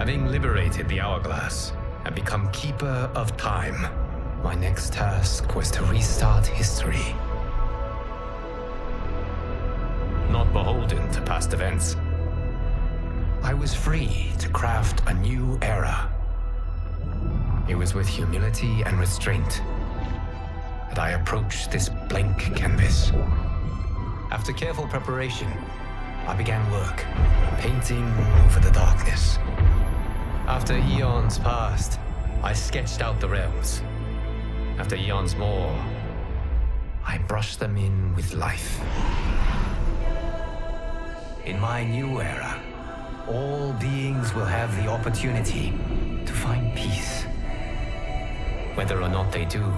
Having liberated the hourglass and become Keeper of Time, my next task was to restart history. Not beholden to past events, I was free to craft a new era. It was with humility and restraint that I approached this blank canvas. After careful preparation, I began work, painting over the darkness. After eons passed, I sketched out the realms. After eons more, I brushed them in with life. In my new era, all beings will have the opportunity to find peace. Whether or not they do,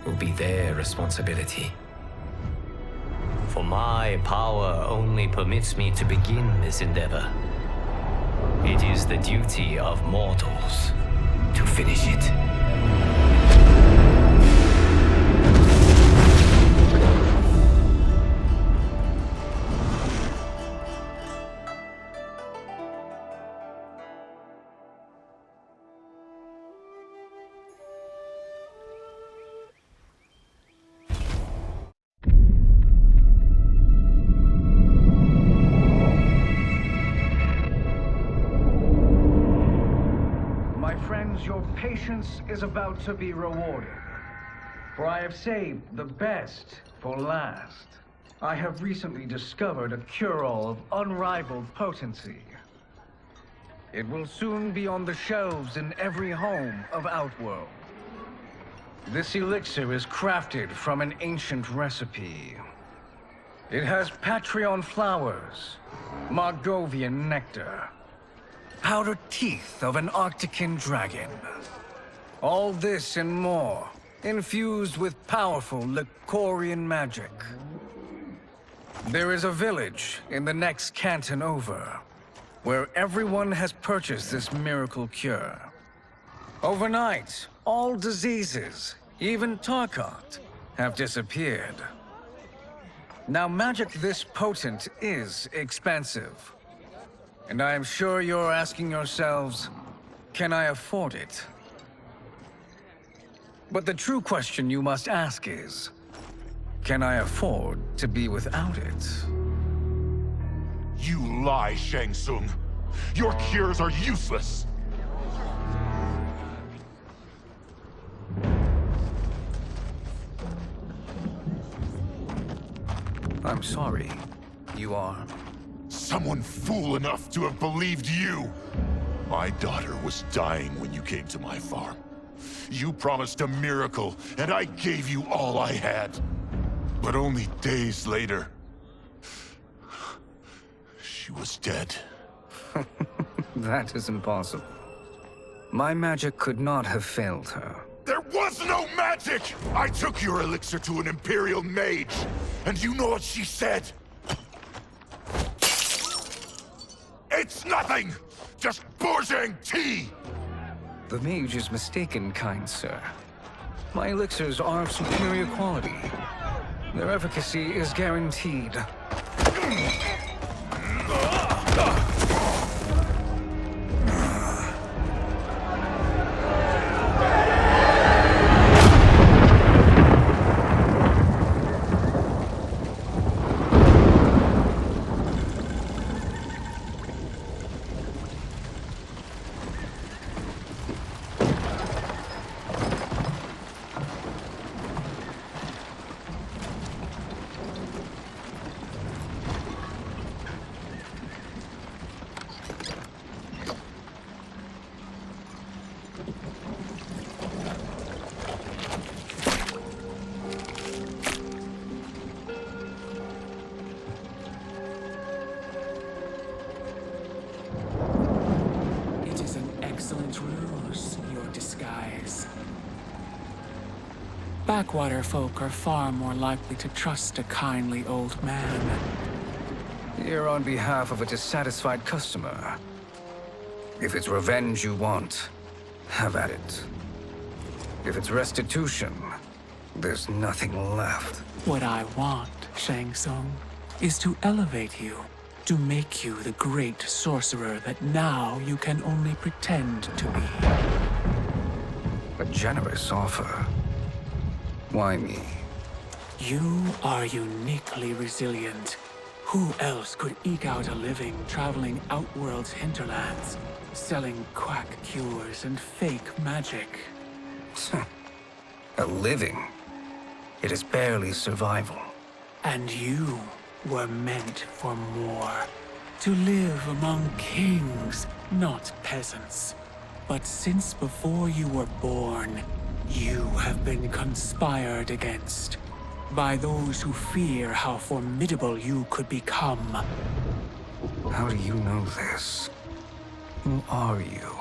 will be their responsibility. For my power only permits me to begin this endeavor. It is the duty of mortals to finish it. Your patience is about to be rewarded, for I have saved the best for last. I have recently discovered a cure-all of unrivaled potency. It will soon be on the shelves in every home of Outworld. This elixir is crafted from an ancient recipe. It has Patreon flowers, Margovian nectar, powdered teeth of an Arctican dragon. All this and more, infused with powerful Lycorian magic. There is a village in the next canton over, where everyone has purchased this miracle cure. Overnight, all diseases, even Tarkat, have disappeared. Now, magic this potent is expensive. And I am sure you're asking yourselves, can I afford it? But the true question you must ask is, can I afford to be without it? You lie, Shang Tsung. Your cures are useless. I'm sorry. You are? Someone fool enough to have believed you! My daughter was dying when you came to my farm. You promised a miracle, and I gave you all I had. But only days later, she was dead. That is impossible. My magic could not have failed her. There was no magic! I took your elixir to an Imperial mage, and you know what she said? It's nothing! Just Bourgeois tea! The mage is mistaken, kind sir. My elixirs are of superior quality. Their efficacy is guaranteed. Backwater folk are far more likely to trust a kindly old man. Here on behalf of a dissatisfied customer. If it's revenge you want, have at it. If it's restitution, there's nothing left. What I want, Shang Tsung, is to elevate you to make you the great sorcerer that now you can only pretend to be. A generous offer. Why me? You are uniquely resilient. Who else could eke out a living traveling Outworld's hinterlands, selling quack cures and fake magic? A living? It is barely survival. And you were meant for more. To live among kings, not peasants. But since before you were born, you have been conspired against by those who fear how formidable you could become. How do you know this? Who are you?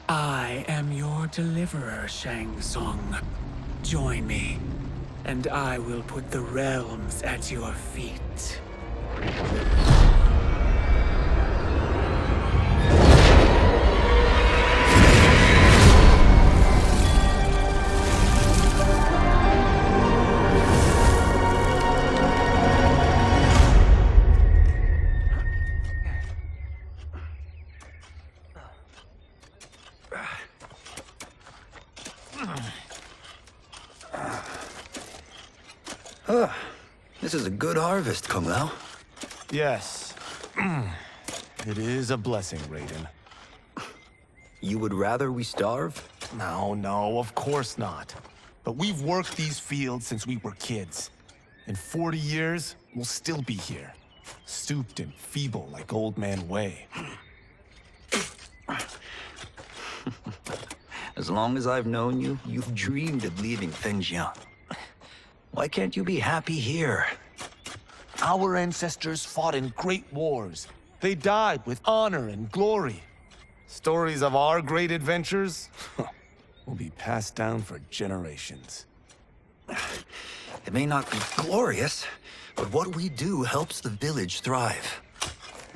I am your deliverer, Shang Tsung. Join me, and I will put the realms at your feet. This is a good harvest, Kung Lao. Yes. It is a blessing, Raiden. You would rather we starve? No, of course not. But we've worked these fields since we were kids. In 40 years, we'll still be here. Stooped and feeble like Old Man Wei. As long as I've known you, you've dreamed of leaving Fengjian. Why can't you be happy here? Our ancestors fought in great wars. They died with honor and glory. Stories of our great adventures will be passed down for generations. It may not be glorious, but what we do helps the village thrive.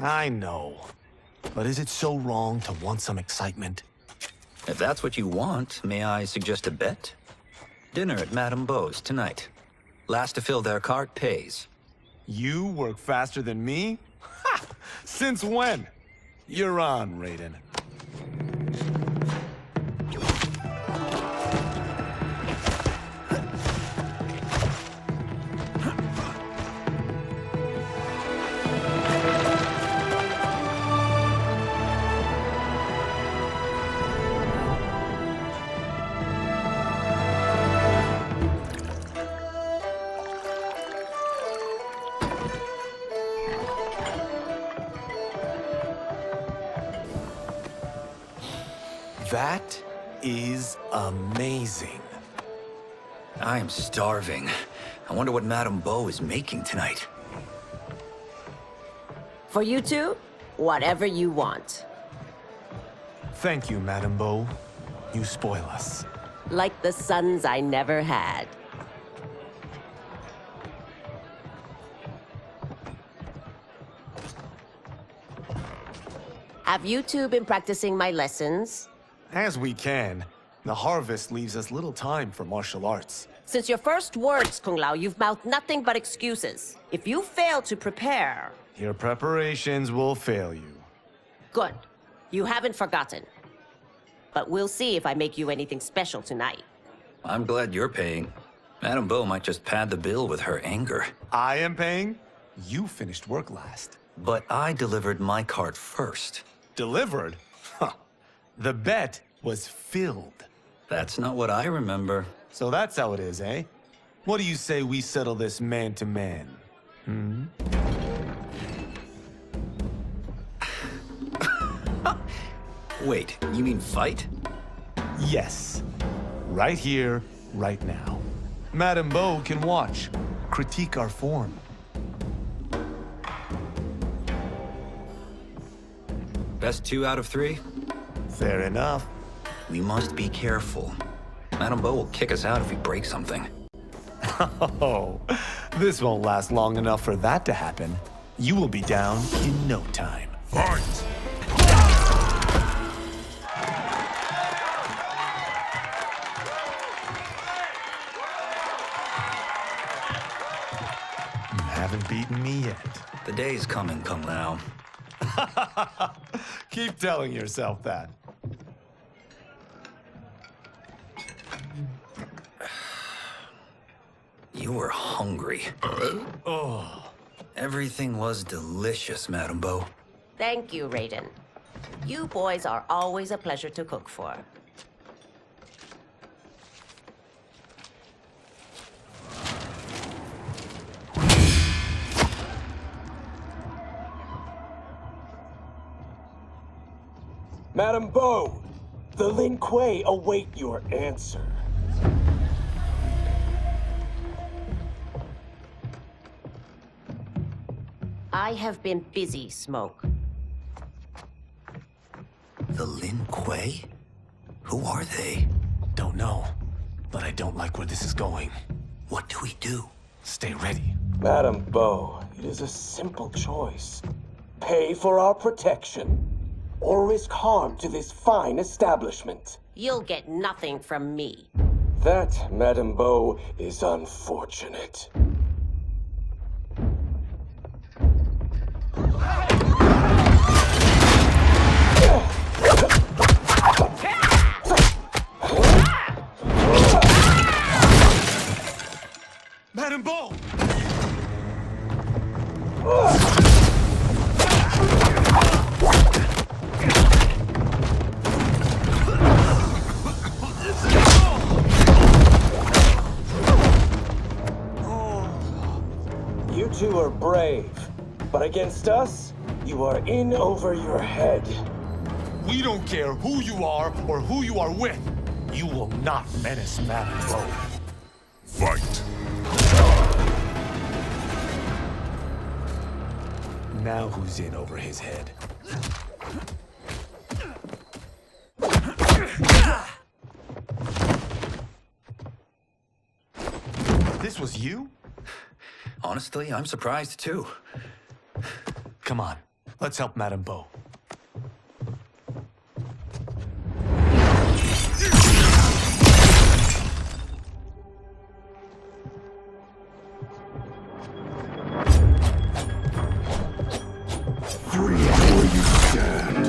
I know. But is it so wrong to want some excitement? If that's what you want, may I suggest a bet? Dinner at Madame Beau's tonight. Last to fill their cart pays. You work faster than me? Ha! Since when? You're on, Raiden. That is amazing. I am starving. I wonder what Madame Beau is making tonight. For you two, whatever you want. Thank you, Madame Beau. You spoil us. Like the sons I never had. Have you two been practicing my lessons? As we can. The harvest leaves us little time for martial arts. Since your first words, Kung Lao, you've mouthed nothing but excuses. If you fail to prepare... Your preparations will fail you. Good. You haven't forgotten. But we'll see if I make you anything special tonight. I'm glad you're paying. Madame Beau might just pad the bill with her anger. I am paying? You finished work last. But I delivered my cart first. Delivered? Huh. The bet was filled. That's not what I remember. So that's how it is, eh? What do you say we settle this man to man? Hmm? Wait, you mean fight? Yes. Right here, right now. Madame Beau can watch, critique our form. Best 2 out of 3? Fair enough. We must be careful. Madame Beau will kick us out if we break something. Oh, this won't last long enough for that to happen. You will be down in no time. Fight! You haven't beaten me yet. The day's coming, Kung Lao. Keep telling yourself that. You were hungry. Oh. Everything was delicious, Madame Bo. Thank you, Raiden. You boys are always a pleasure to cook for. Madame Bo, the Lin Kuei await your answer. I have been busy, Smoke. The Lin Kuei? Who are they? Don't know, but I don't like where this is going. What do we do? Stay ready. Madame Bo, it is a simple choice. Pay for our protection, or risk harm to this fine establishment. You'll get nothing from me. That, Madame Bo, is unfortunate. Madame Bo! You two are brave, but against us, you are in over your head. We don't care who you are or who you are with. You will not menace Madame Bo. Fight. Now who's in over his head? This was you? Honestly, I'm surprised too. Come on, let's help Madame Bo. Free where you stand.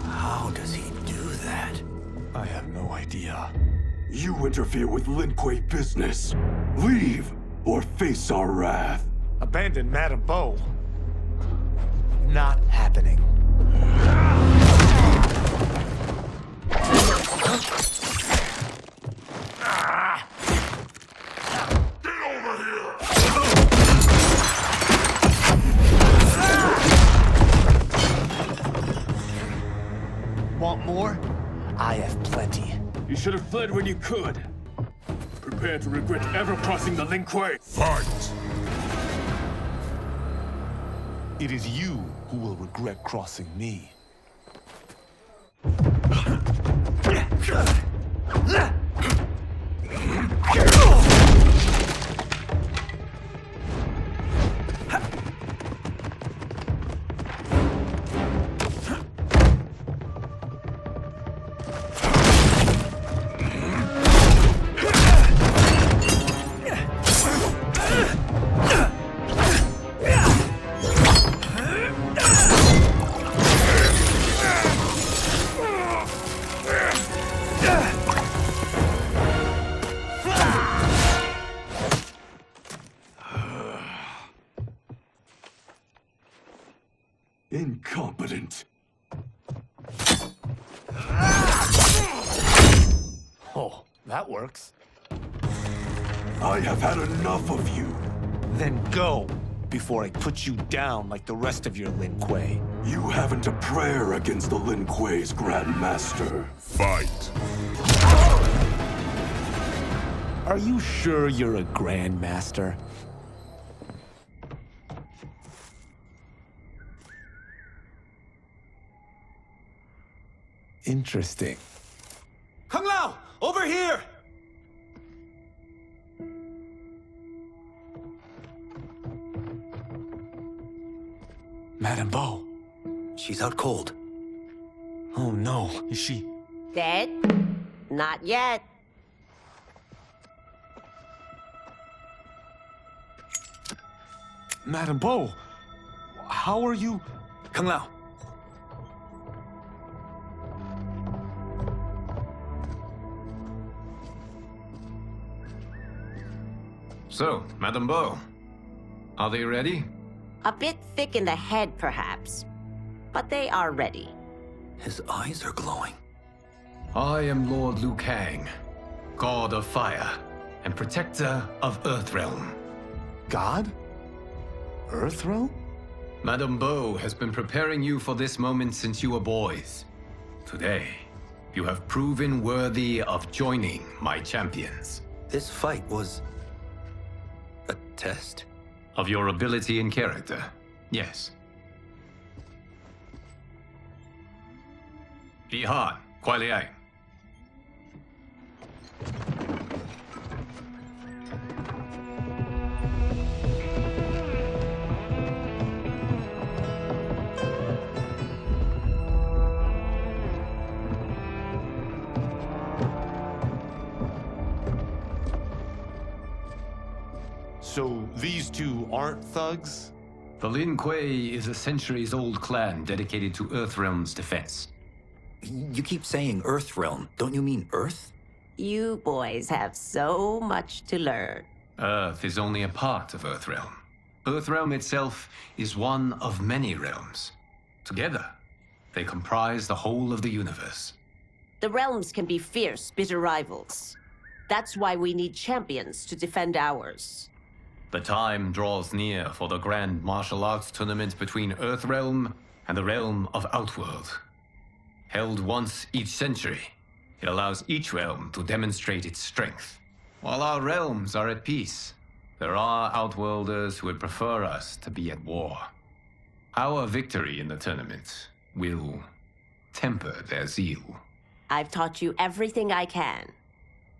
How does he do that? I have no idea. You interfere with Lin Kuei business. Leave, or face our wrath. Abandon Madame Bo. Not happening. Want more? I have plenty. You should have fled when you could. Prepare to regret ever crossing the Lin Kuei. Fight! It is you who will regret crossing me. Incompetent. Oh, that works. I have had enough of you. Then go, before I put you down like the rest of your Lin Kuei. You haven't a prayer against the Lin Kuei's Grand Master. Fight! Are you sure you're a Grand Master? Interesting. Kung Lao! Over here! Madame Bo. She's out cold. Oh no, is she? Dead? Not yet. Madam Bo, how are you? Kung Lao. So, Madam Bo, are they ready? A bit thick in the head, perhaps. But they are ready. His eyes are glowing. I am Lord Liu Kang, God of Fire and Protector of Earthrealm. God? Earthrealm? Madam Bo has been preparing you for this moment since you were boys. Today, you have proven worthy of joining my champions. This fight was a test? Of your ability and character, yes. Ihan, Kuai Liang. So these two aren't thugs? The Lin Kuei is a centuries-old clan dedicated to Earthrealm's defense. You keep saying Earthrealm. Don't you mean Earth? You boys have so much to learn. Earth is only a part of Earthrealm. Earthrealm itself is one of many realms. Together, they comprise the whole of the universe. The realms can be fierce, bitter rivals. That's why we need champions to defend ours. The time draws near for the grand martial arts tournament between Earthrealm and the realm of Outworld. Held once each century, it allows each realm to demonstrate its strength. While our realms are at peace, there are Outworlders who would prefer us to be at war. Our victory in the tournament will temper their zeal. I've taught you everything I can.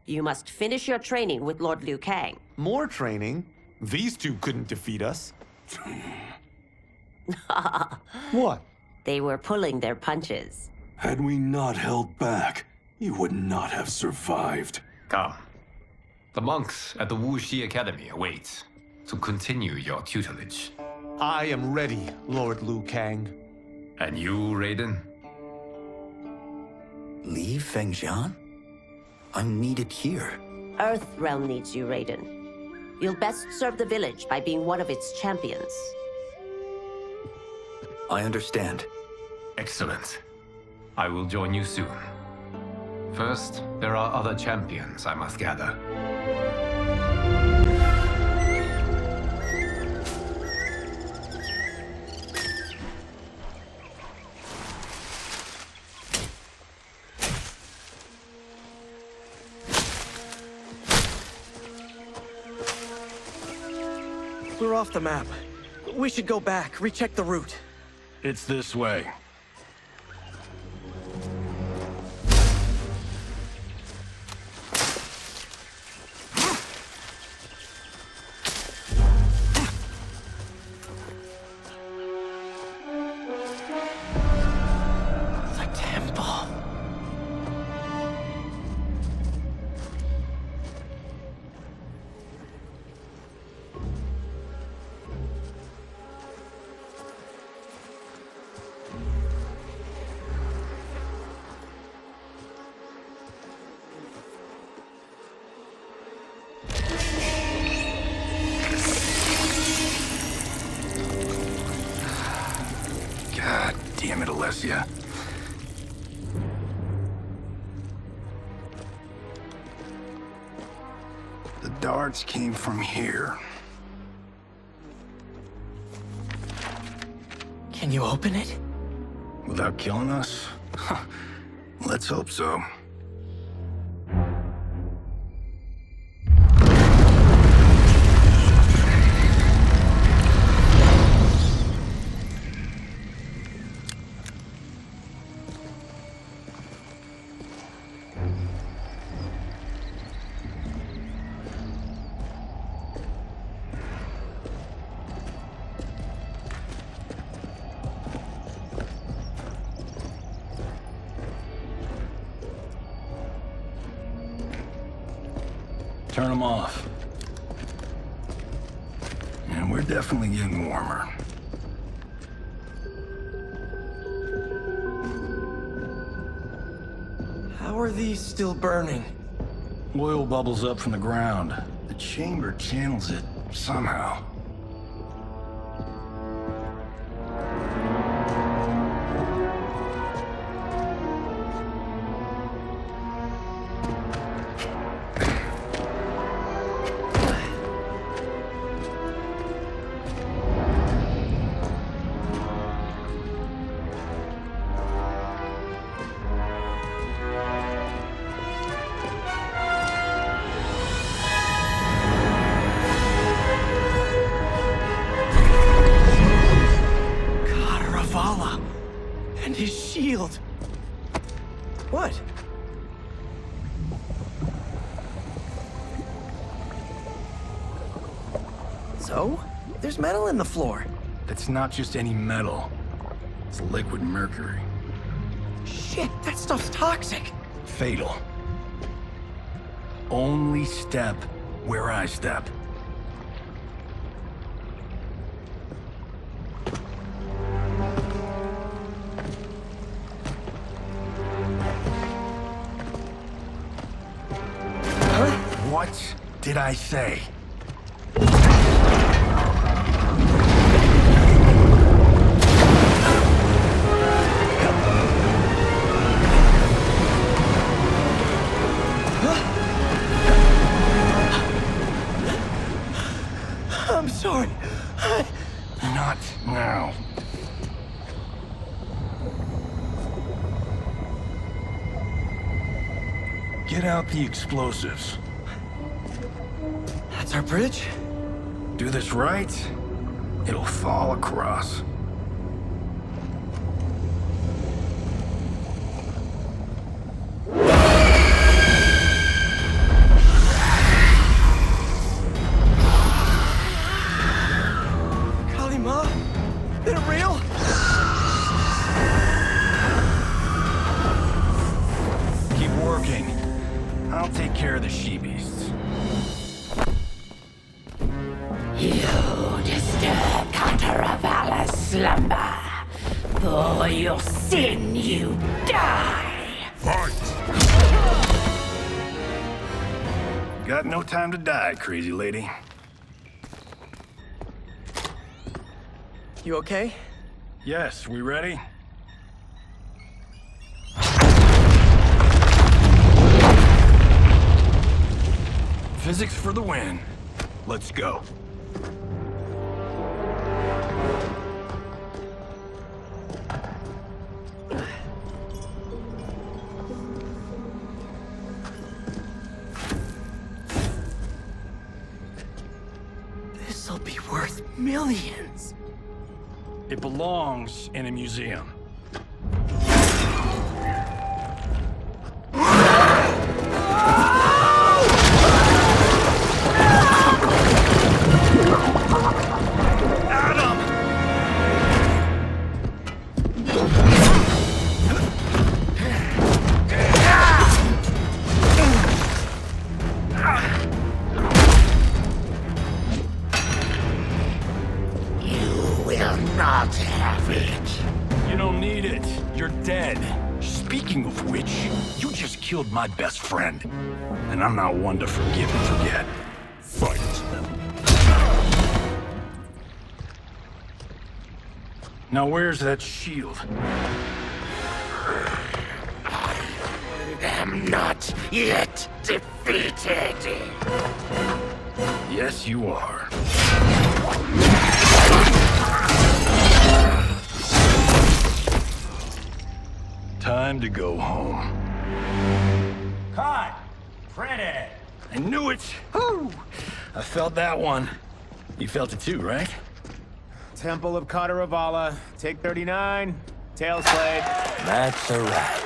You must finish your training with Lord Liu Kang. More training? These two couldn't defeat us. What? They were pulling their punches. Had we not held back, you would not have survived. Come. The monks at the Wuxi Academy await to continue your tutelage. I am ready, Lord Liu Kang. And you, Raiden? Leave Fengjian? I'm needed here. Earthrealm needs you, Raiden. You'll best serve the village by being one of its champions. I understand. Excellent. I will join you soon. First, there are other champions I must gather. We're off the map. We should go back, recheck the route. It's this way. The temple. God damn it, Alessia. The darts came from here. Can you open it? Without killing us? Huh. Let's hope so. Turn them off. And we're definitely getting warmer. How are these still burning? Oil bubbles up from the ground. The chamber channels it somehow. And his shield. What? So? There's metal in the floor. It's not just any metal. It's liquid mercury. Shit, that stuff's toxic. Fatal. Only step where I step. What did I say? I'm sorry. Not now. Get out the explosives. That's our bridge? Do this right, it'll fall across. Kalima? Is it real? Keep working. I'll take care of the she-beasts. You disturb Cantaravala's slumber. For your sin, you die. Fight! Got no time to die, crazy lady. You okay? Yes, we ready? Physics for the win. Let's go. This'll be worth millions. It belongs in a museum. Not have it. You don't need it. You're dead. Speaking of which, you just killed my best friend. And I'm not one to forgive and forget. Fight! Now where's that shield? I am not yet defeated. Yes, you are. Time to go home. Cut! Printed! I knew it! Woo! I felt that one. You felt it too, right? Temple of Kataravala, take 39, tail slate. That's a wrap.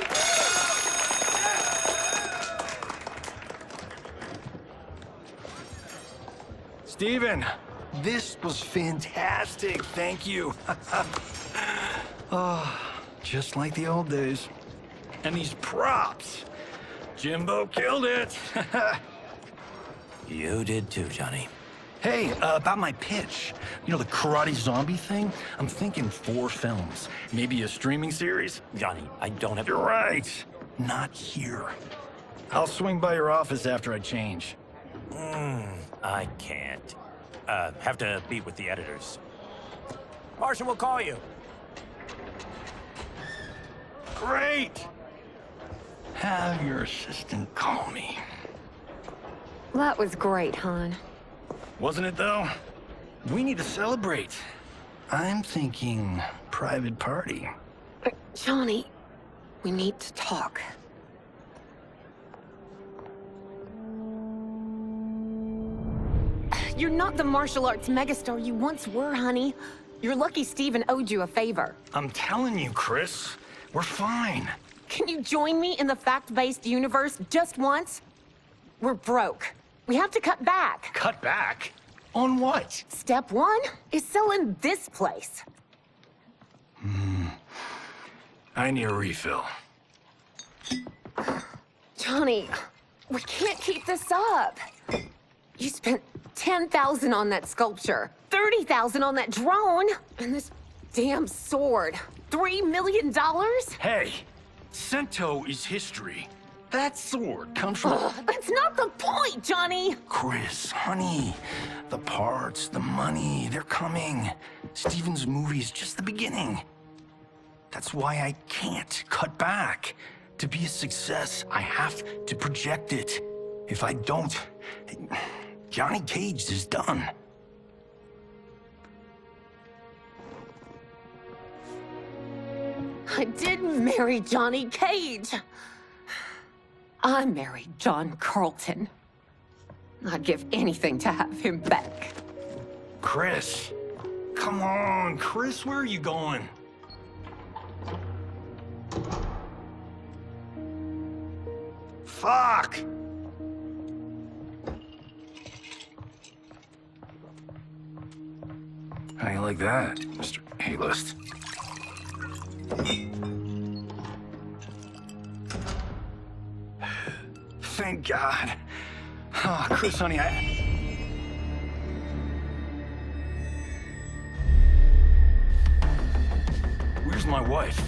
Steven, this was fantastic. Thank you. Oh, just like the old days. And these props. Jimbo killed it. You did too, Johnny. Hey, about my pitch. You know, the karate zombie thing? I'm thinking 4 films. Maybe a streaming series? Johnny, I don't have... You're right. Not here. I'll swing by your office after I change. I can't. Have to meet with the editors. Marshall will call you. Great! Have your assistant call me. That was great, hon. Wasn't it, though? We need to celebrate. I'm thinking private party. Johnny, we need to talk. You're not the martial arts megastar you once were, honey. You're lucky Steven owed you a favor. I'm telling you, Chris, we're fine. Can you join me in the fact-based universe just once? We're broke. We have to cut back. Cut back? On what? Step 1 is selling this place. I need a refill. Johnny, we can't keep this up. You spent $10,000 on that sculpture, $30,000 on that drone, and this damn sword. $3 million? Hey, Sento is history. That sword comes from... That's not the point, Johnny! Chris, honey, the parts, the money, they're coming. Steven's movie is just the beginning. That's why I can't cut back. To be a success, I have to project it. If I don't, Johnny Cage is done. I didn't marry Johnny Cage. I married John Carlton. I'd give anything to have him back. Chris, come on, Chris, where are you going? Fuck! How you like that, Mr. A-list? Thank God. Oh, Chris, honey, Where's my wife?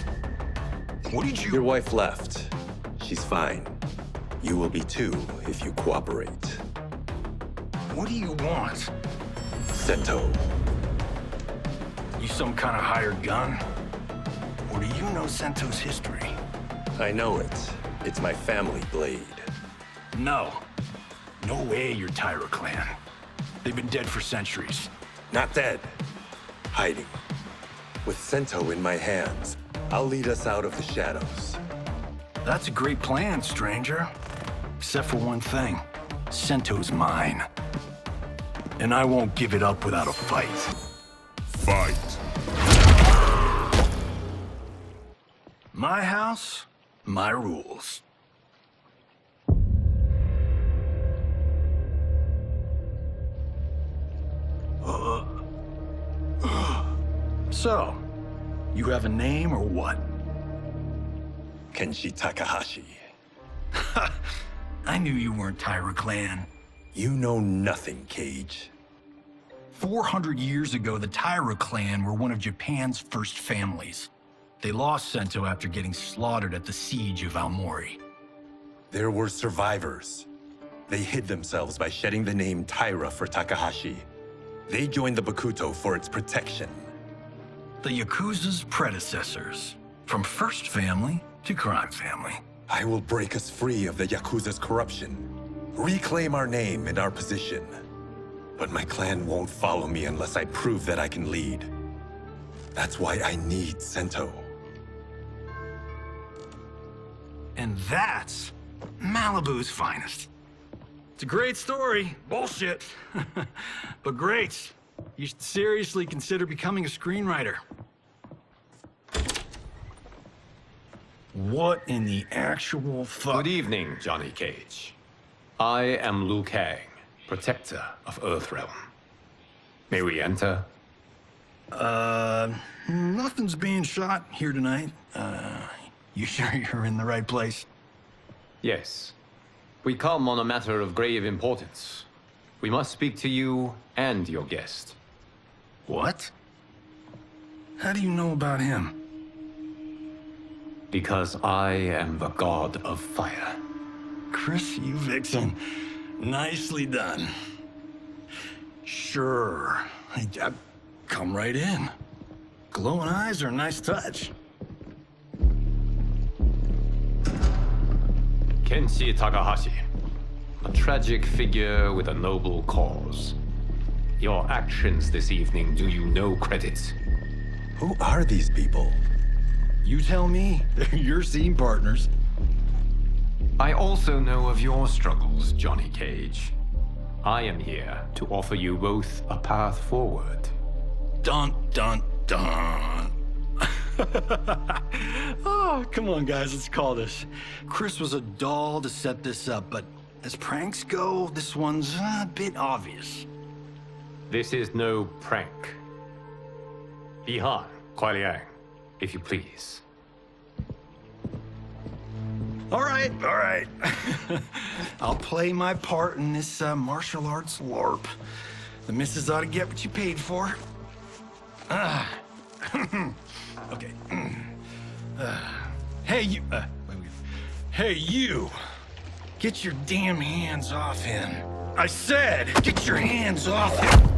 What did you... Your wife left. She's fine. You will be too, if you cooperate. What do you want? Sento. You some kind of hired gun? Or do you know Sento's history? I know it. It's my family blade. No. No way you're Tyra clan. They've been dead for centuries. Not dead. Hiding. With Sento in my hands, I'll lead us out of the shadows. That's a great plan, stranger. Except for one thing. Sento's mine. And I won't give it up without a fight. Fight. My house, my rules. So, you have a name or what? Kenshi Takahashi. I knew you weren't Tyra clan. You know nothing, Cage. 400 years ago, the Tyra clan were one of Japan's first families. They lost Sento after getting slaughtered at the siege of Aomori. There were survivors. They hid themselves by shedding the name Tyra for Takahashi. They joined the Bakuto for its protection. The Yakuza's predecessors. From first family to crime family. I will break us free of the Yakuza's corruption. Reclaim our name and our position. But my clan won't follow me unless I prove that I can lead. That's why I need Sento. And that's Malibu's finest. It's a great story. Bullshit. But great. You should seriously consider becoming a screenwriter. What in the actual fuck? Good evening, Johnny Cage. I am Liu Kang, protector of Earthrealm. May we enter? Nothing's being shot here tonight. You sure you're in the right place? Yes. We come on a matter of grave importance. We must speak to you and your guest. What? How do you know about him? Because I am the god of fire. Chris, you vixen. Nicely done. Sure. I come right in. Glowing eyes are a nice touch. Kenshi Takahashi. A tragic figure with a noble cause. Your actions this evening do you no credit. Who are these people? You tell me. They're your scene partners. I also know of your struggles, Johnny Cage. I am here to offer you both a path forward. Dun, dun, dun. Oh, come on, guys, let's call this. Chris was a doll to set this up, but as pranks go, this one's a bit obvious. This is no prank. Ihan, Kuai Liang, if you please. All right. I'll play my part in this martial arts LARP. The missus ought to get what you paid for. Okay. Hey, you... Hey, you! Get your damn hands off him. I said, get your hands off him!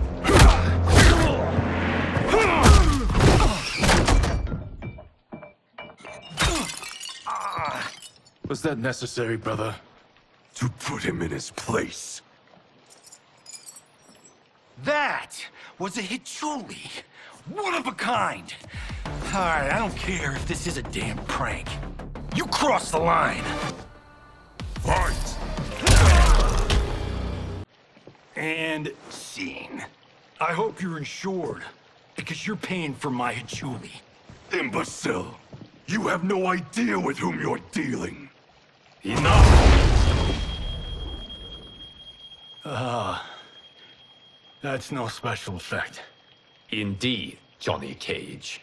Was that necessary, brother? To put him in his place. That was a Hichuli. One of a kind. All right, I don't care if this is a damn prank. You crossed the line. Fight! And scene. I hope you're insured, because you're paying for my Hichuli. Imbecile! You have no idea with whom you're dealing. Enough! That's no special effect. Indeed, Johnny Cage.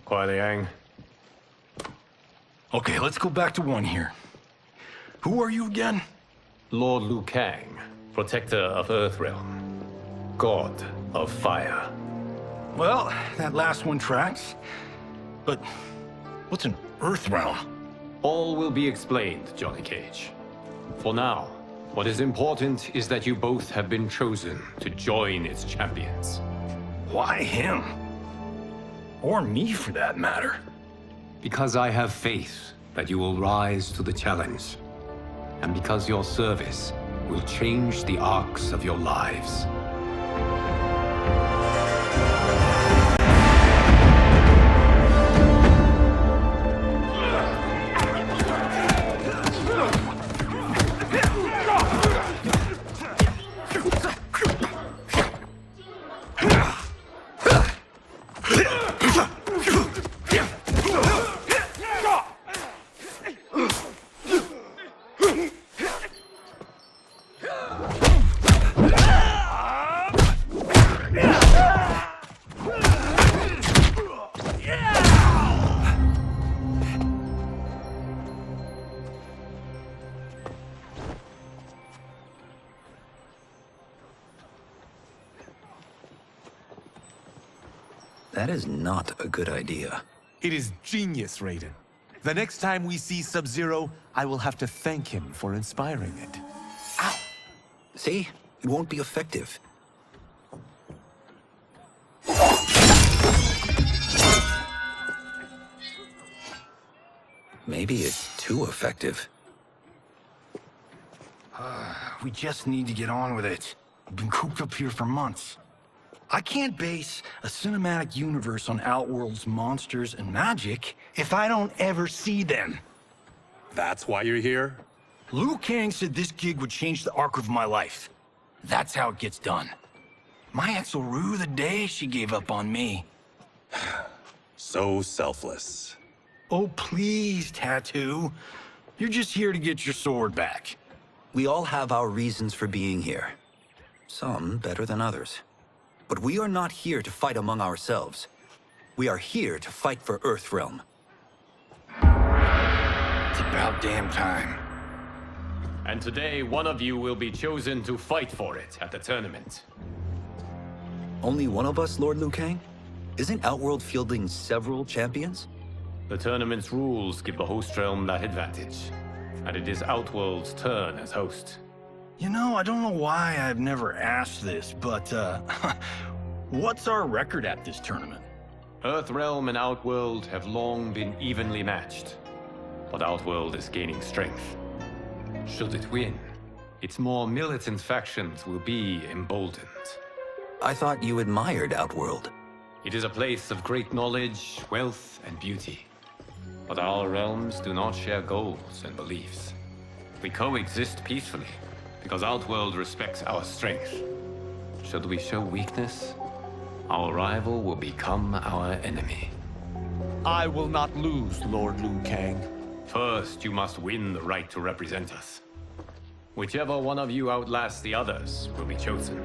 Kuai Liang. Okay, let's go back to one here. Who are you again? Lord Liu Kang, protector of Earthrealm. God of fire. Well, that last one tracks. But what's an Earthrealm? All will be explained, Johnny Cage. For now, what is important is that you both have been chosen to join its champions. Why him? Or me, for that matter. Because I have faith that you will rise to the challenge. And because your service will change the arcs of your lives. That is not a good idea. It is genius, Raiden. The next time we see Sub-Zero, I will have to thank him for inspiring it. Ow! See? It won't be effective. Maybe it's too effective. We just need to get on with it. We've been cooped up here for months. I can't base a cinematic universe on Outworld's monsters and magic if I don't ever see them. That's why you're here? Liu Kang said this gig would change the arc of my life. That's how it gets done. My ex will rue the day she gave up on me. So selfless. Oh, please, Tattoo. You're just here to get your sword back. We all have our reasons for being here. Some better than others. But we are not here to fight among ourselves. We are here to fight for Earthrealm. It's about damn time. And today, one of you will be chosen to fight for it at the tournament. Only one of us, Lord Liu Kang? Isn't Outworld fielding several champions? The tournament's rules give the host realm that advantage. And it is Outworld's turn as host. You know, I don't know why I've never asked this, but, what's our record at this tournament? Earthrealm and Outworld have long been evenly matched. But Outworld is gaining strength. Should it win, its more militant factions will be emboldened. I thought you admired Outworld. It is a place of great knowledge, wealth, and beauty. But our realms do not share goals and beliefs. We coexist peacefully, because Outworld respects our strength. Should we show weakness, our rival will become our enemy. I will not lose, Lord Liu Kang. First, you must win the right to represent us. Whichever one of you outlasts the others will be chosen.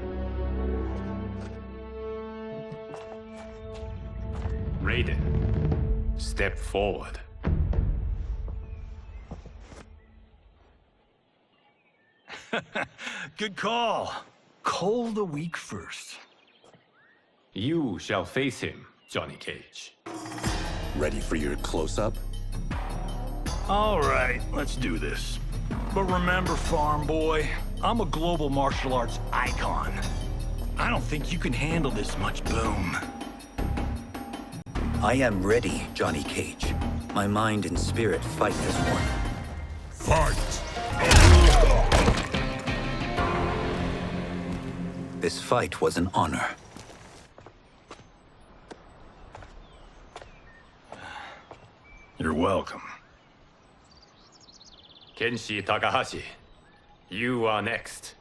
Raiden, step forward. Good call. Cole the weak first. You shall face him, Johnny Cage. Ready for your close-up? All right, let's do this. But remember, farm boy, I'm a global martial arts icon. I don't think you can handle this much boom. I am ready, Johnny Cage. My mind and spirit fight as one. Fight! This fight was an honor. You're welcome. Kenshi Takahashi, you are next.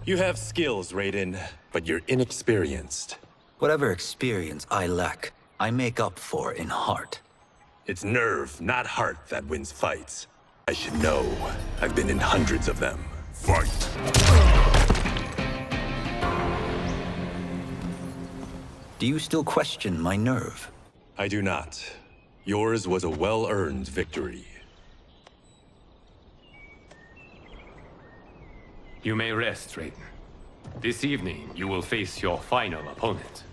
You have skills, Raiden, but you're inexperienced. Whatever experience I lack, I make up for in heart. It's nerve, not heart, that wins fights. I should know. I've been in hundreds of them. Fight! Do you still question my nerve? I do not. Yours was a well-earned victory. You may rest, Raiden. This evening, you will face your final opponent.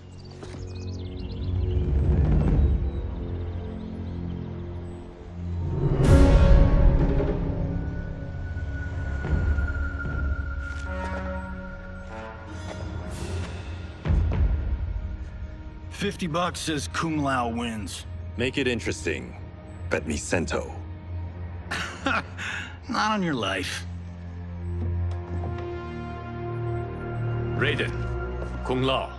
$50 says Kung Lao wins. Make it interesting. Bet me cento. Not on your life. Raiden, Kung Lao.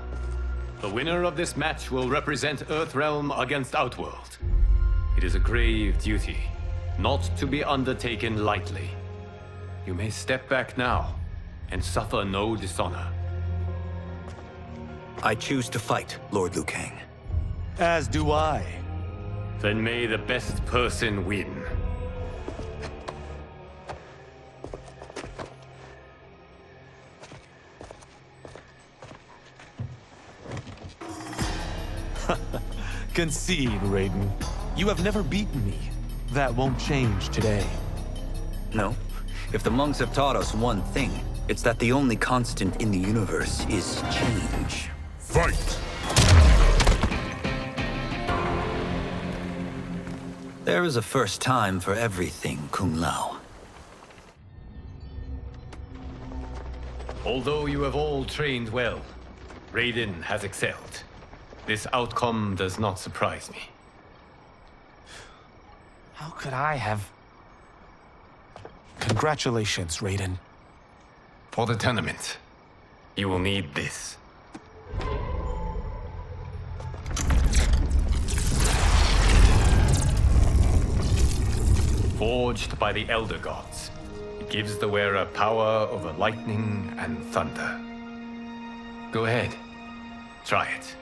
The winner of this match will represent Earthrealm against Outworld. It is a grave duty, not to be undertaken lightly. You may step back now and suffer no dishonor. I choose to fight, Lord Liu Kang. As do I. Then may the best person win. Concede, Raiden. You have never beaten me. That won't change today. No. If the monks have taught us one thing, it's that the only constant in the universe is change. Fight! There is a first time for everything, Kung Lao. Although you have all trained well, Raiden has excelled. This outcome does not surprise me. How could I have... Congratulations, Raiden. For the tournament, you will need this. Forged by the Elder Gods, it gives the wearer power over lightning and thunder. Go ahead, try it.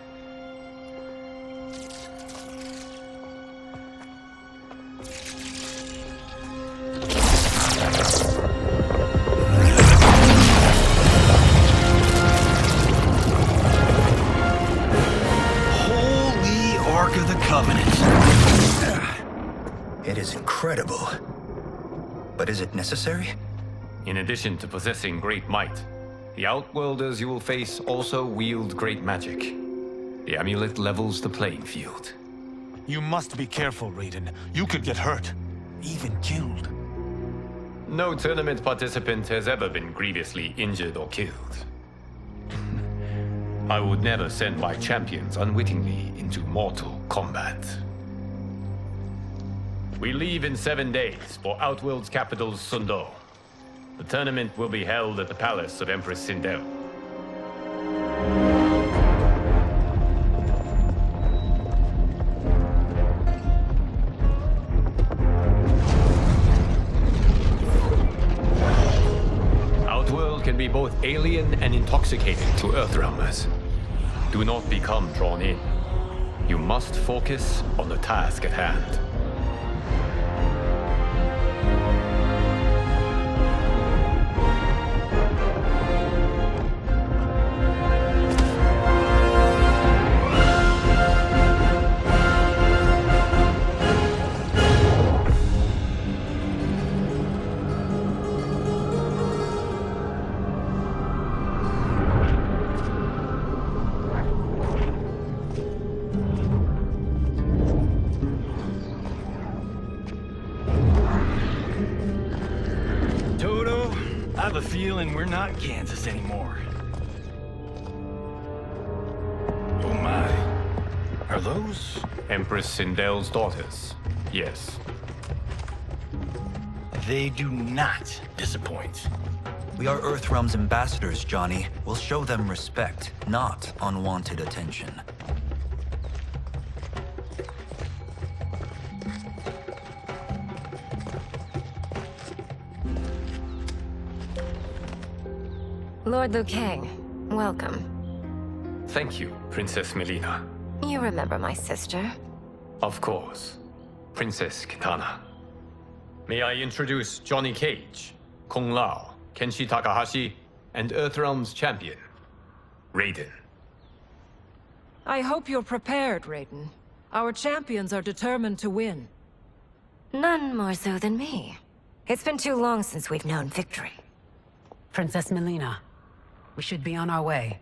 It is incredible. But is it necessary? In addition to possessing great might, the Outworlders you will face also wield great magic. The amulet levels the playing field. You must be careful, Raiden. You could get hurt. Even killed. No tournament participant has ever been grievously injured or killed. I would never send my champions unwittingly into mortal combat. We leave in 7 days for Outworld's capital, Sindel. The tournament will be held at the palace of Empress Sindel. Outworld can be both alien and intoxicating to Earthrealmers. Do not become drawn in. You must focus on the task at hand. I have a feeling we're not Kansas anymore. Oh my. Are those? Empress Sindel's daughters, yes. They do not disappoint. We are Earthrealm's ambassadors, Johnny. We'll show them respect, not unwanted attention. Lord Liu Kang, welcome. Thank you, Princess Mileena. You remember my sister? Of course. Princess Kitana. May I introduce Johnny Cage, Kung Lao, Kenshi Takahashi, and Earthrealm's champion, Raiden. I hope you're prepared, Raiden. Our champions are determined to win. None more so than me. It's been too long since we've known victory. Princess Mileena, we should be on our way.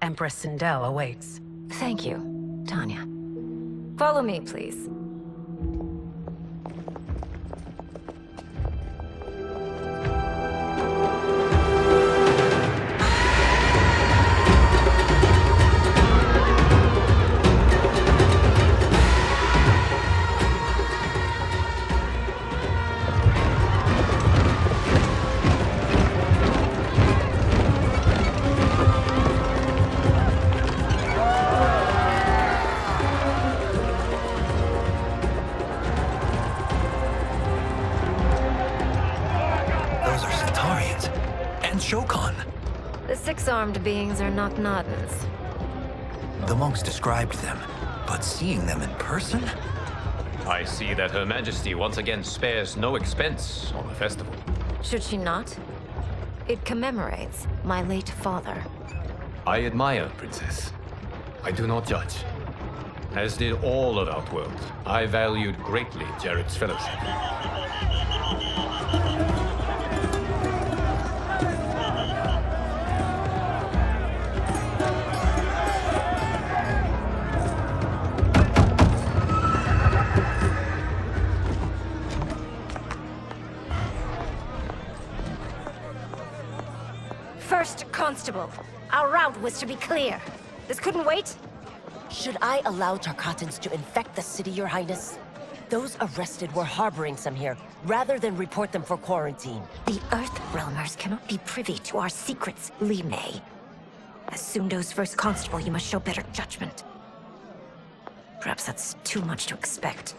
Empress Sindel awaits. Thank you, Tanya. Follow me, please. The six-armed beings are Knock-Noddins. The monks described them, but seeing them in person? I see that Her Majesty once again spares no expense on the festival. Should she not? It commemorates my late father. I admire, Princess. I do not judge. As did all of Outworld, I valued greatly Jared's fellowship. First Constable, our route was to be clear. This couldn't wait? Should I allow Tarkatans to infect the city, Your Highness? Those arrested were harboring some here, rather than report them for quarantine. The Earthrealmers cannot be privy to our secrets, Li Mei. As Sundo's first constable, you must show better judgment. Perhaps that's too much to expect.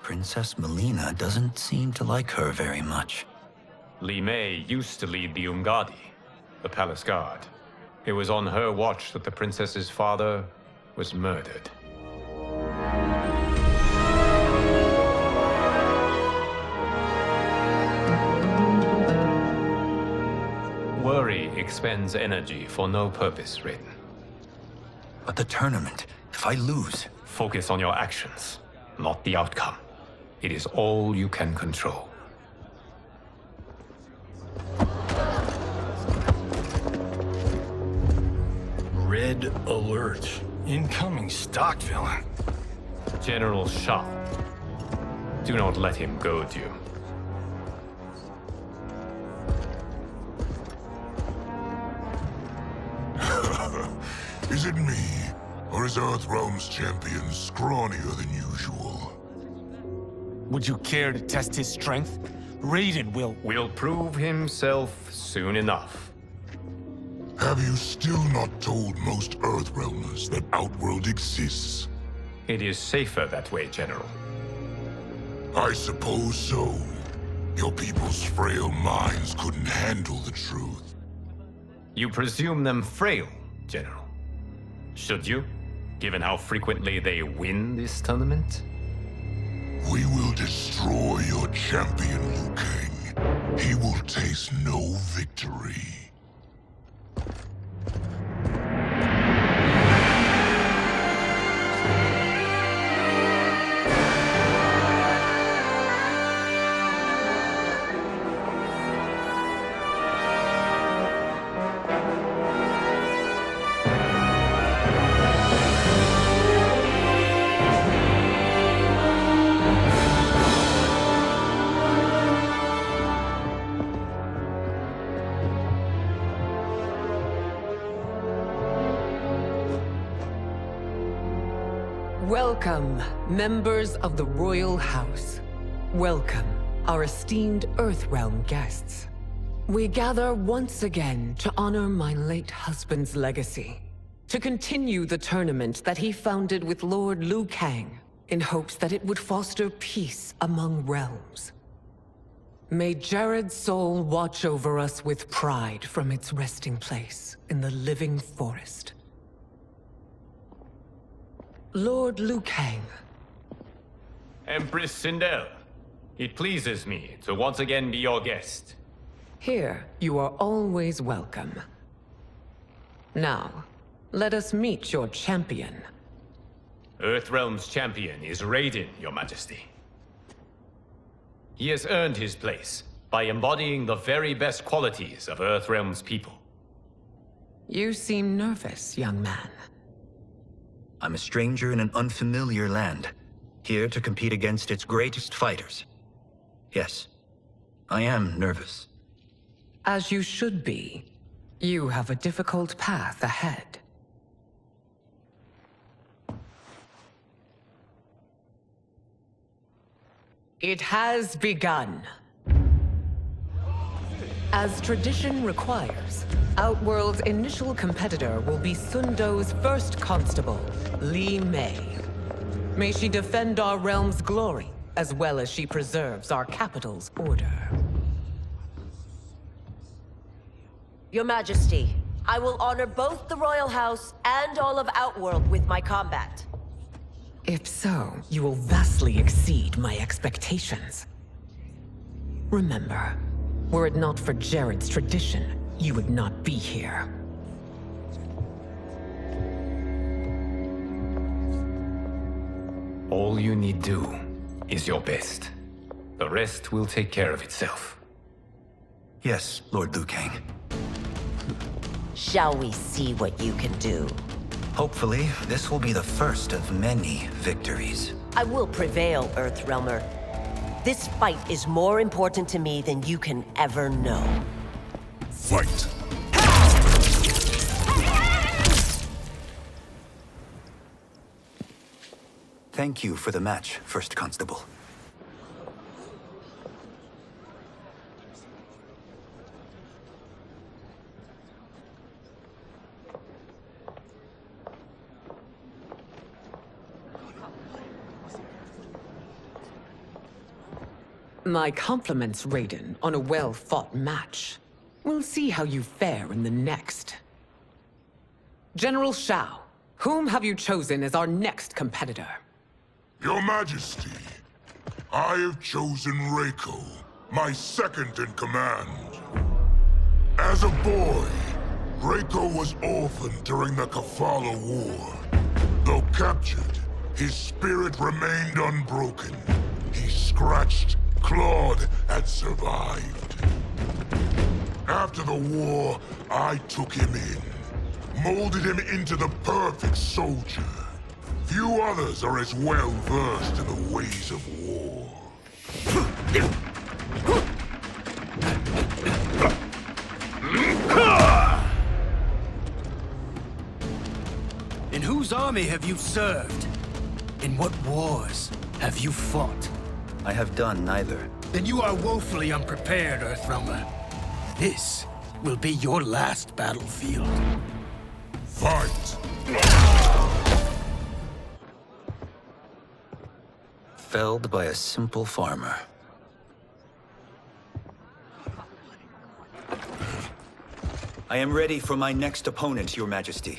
Princess Mileena doesn't seem to like her very much. Li Mei used to lead the Umgadi, the palace guard. It was on her watch that the princess's father was murdered. Worry expends energy for no purpose, Raiden. But the tournament, if I lose, Focus on your actions, not the outcome. It is all you can control. Red alert. Incoming stock villain. General Shang. Do not let him goad you. Is it me? Or is Earthrealm's champion scrawnier than usual? Would you care to test his strength? Raiden will prove himself soon enough. Have you still not told most Earthrealmers that Outworld exists? It is safer that way, General. I suppose so. Your people's frail minds couldn't handle the truth. You presume them frail, General. Should you, given how frequently they win this tournament? We will destroy your champion, Liu Kang. He will taste no victory. Welcome, members of the Royal House. Welcome, our esteemed Earthrealm guests. We gather once again to honor my late husband's legacy, to continue the tournament that he founded with Lord Liu Kang, in hopes that it would foster peace among realms. May Jared's soul watch over us with pride from its resting place in the living forest. Lord Liu Kang. Empress Sindel, it pleases me to once again be your guest. Here, you are always welcome. Now, let us meet your champion. Earthrealm's champion is Raiden, Your Majesty. He has earned his place by embodying the very best qualities of Earthrealm's people. You seem nervous, young man. I'm a stranger in an unfamiliar land, here to compete against its greatest fighters. Yes, I am nervous. As you should be. You have a difficult path ahead. It has begun. As tradition requires, Outworld's initial competitor will be Sundo's first constable, Li Mei. May she defend our realm's glory, as well as she preserves our capital's order. Your Majesty, I will honor both the Royal House and all of Outworld with my combat. If so, you will vastly exceed my expectations. Remember, were it not for Jared's tradition, you would not be here. All you need do is your best. The rest will take care of itself. Yes, Lord Liu Kang. Shall we see what you can do? Hopefully, this will be the first of many victories. I will prevail, Earthrealmer. This fight is more important to me than you can ever know. Fight! Thank you for the match, First Constable. My compliments, Raiden, on a well-fought match. We'll see how you fare in the next. General Shao, whom have you chosen as our next competitor? Your Majesty, I have chosen Reiko, my second in command. As a boy, Reiko was orphaned during the Kafala War. Though captured, His spirit remained unbroken. He scratched, clawed, and survived. After the war, I took him in, molded him into the perfect soldier. Few others are as well versed in the ways of war. In whose army have you served? In what wars have you fought? I have done neither. Then you are woefully unprepared, Earthrealmer. This will be your last battlefield. Fight! Felled by a simple farmer. I am ready for my next opponent, Your Majesty.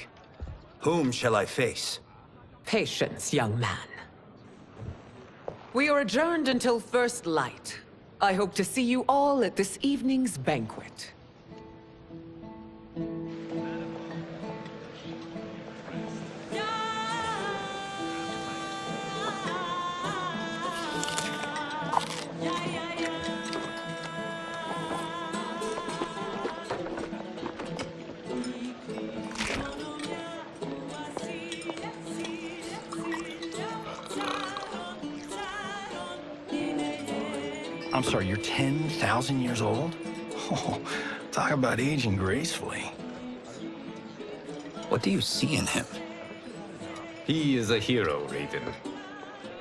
Whom shall I face? Patience, young man. We are adjourned until first light. I hope to see you all at this evening's banquet. I'm sorry, you're 10,000 years old? Oh, talk about aging gracefully. What do you see in him? He is a hero, Raiden,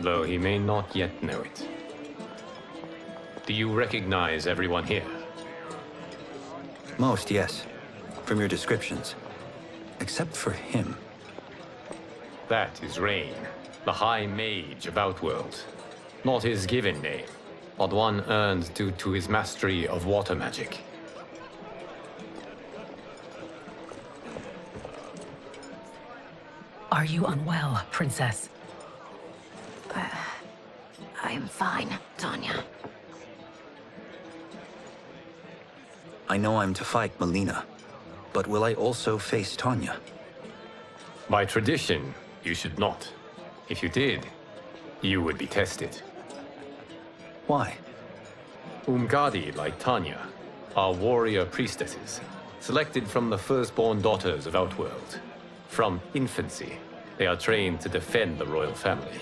though he may not yet know it. Do you recognize everyone here? Most, yes. From your descriptions. Except for him. That is Rain, the High Mage of Outworld. Not his given name, but one earned due to his mastery of water magic. Are you unwell, Princess? I am fine, Tanya. I know I'm to fight Mileena, but will I also face Tanya? By tradition, you should not. If you did, you would be tested. Why? Umgadi, like Tanya, are warrior priestesses, selected from the firstborn daughters of Outworld. From infancy, they are trained to defend the royal family.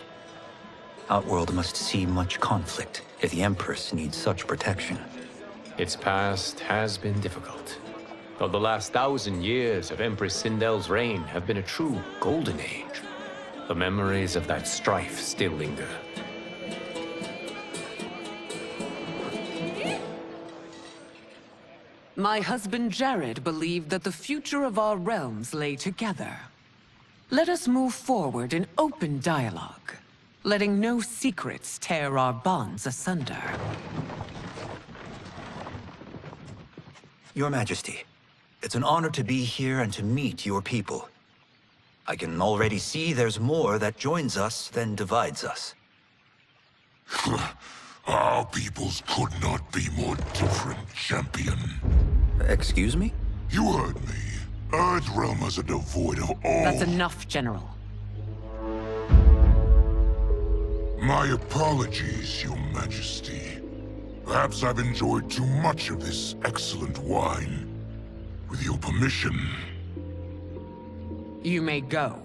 Outworld must see much conflict if the Empress needs such protection. Its past has been difficult, though the last 1,000 years of Empress Sindel's reign have been a true golden age. The memories of that strife still linger. My husband Jared believed that the future of our realms lay together. Let us move forward in open dialogue, letting no secrets tear our bonds asunder. Your Majesty, it's an honor to be here and to meet your people. I can already see there's more that joins us than divides us. Our peoples could not be more different, champion. Excuse me? You heard me. Earthrealmers are devoid of all... That's enough, General. My apologies, Your Majesty. Perhaps I've enjoyed too much of this excellent wine. With your permission... You may go.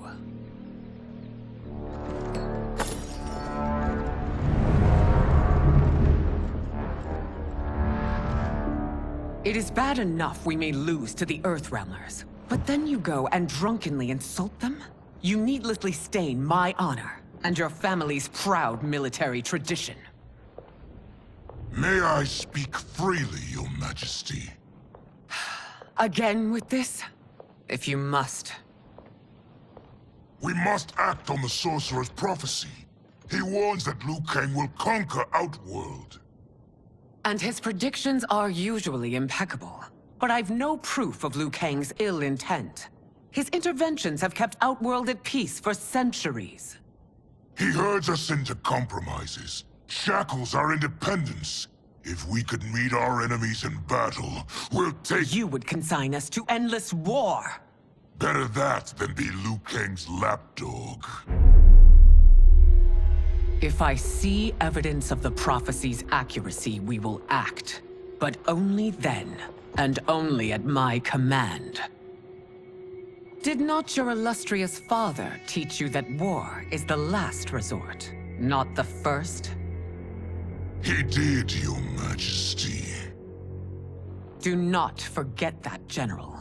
It is bad enough we may lose to the Earthrealmers, but then you go and drunkenly insult them? You needlessly stain my honor and your family's proud military tradition. May I speak freely, Your Majesty? Again with this? If you must. We must act on the Sorcerer's prophecy. He warns that Liu Kang will conquer Outworld. And his predictions are usually impeccable. But I've no proof of Liu Kang's ill intent. His interventions have kept Outworld at peace for centuries. He herds us into compromises, shackles our independence. If we could meet our enemies in battle, we'll take— You would consign us to endless war! Better that than be Liu Kang's lapdog. If I see evidence of the prophecy's accuracy, we will act. But only then, and only at my command. Did not your illustrious father teach you that war is the last resort, not the first? He did, Your Majesty. Do not forget that, General.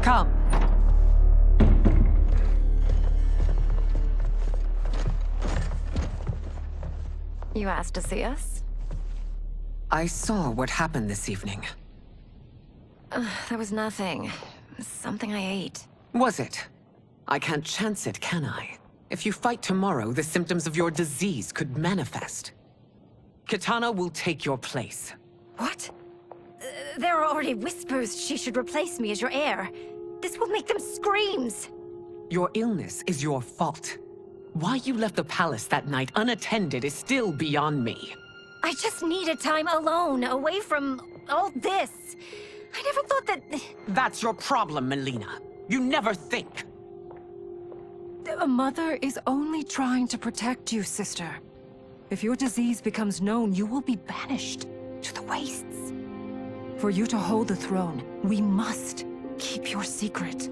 Come. You asked to see us? I saw what happened this evening. That was nothing. Something I ate. Was it? I can't chance it, can I? If you fight tomorrow, the symptoms of your disease could manifest. Kitana will take your place. What? There are already whispers she should replace me as your heir. This will make them screams! Your illness is your fault. Why you left the palace that night unattended is still beyond me. I just needed time alone, away from all this. I never thought that... That's your problem, Mileena. You never think. A mother is only trying to protect you, sister. If your disease becomes known, you will be banished to the wastes. For you to hold the throne, we must keep your secret.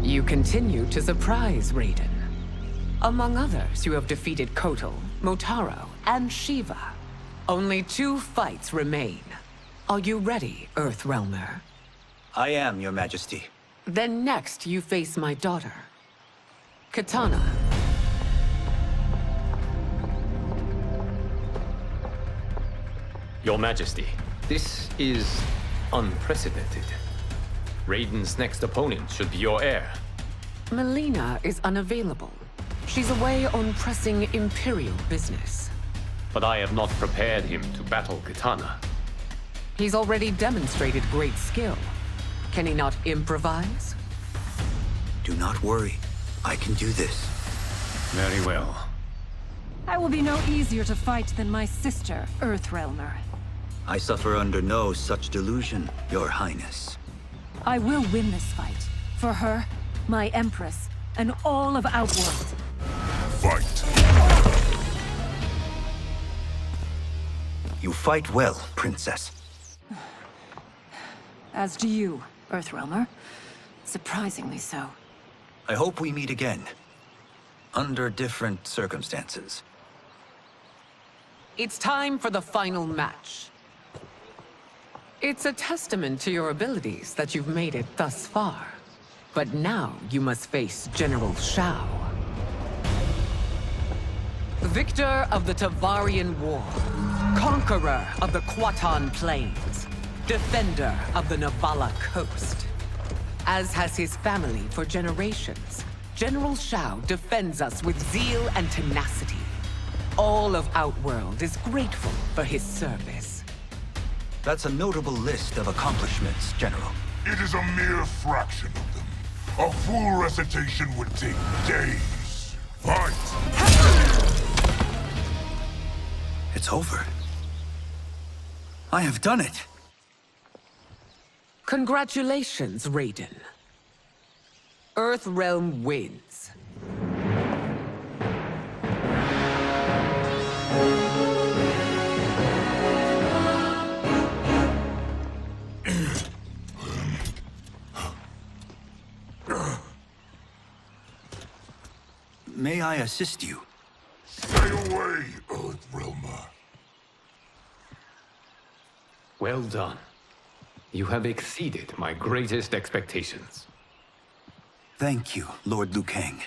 You continue to surprise Raiden. Among others, you have defeated Kotal, Motaro, and Shiva. Only 2 fights remain. Are you ready, Earthrealmer? I am, Your Majesty. Then next, you face my daughter, Kitana. Your Majesty, this is unprecedented. Raiden's next opponent should be your heir. Mileena is unavailable. She's away on pressing Imperial business. But I have not prepared him to battle Kitana. He's already demonstrated great skill. Can he not improvise? Do not worry. I can do this. Very well. I will be no easier to fight than my sister, Earthrealmer. I suffer under no such delusion, Your Highness. I will win this fight. For her, my Empress, and all of Outworld. Fight! You fight well, Princess. As do you, Earthrealmer. Surprisingly so. I hope we meet again. Under different circumstances. It's time for the final match. It's a testament to your abilities that you've made it thus far. But now you must face General Shao. Victor of the Tavarian War. Conqueror of the Kwatan Plains. Defender of the Navala Coast. As has his family for generations, General Shao defends us with zeal and tenacity. All of Outworld is grateful for his service. That's a notable list of accomplishments, General. It is a mere fraction of them. A full recitation would take days. Fight! It's over. I have done it. Congratulations, Raiden. Earthrealm wins. May I assist you? Stay away, Earthrealmer. Well done. You have exceeded my greatest expectations. Thank you, Lord Liu Kang.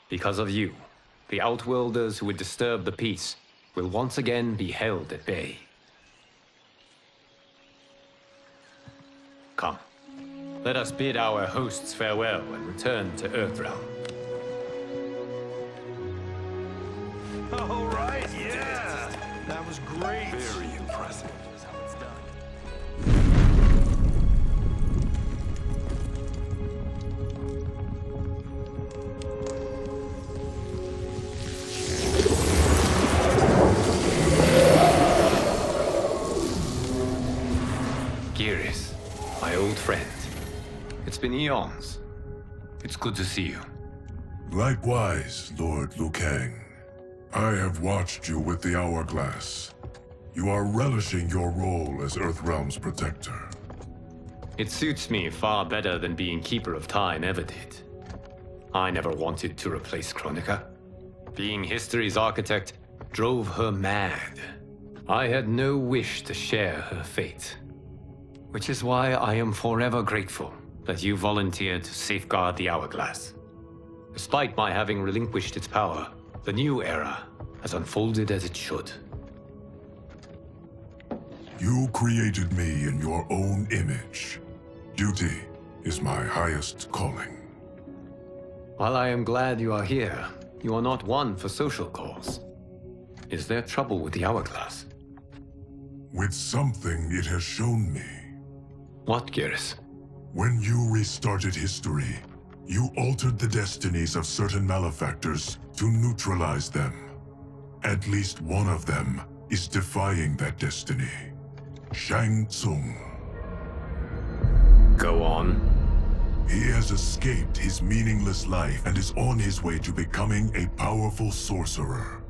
Because of you, the Outworlders who would disturb the peace will once again be held at bay. Come, let us bid our hosts farewell and return to Earthrealm. All right, yeah! That was great! Very impressive. Here's how it's done. It's been eons. It's good to see you. Likewise, Lord Liu Kang. I have watched you with the Hourglass. You are relishing your role as Earthrealm's protector. It suits me far better than being Keeper of Time ever did. I never wanted to replace Chronica. Being history's architect drove her mad. I had no wish to share her fate. Which is why I am forever grateful that you volunteered to safeguard the Hourglass. Despite my having relinquished its power, the new era has unfolded as it should. You created me in your own image. Duty is my highest calling. While I am glad you are here, you are not one for social calls. Is there trouble with the Hourglass? With something it has shown me. What, Geras? When you restarted history, you altered the destinies of certain malefactors to neutralize them. At least one of them is defying that destiny. Shang Tsung. Go on. He has escaped his meaningless life and is on his way to becoming a powerful sorcerer.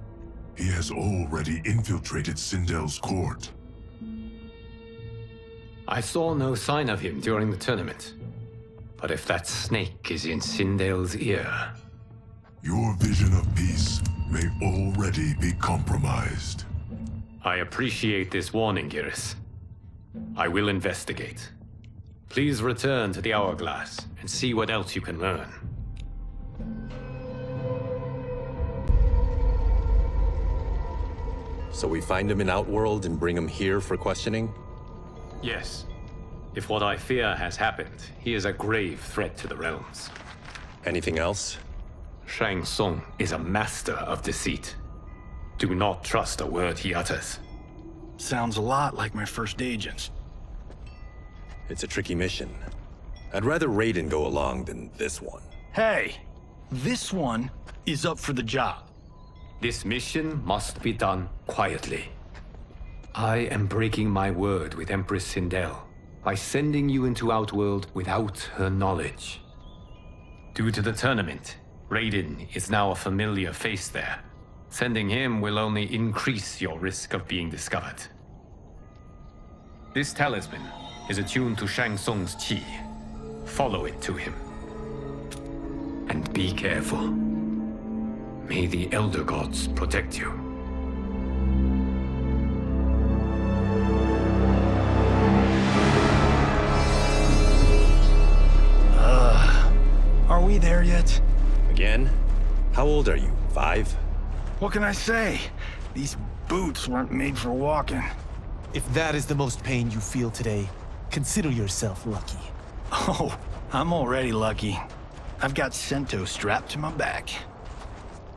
He has already infiltrated Sindel's court. I saw no sign of him during the tournament. But if that snake is in Sindel's ear... Your vision of peace may already be compromised. I appreciate this warning, Geras. I will investigate. Please return to the Hourglass and see what else you can learn. So we find him in Outworld and bring him here for questioning? Yes. If what I fear has happened, he is a grave threat to the realms. Anything else? Shang Tsung is a master of deceit. Do not trust a word he utters. Sounds a lot like my first agents. It's a tricky mission. I'd rather Raiden go along than this one. Hey, this one is up for the job. This mission must be done quietly. I am breaking my word with Empress Sindel by sending you into Outworld without her knowledge. Due to the tournament, Raiden is now a familiar face there. Sending him will only increase your risk of being discovered. This talisman is attuned to Shang Tsung's chi. Follow it to him. And be careful. May the Elder Gods protect you. Are we there yet? Again? How old are you? 5? What can I say? These boots weren't made for walking. If that is the most pain you feel today, consider yourself lucky. Oh, I'm already lucky. I've got Sento strapped to my back.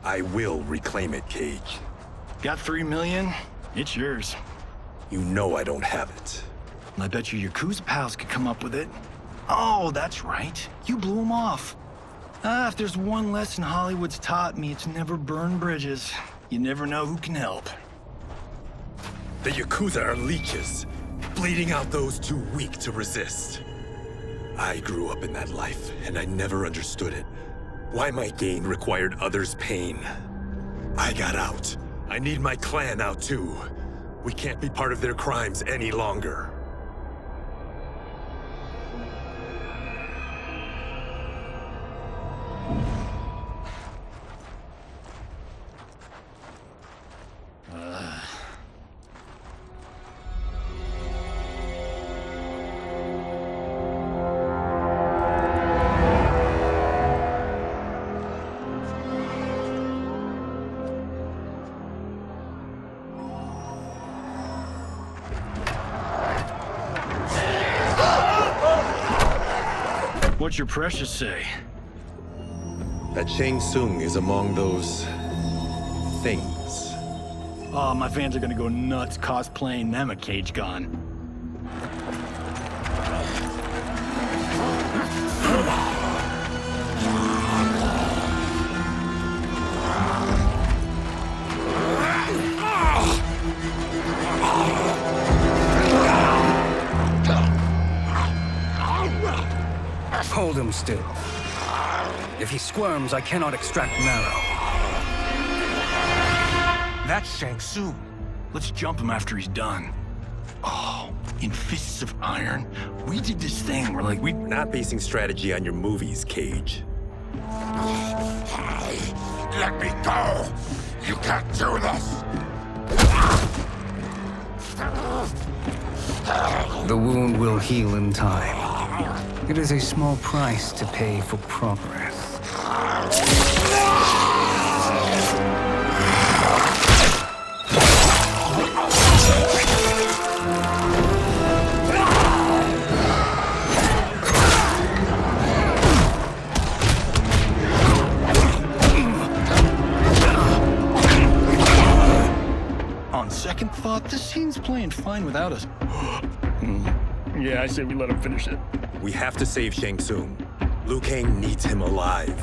I will reclaim it, Cage. Got 3 million? It's yours. You know I don't have it. I bet your Yakuza pals could come up with it. Oh, that's right. You blew them off. If there's one lesson Hollywood's taught me, it's never burn bridges. You never know who can help. The Yakuza are leeches, bleeding out those too weak to resist. I grew up in that life, and I never understood it. Why my gain required others' pain. I got out. I need my clan out too. We can't be part of their crimes any longer. What's your precious say? That Shang Tsung is among those... things. Oh, my fans are gonna go nuts cosplaying them a Cage Gun. him still. If he squirms, I cannot extract marrow. That's Tsung. Let's jump him after he's done. Oh, in Fists of Iron, we did this thing where we're not basing strategy on your movies, Cage. Let me go! You can't do this! The wound will heal in time. It is a small price to pay for progress. On second thought, this scene's playing fine without us. Yeah, I say we let him finish it. We have to save Tsung. Liu Kang needs him alive.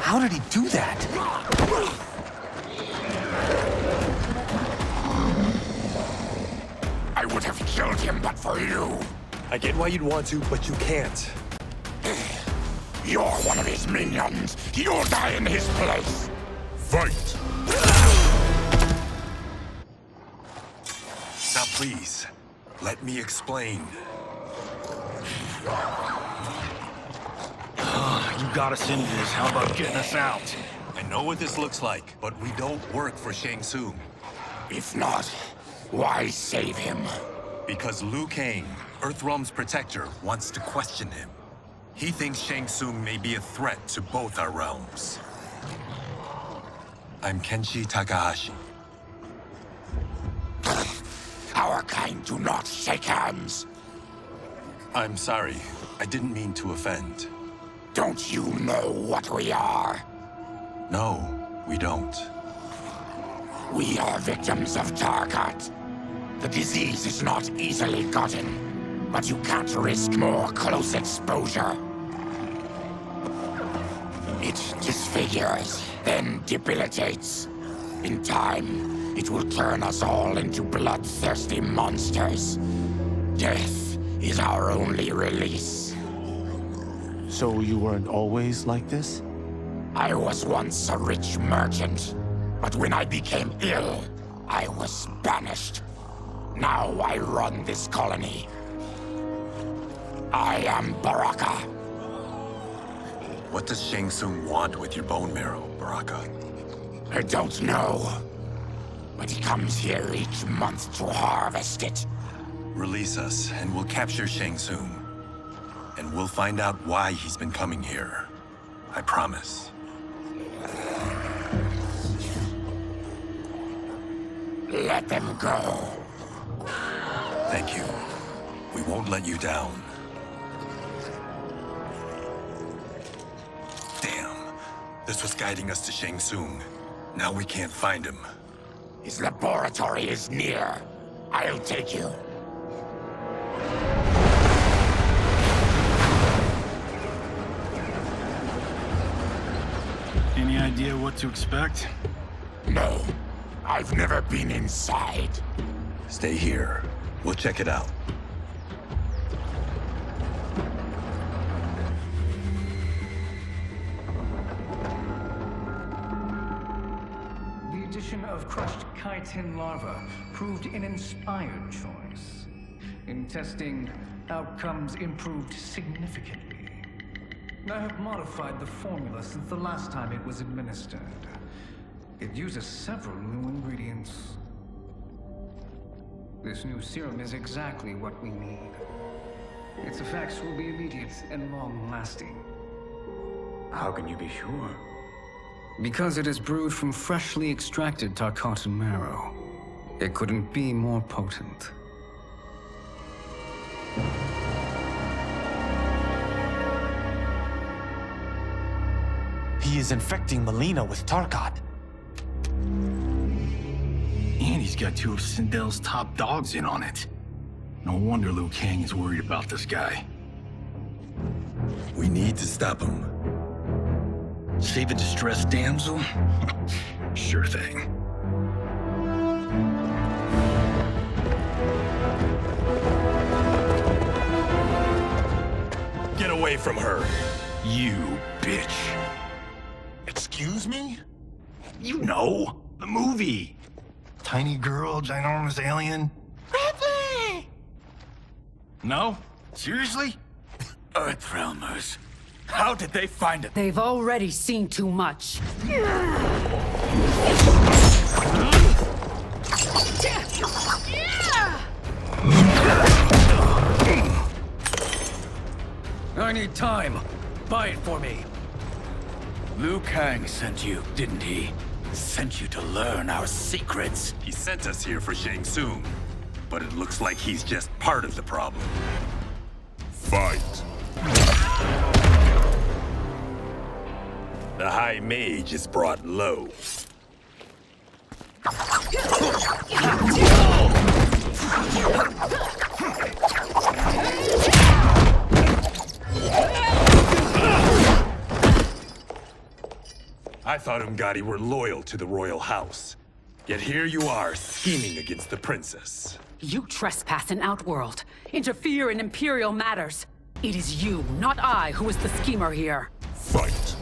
How did he do that? I would have killed him but for you. I get why you'd want to, but you can't. You're one of his minions. You'll die in his place. Fight! Now please, let me explain. You got us into this. How about getting us out? I know what this looks like, but we don't work for Tsung. If not, why save him? Because Liu Kang, Earthrealm's protector, wants to question him. He thinks Tsung may be a threat to both our realms. I'm Kenshi Takahashi. Our kind do not shake hands. I'm sorry. I didn't mean to offend. Don't you know what we are? No, we don't. We are victims of Tarkat. The disease is not easily gotten, but you can't risk more close exposure. It disfigures, then debilitates. In time, it will turn us all into bloodthirsty monsters. Death is our only release. So you weren't always like this? I was once a rich merchant, but when I became ill, I was banished. Now I run this colony. I am Baraka. What does Tsung want with your bone marrow, Baraka? I don't know, but he comes here each month to harvest it. Release us, and we'll capture Tsung. And we'll find out why he's been coming here. I promise. Let them go. Thank you. We won't let you down. Damn. This was guiding us to Tsung. Now we can't find him. His laboratory is near. I'll take you. Any idea what to expect? No. I've never been inside. Stay here. We'll check it out. The addition of crushed chitin larva proved an inspired choice. In testing, outcomes improved significantly. I have modified the formula since the last time it was administered. It uses several new ingredients. This new serum is exactly what we need. Its effects will be immediate and long-lasting. How can you be sure? Because it is brewed from freshly extracted Tarkatan marrow. It couldn't be more potent. He is infecting Mileena with Tarkat. And he's got two of Sindel's top dogs in on it. No wonder Liu Kang is worried about this guy. We need to stop him. Save a distressed damsel? Sure thing. Get away from her! You bitch. Excuse me? You know, the movie. Tiny girl, ginormous alien. Ripley! No? Seriously? Earthrealmers. How did they find it? They've already seen too much. I need time. Buy it for me. Liu Kang sent you, didn't he? Sent you to learn our secrets. He sent us here for Shang Tsung, but it looks like he's just part of the problem. Fight. The High Mage is brought low. I thought Umgadi were loyal to the royal house. Yet here you are, scheming against the princess. You trespass in Outworld, interfere in Imperial matters. It is you, not I, who is the schemer here. Fight.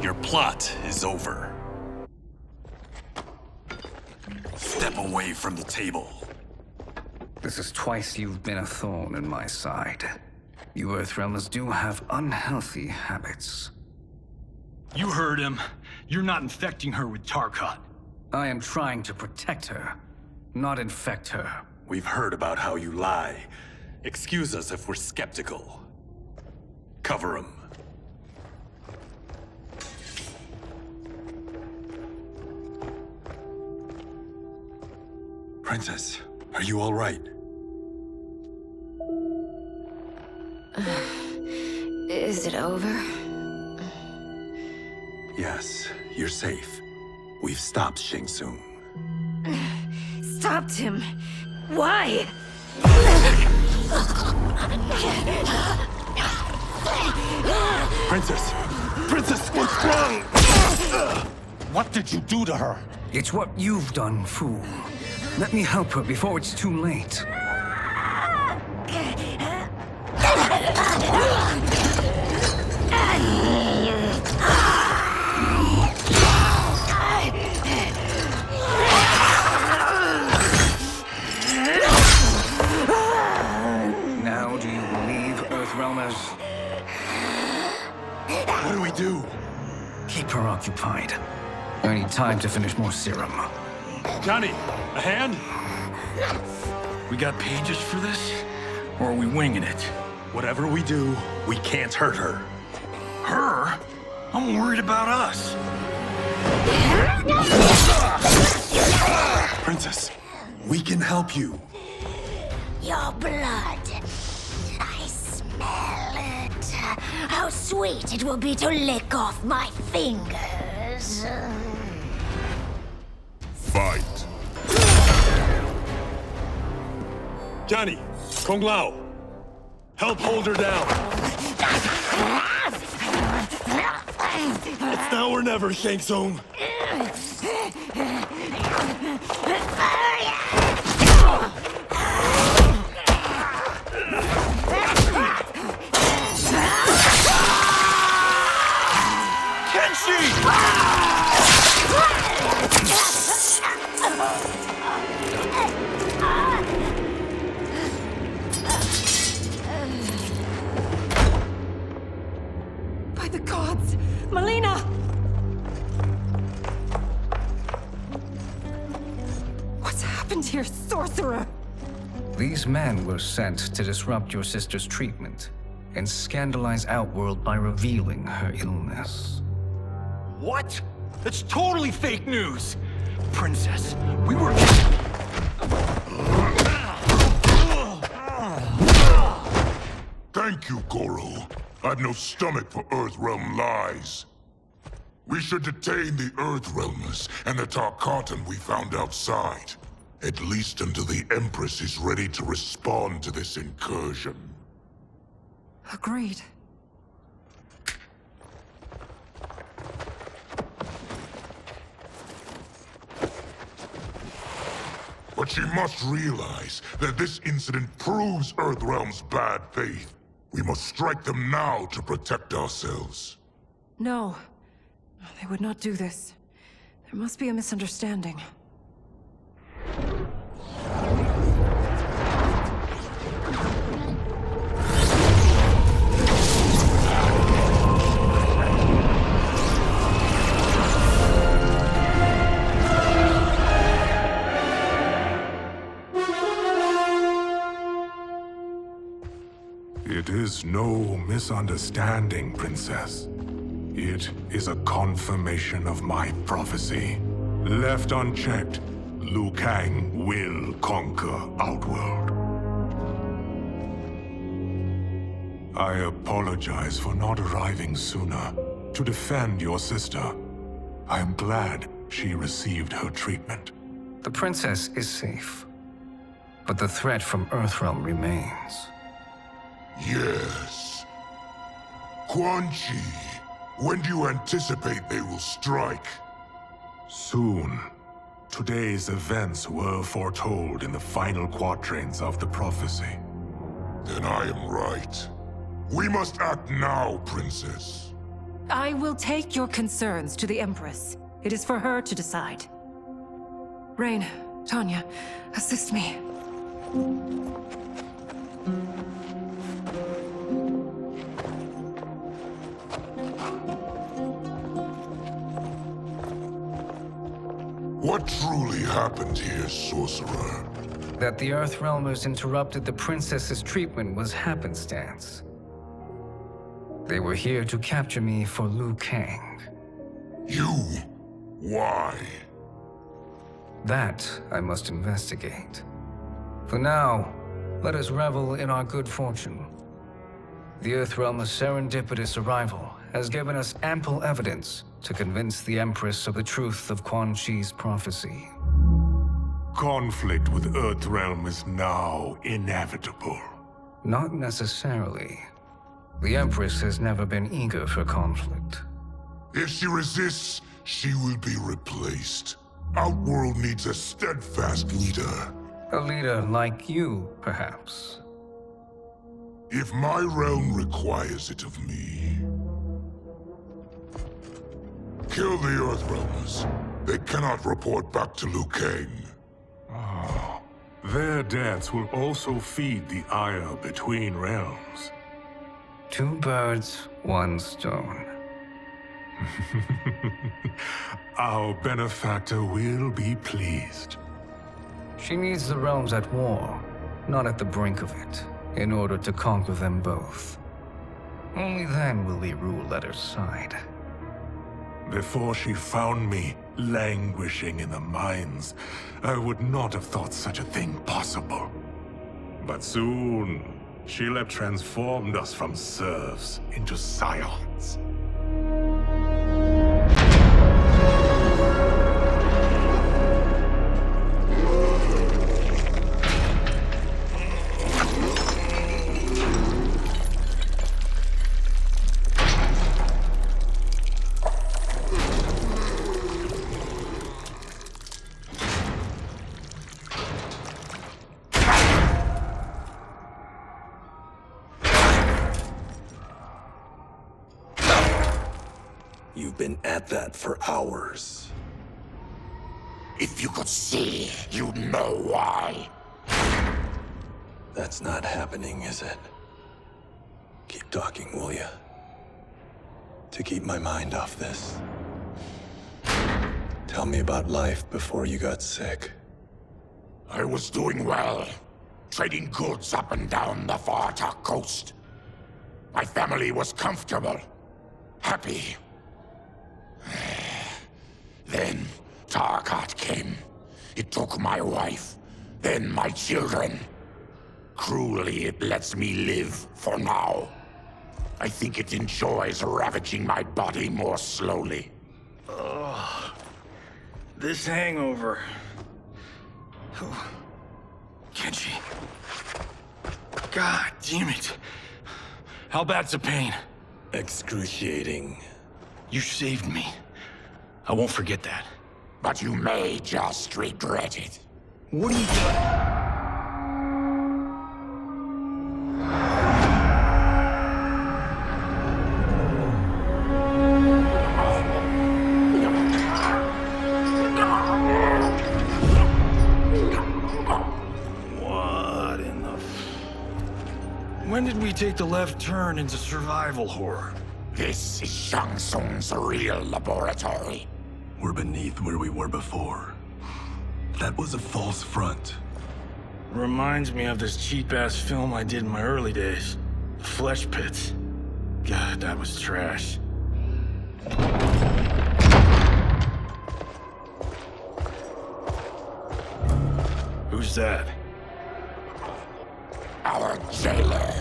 Your plot is over. Step away from the table. This is twice you've been a thorn in my side. You Earthrealmers do have unhealthy habits. You heard him. You're not infecting her with Tarkat. I am trying to protect her, not infect her. We've heard about how you lie. Excuse us if we're skeptical. Cover him. Princess, are you all right? Is it over? Yes, you're safe. We've stopped Shang Tsung. Stopped him? Why? Princess! Princess, what's wrong? What did you do to her? It's what you've done, fool. Let me help her before it's too late. Now do you believe, Earthrealmers? What do we do? Keep her occupied. I need time to finish more serum. Johnny, a hand? We got pages for this? Or are we winging it? Whatever we do, we can't hurt her. Her? I'm worried about us. Princess, we can help you. Your blood. I smell it. How sweet it will be to lick off my fingers. Fight. Johnny, Kung Lao, help hold her down. It's now or never, Shang Tsung. Kenshi! By the gods! Mileena! What's happened here, sorcerer? These men were sent to disrupt your sister's treatment and scandalize Outworld by revealing her illness. What? That's totally fake news! Princess, we were... Thank you, Goro. I've no stomach for Earthrealm lies. We should detain the Earthrealmers and the Tarkatan we found outside. At least until the Empress is ready to respond to this incursion. Agreed. But she must realize that this incident proves Earthrealm's bad faith. We must strike them now to protect ourselves. No. They would not do this. There must be a misunderstanding. It is no misunderstanding, Princess. It is a confirmation of my prophecy. Left unchecked, Liu Kang will conquer Outworld. I apologize for not arriving sooner to defend your sister. I am glad she received her treatment. The princess is safe, but the threat from Earthrealm remains. Yes. Quan Chi, when do you anticipate they will strike? Soon. Today's events were foretold in the final quatrains of the prophecy. Then I am right. We must act now, Princess. I will take your concerns to the Empress. It is for her to decide. Rain, Tanya, assist me. What truly happened here, Sorcerer? That the Earthrealmers interrupted the princess's treatment was happenstance. They were here to capture me for Liu Kang. You? Why? That I must investigate. For now, let us revel in our good fortune. The Earthrealm's serendipitous arrival has given us ample evidence to convince the Empress of the truth of Quan Chi's prophecy. Conflict with Earthrealm is now inevitable. Not necessarily. The Empress has never been eager for conflict. If she resists, she will be replaced. Outworld needs a steadfast leader. A leader like you, perhaps. If my realm requires it of me. Kill the Earthrealmers. They cannot report back to Liu Kang. Oh, their deaths will also feed the ire between realms. 2 birds, 1 stone. Our benefactor will be pleased. She needs the realms at war, not at the brink of it, in order to conquer them both. Only then will we rule at her side. Before she found me languishing in the mines, I would not have thought such a thing possible. But soon, she'll have transformed us from serfs into scions. You've been at that for hours. If you could see, you'd know why. That's not happening, is it? Keep talking, will ya? To keep my mind off this. Tell me about life before you got sick. I was doing well, trading goods up and down the Varta coast. My family was comfortable, happy. Then Tarkat came. It took my wife, then my children. Cruelly, it lets me live for now. I think it enjoys ravaging my body more slowly. this hangover. Kenshi. God damn it. How bad's the pain? Excruciating. You saved me. I won't forget that. But you may just regret it. What are you doing? When did we take the left turn into survival horror? This is Shang Tsung's real laboratory. We're beneath where we were before. That was a false front. Reminds me of this cheap-ass film I did in my early days. Flesh Pits. God, that was trash. Who's that? Our jailer.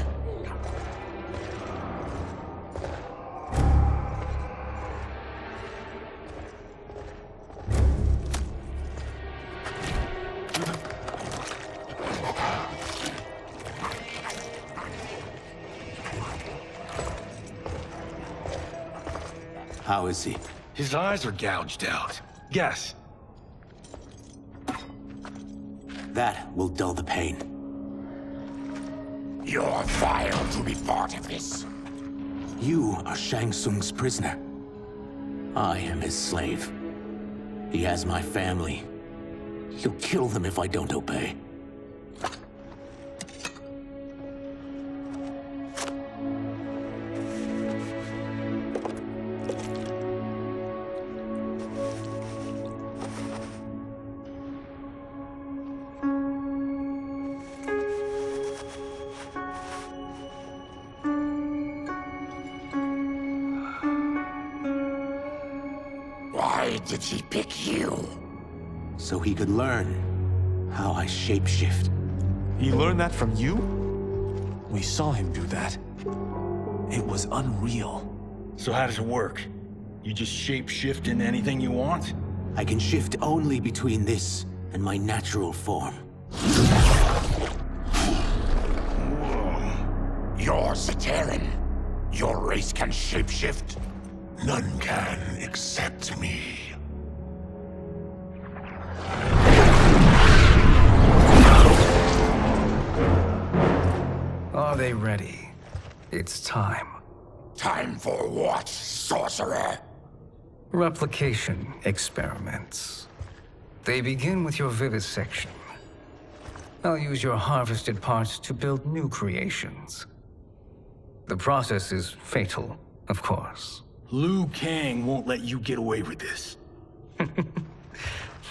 How is he? His eyes are gouged out. Guess. That will dull the pain. You're vile to be part of this. You are Shang Tsung's prisoner. I am his slave. He has my family. He'll kill them if I don't obey. Why did he pick you? So he could learn how I shapeshift. He learned that from you? We saw him do that. It was unreal. So how does it work? You just shapeshift into anything you want? I can shift only between this and my natural form. You're Zateran. Your race can shapeshift. None can except me. Are they ready? It's time. Time for what, sorcerer? Replication experiments. They begin with your vivisection. I'll use your harvested parts to build new creations. The process is fatal, of course. Liu Kang won't let you get away with this.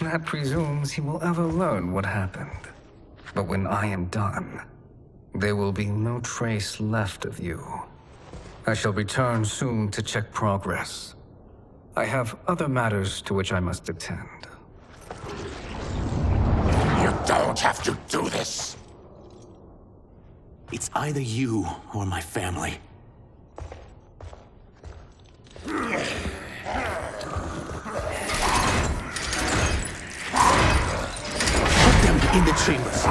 That presumes he will ever learn what happened. But when I am done, there will be no trace left of you. I shall return soon to check progress. I have other matters to which I must attend. You don't have to do this. It's either you or my family. Put them in the chambers.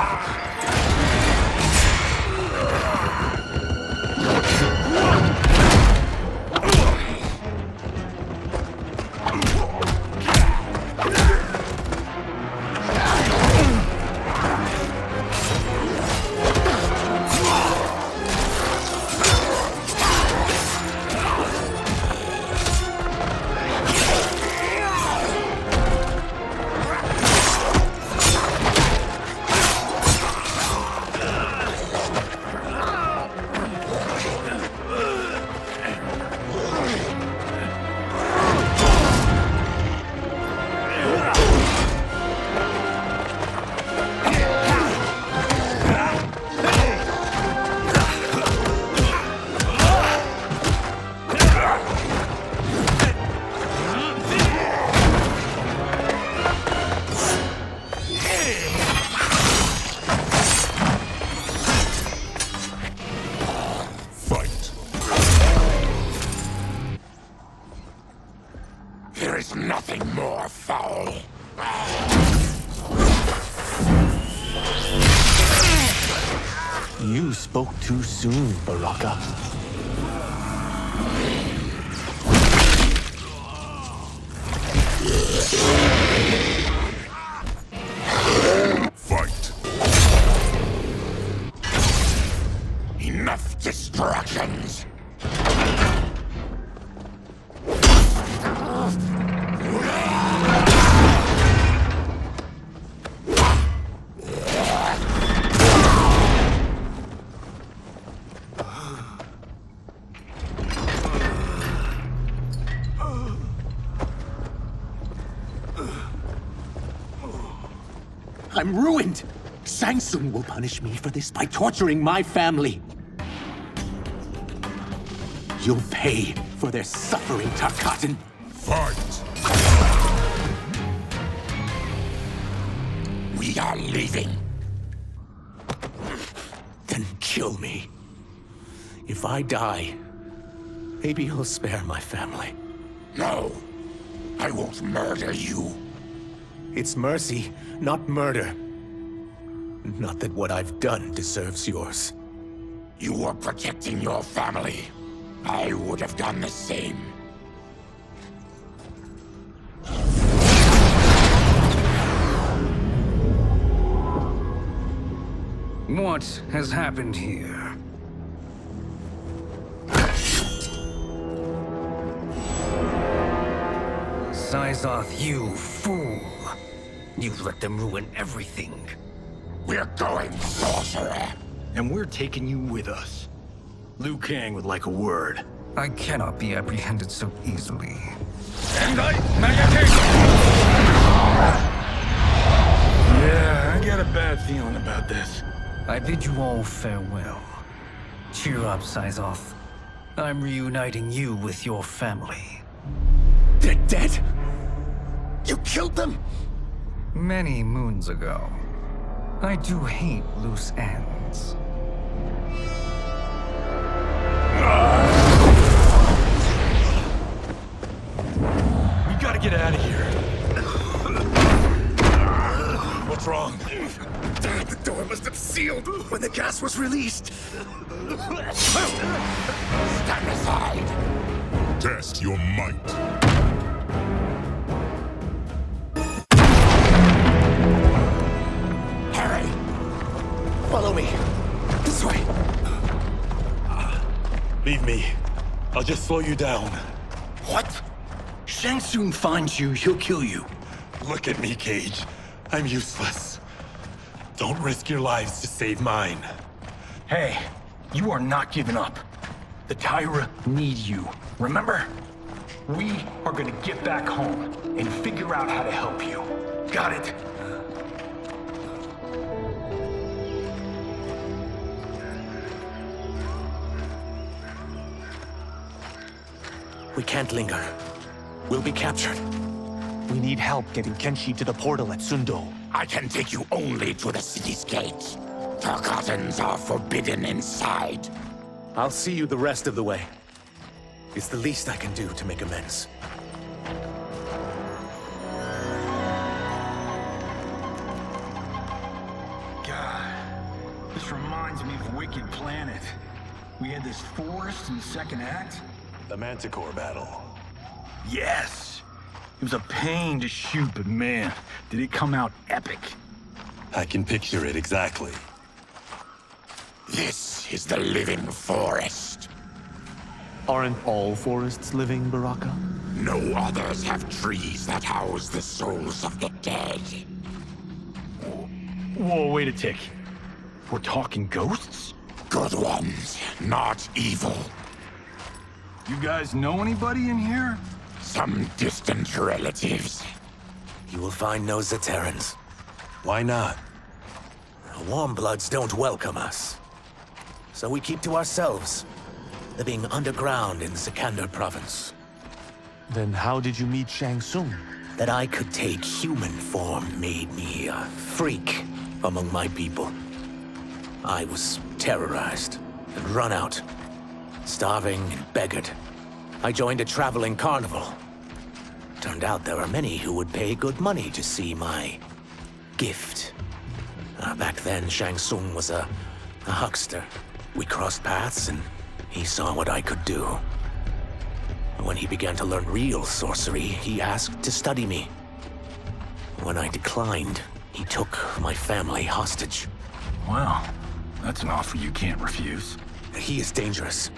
There is nothing more foul You spoke too soon, Baraka. Fight. Enough distractions. I'm ruined! Shang Tsung will punish me for this by torturing my family. You'll pay for their suffering, Tarkatan. Fight! We are leaving. Then kill me. If I die, maybe you'll spare my family. No, I won't murder you. It's mercy, not murder. Not that what I've done deserves yours. You were protecting your family. I would have done the same. What has happened here? Syzoth, you fool! You let them ruin everything. We're going, sorcerer. And we're taking you with us. Liu Kang would like a word. I cannot be apprehended so easily. Yeah, I got a bad feeling about this. I bid you all farewell. Cheer up, Syzoth. I'm reuniting you with your family. They're dead? You killed them? Many moons ago. I do hate loose ends. We gotta get out of here. What's wrong? The door must have sealed when the gas was released. Stand aside. Test your might. Follow me. This way. Leave me. I'll just slow you down. What? Shang Tsung finds you, he'll kill you. Look at me, Cage. I'm useless. Don't risk your lives to save mine. Hey, you are not giving up. The Tyra need you, remember? We are gonna get back home and figure out how to help you. Got it? We can't linger. We'll be captured. We need help getting Kenshi to the portal at Sindel. I can take you only to the city's gate. Tarkatans are forbidden inside. I'll see you the rest of the way. It's the least I can do to make amends. God, this reminds me of Wicked Planet. We had this forest in the second act. The Manticore battle. Yes! It was a pain to shoot, but man, did it come out epic. I can picture it exactly. This is the living forest. Aren't all forests living, Baraka? No others have trees that house the souls of the dead. Whoa, wait a tick. We're talking ghosts? Good ones, not evil. You guys know anybody in here? Some distant relatives. You will find no Zaterrans. Why not? The Warmbloods don't welcome us. So we keep to ourselves, living underground in Sikander province. Then how did you meet Shang Tsung? That I could take human form made me a freak among my people. I was terrorized and run out, starving and beggared. I joined a traveling carnival. Turned out there were many who would pay good money to see my gift. Back then, Tsung was a huckster. We crossed paths and he saw what I could do. When he began to learn real sorcery, he asked to study me. When I declined, he took my family hostage. Well, that's an offer you can't refuse. He is dangerous,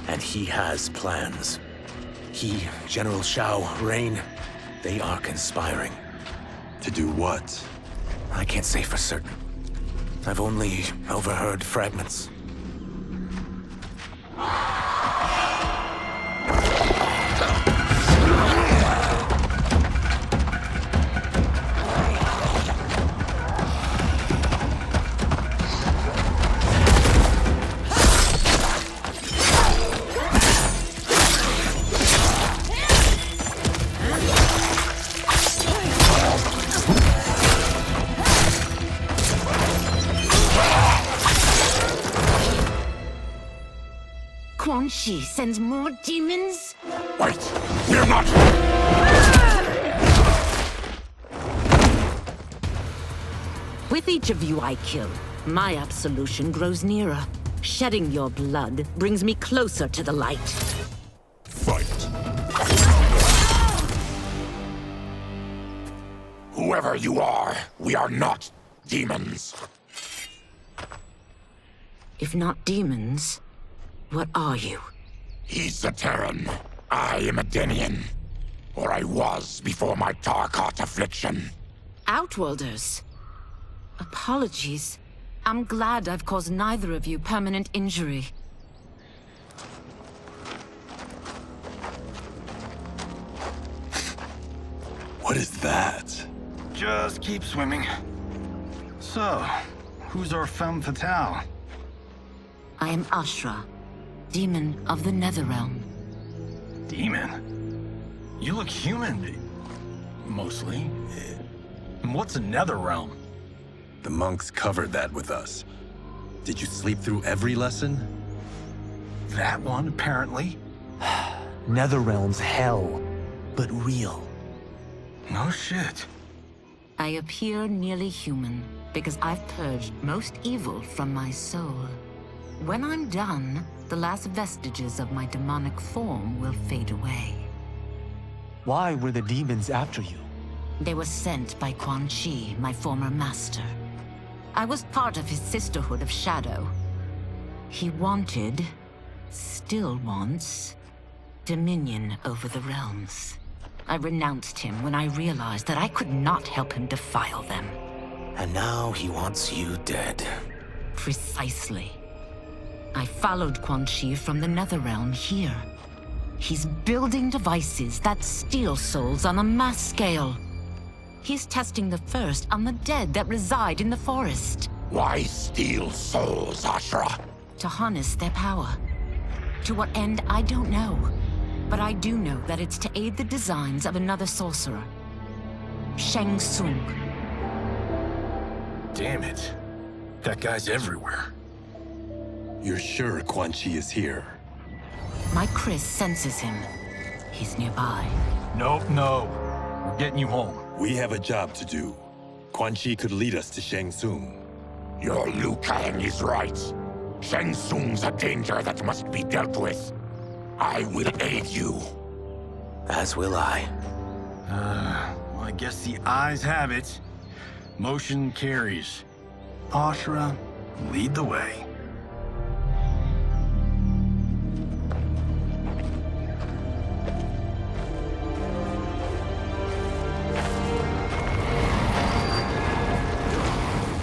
and he has plans. He, General Shao, Rain, they are conspiring. To do what? I can't say for certain. I've only overheard fragments. Kenshi sends more demons? Wait, we're not... With each of you I kill, my absolution grows nearer. Shedding your blood brings me closer to the light. Fight. Whoever you are, we are not demons. If not demons, what are you? He's a Terran. I am a Denian. Or I was before my Tarkat affliction. Outworlders. Apologies. I'm glad I've caused neither of you permanent injury. What is that? Just keep swimming. So, who's our femme fatale? I am Ashrah, demon of the Netherrealm. Demon? You look human. Mostly. And what's a Netherrealm? The monks covered that with us. Did you sleep through every lesson? That one, apparently. Netherrealm's hell, but real. No shit. I appear nearly human because I've purged most evil from my soul. When I'm done, the last vestiges of my demonic form will fade away. Why were the demons after you? They were sent by Kenshi, my former master. I was part of his Sisterhood of Shadow. He wanted, still wants, dominion over the realms. I renounced him when I realized that I could not help him defile them. And now he wants you dead. Precisely. I followed Kenshi from the Netherrealm here. He's building devices that steal souls on a mass scale. He's testing the first on the dead that reside in the forest. Why steal souls, Ashrah? To harness their power. To what end, I don't know. But I do know that it's to aid the designs of another sorcerer. Shang Tsung. Damn it. That guy's everywhere. You're sure Kenshi is here? My Chris senses him. He's nearby. Nope, no. We're getting you home. We have a job to do. Kenshi could lead us to Shang Tsung. Your Liu Kang is right. Shang Tsung's a danger that must be dealt with. I will aid you. As will I. Well, I guess the eyes have it. Motion carries. Ashrah, lead the way.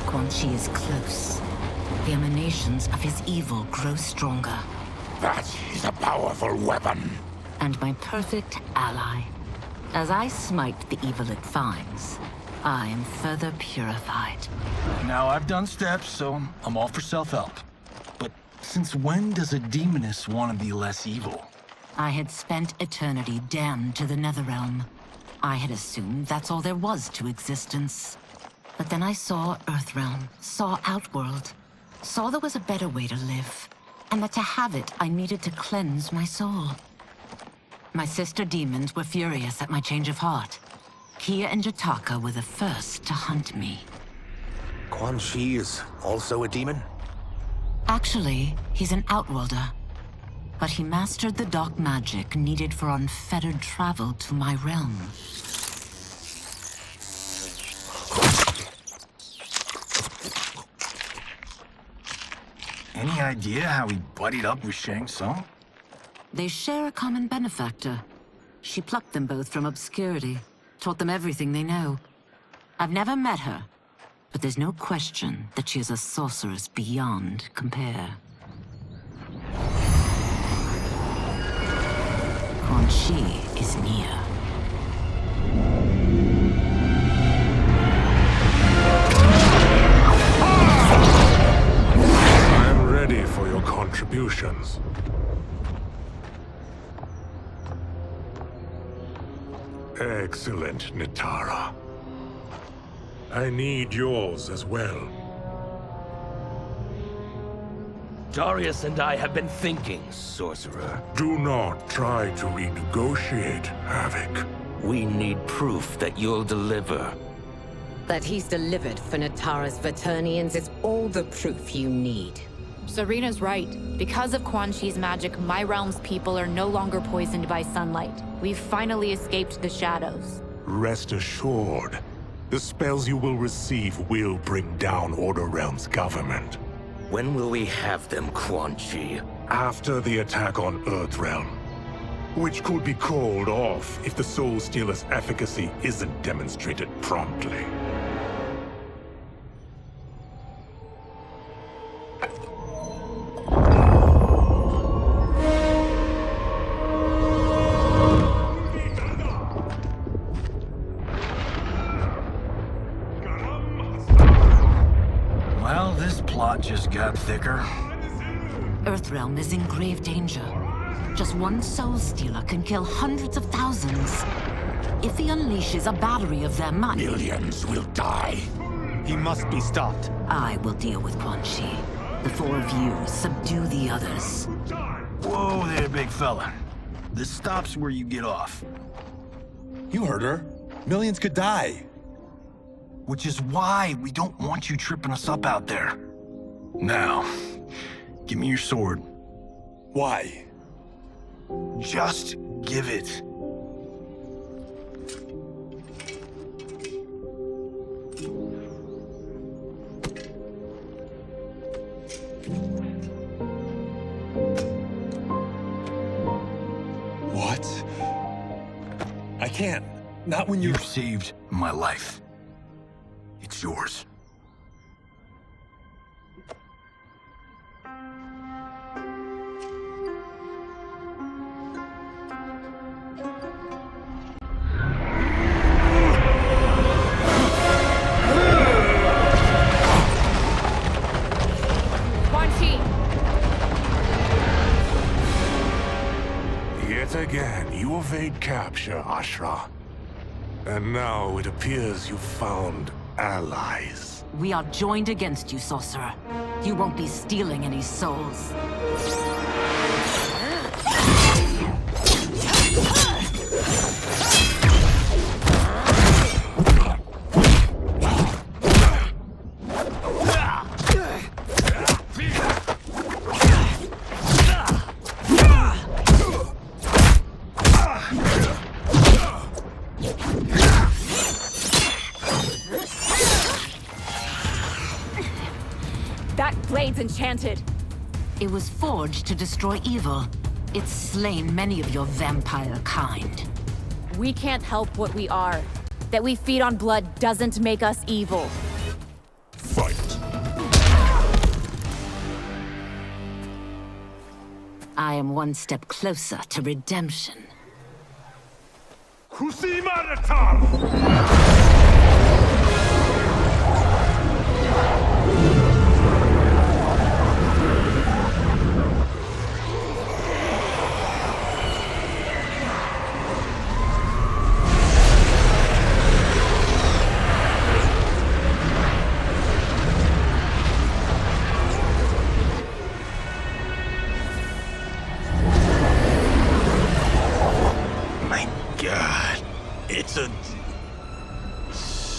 Kenshi is close. The emanations of his evil grow stronger. That is a powerful weapon. And my perfect ally. As I smite the evil it finds, I am further purified. Now, I've done steps, so I'm all for self-help. But since when does a demoness want to be less evil? I had spent eternity damned to the Netherrealm. I had assumed that's all there was to existence. But then I saw Earthrealm, saw Outworld, saw there was a better way to live, and that to have it, I needed to cleanse my soul. My sister demons were furious at my change of heart. Kia and Jataka were the first to hunt me. Quan Chi is also a demon? Actually, he's an outworlder. But he mastered the dark magic needed for unfettered travel to my realm. Any idea how he buddied up with Shang Tsung? They share a common benefactor. She plucked them both from obscurity, taught them everything they know. I've never met her, but there's no question that she is a sorceress beyond compare. Quan Chi is near. I'm ready for your contributions. Excellent, Nitara. I need yours as well. Darius and I have been thinking, Sorcerer. Do not try to renegotiate, Havoc. We need proof that you'll deliver. That he's delivered for Natara's Vaternians is all the proof you need. Serena's right. Because of Quan Chi's magic, my realm's people are no longer poisoned by sunlight. We've finally escaped the shadows. Rest assured, the spells you will receive will bring down Order Realm's government. When will we have them, Quan Chi? After the attack on Earthrealm, which could be called off if the Soul Stealer's efficacy isn't demonstrated promptly. Well, this plot just got thicker. Earthrealm is in grave danger. Just one Soul Stealer can kill hundreds of thousands. If he unleashes a battery of them, millions will die. He must be stopped. I will deal with Quan Chi. The four of you subdue the others. Whoa there, big fella. This stops where you get off. You heard her. Millions could die. Which is why we don't want you tripping us up out there. Now, give me your sword. Why? Just give it. What? I can't. Not when You've saved my life. It's yours. Quan Chi! Yet again, you evade capture, Ashrah. And now it appears you've found allies. We are joined against you, Sorcerer. You won't be stealing any souls. That blade's enchanted. It was forged to destroy evil. It's slain many of your vampire kind. We can't help what we are. That we feed on blood doesn't make us evil. Fight. I am one step closer to redemption.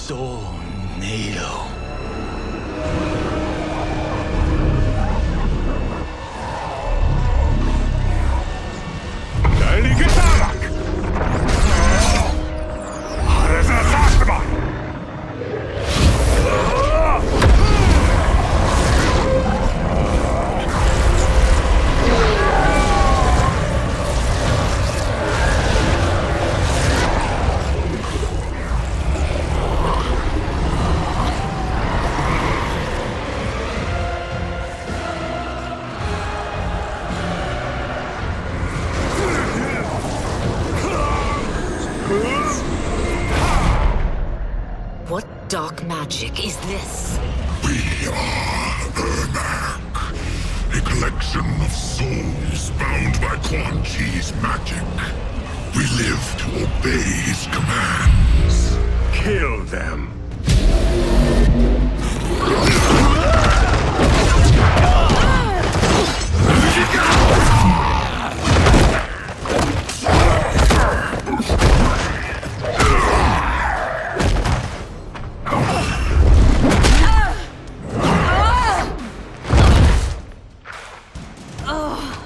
Soul Needle. Dark magic is this? We are Ermac, a collection of souls bound by Quan Chi's magic. We live to obey his commands. Kill them.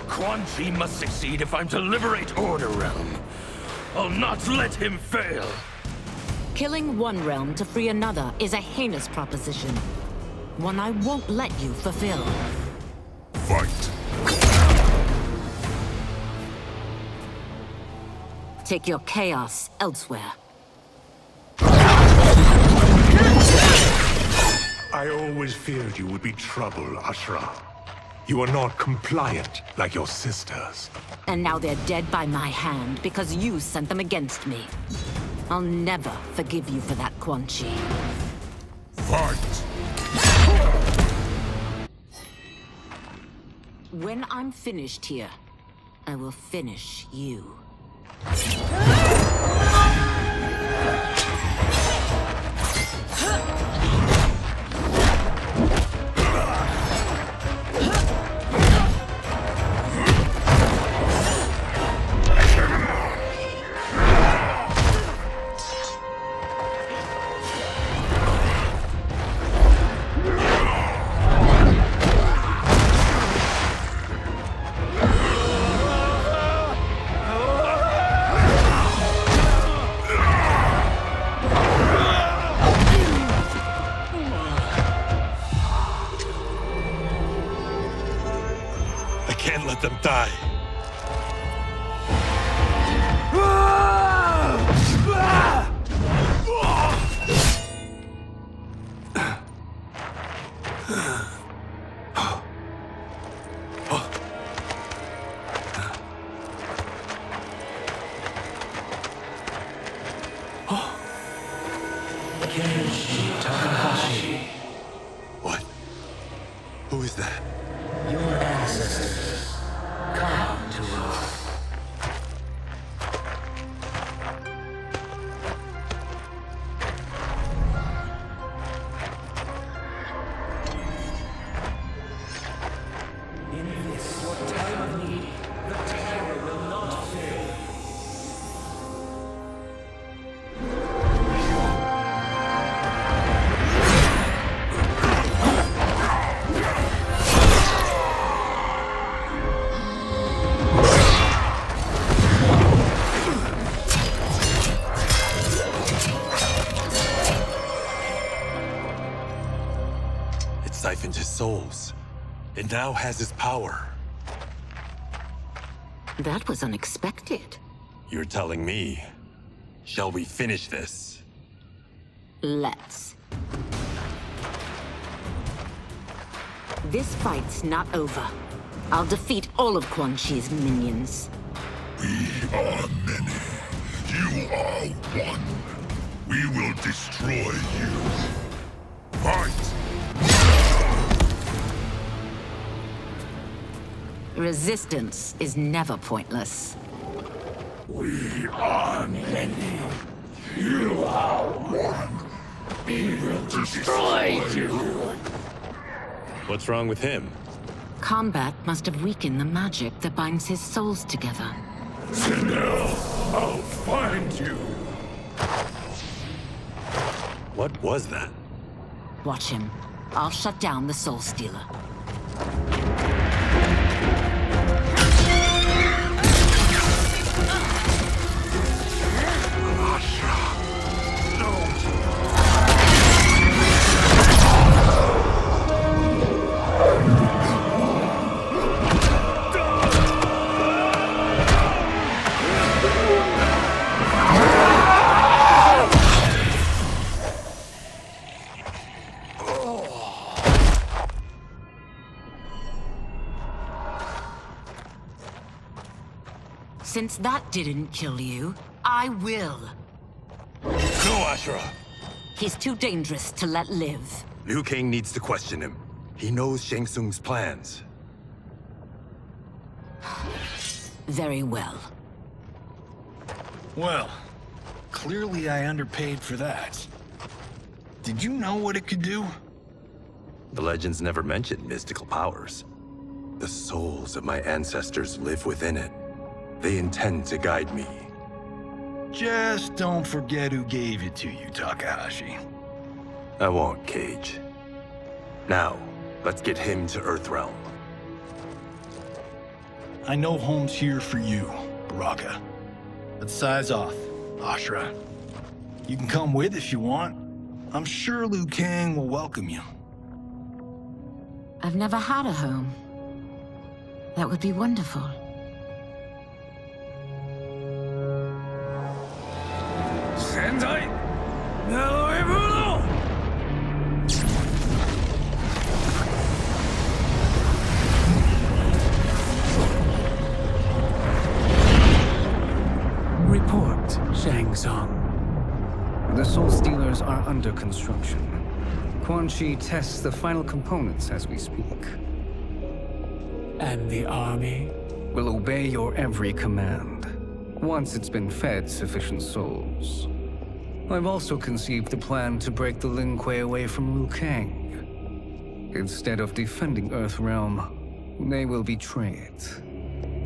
Quan Chi must succeed if I'm to liberate Order Realm. I'll not let him fail. Killing one realm to free another is a heinous proposition. One I won't let you fulfill. Fight. Take your chaos elsewhere. I always feared you would be trouble, Ashrah. You are not compliant like your sisters. And now they're dead by my hand because you sent them against me. I'll never forgive you for that, Quan Chi. Fight! When I'm finished here, I will finish you. Let them die. Kenshi. What? Who is that? Your ancestors. Come to us. In this, your time of need, the terror will not fail. Siphoned his souls. It now has his power. That was unexpected. You're telling me. Shall we finish this? Let's. This fight's not over. I'll defeat all of Quan Chi's minions. We are many. You are one. We will destroy you. Fight! Resistance is never pointless. We are many. You are one. We will destroy you. What's wrong with him? KOMBAT must have weakened the magic that binds his souls together. Sindel, I'll find you. What was that? Watch him. I'll shut down the Soul Stealer. Since that didn't kill you, I will. No, Ashrah! He's too dangerous to let live. Liu Kang needs to question him. He knows Shang Tsung's plans. Very well. Well, clearly I underpaid for that. Did you know what it could do? The legends never mentioned mystical powers. The souls of my ancestors live within it. They intend to guide me. Just don't forget who gave it to you, Takahashi. I won't, Cage. Now, let's get him to Earthrealm. I know home's here for you, Baraka. Let's size off, Ashrah. You can come with if you want. I'm sure Liu Kang will welcome you. I've never had a home. That would be wonderful. Sendai! Neloibuno! Report, Shang Tsung. The Soul Stealers are under construction. Quan Chi tests the final components as we speak. And the army? Will obey your every command, once it's been fed sufficient souls. I've also conceived a plan to break the Lin Kuei away from Liu Kang. Instead of defending Earthrealm, they will betray it.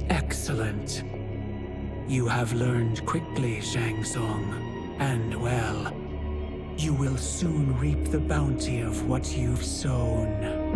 Excellent. You have learned quickly, Shang Tsung. And well, you will soon reap the bounty of what you've sown.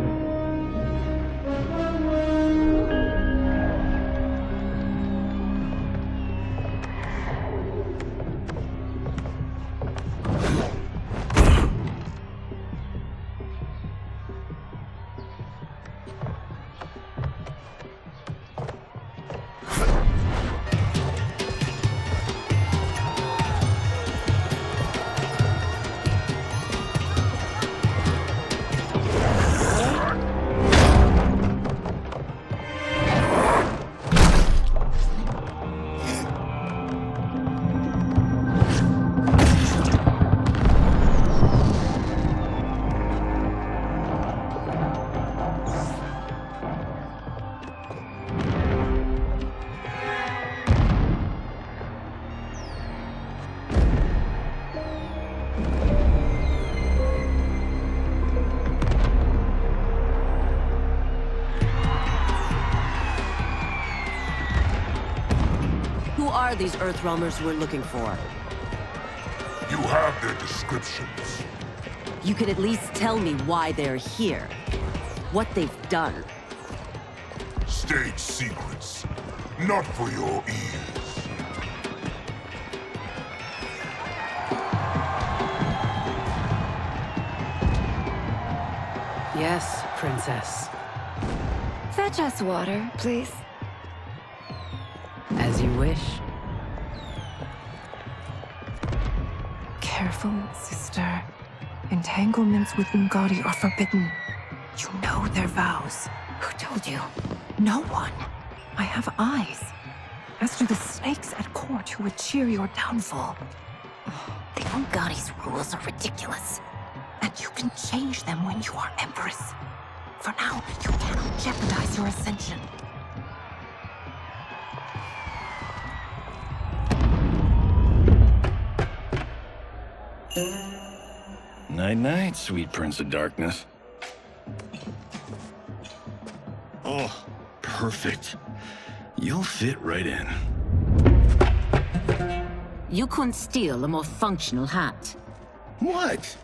These Earthrealmers we're looking for. You have their descriptions. You can at least tell me why they're here. What they've done. State secrets. Not for your ears. Yes, Princess. Fetch us water, please. As you wish. Careful, sister. Entanglements with Ungadi are forbidden. You know their vows. Who told you? No one. I have eyes. As do the snakes at court who would cheer your downfall. The Ungadi's rules are ridiculous. And you can change them when you are Empress. For now, you cannot jeopardize your ascension. Night-night, sweet Prince of Darkness. Oh, perfect. You'll fit right in. You couldn't steal a more functional hat. What?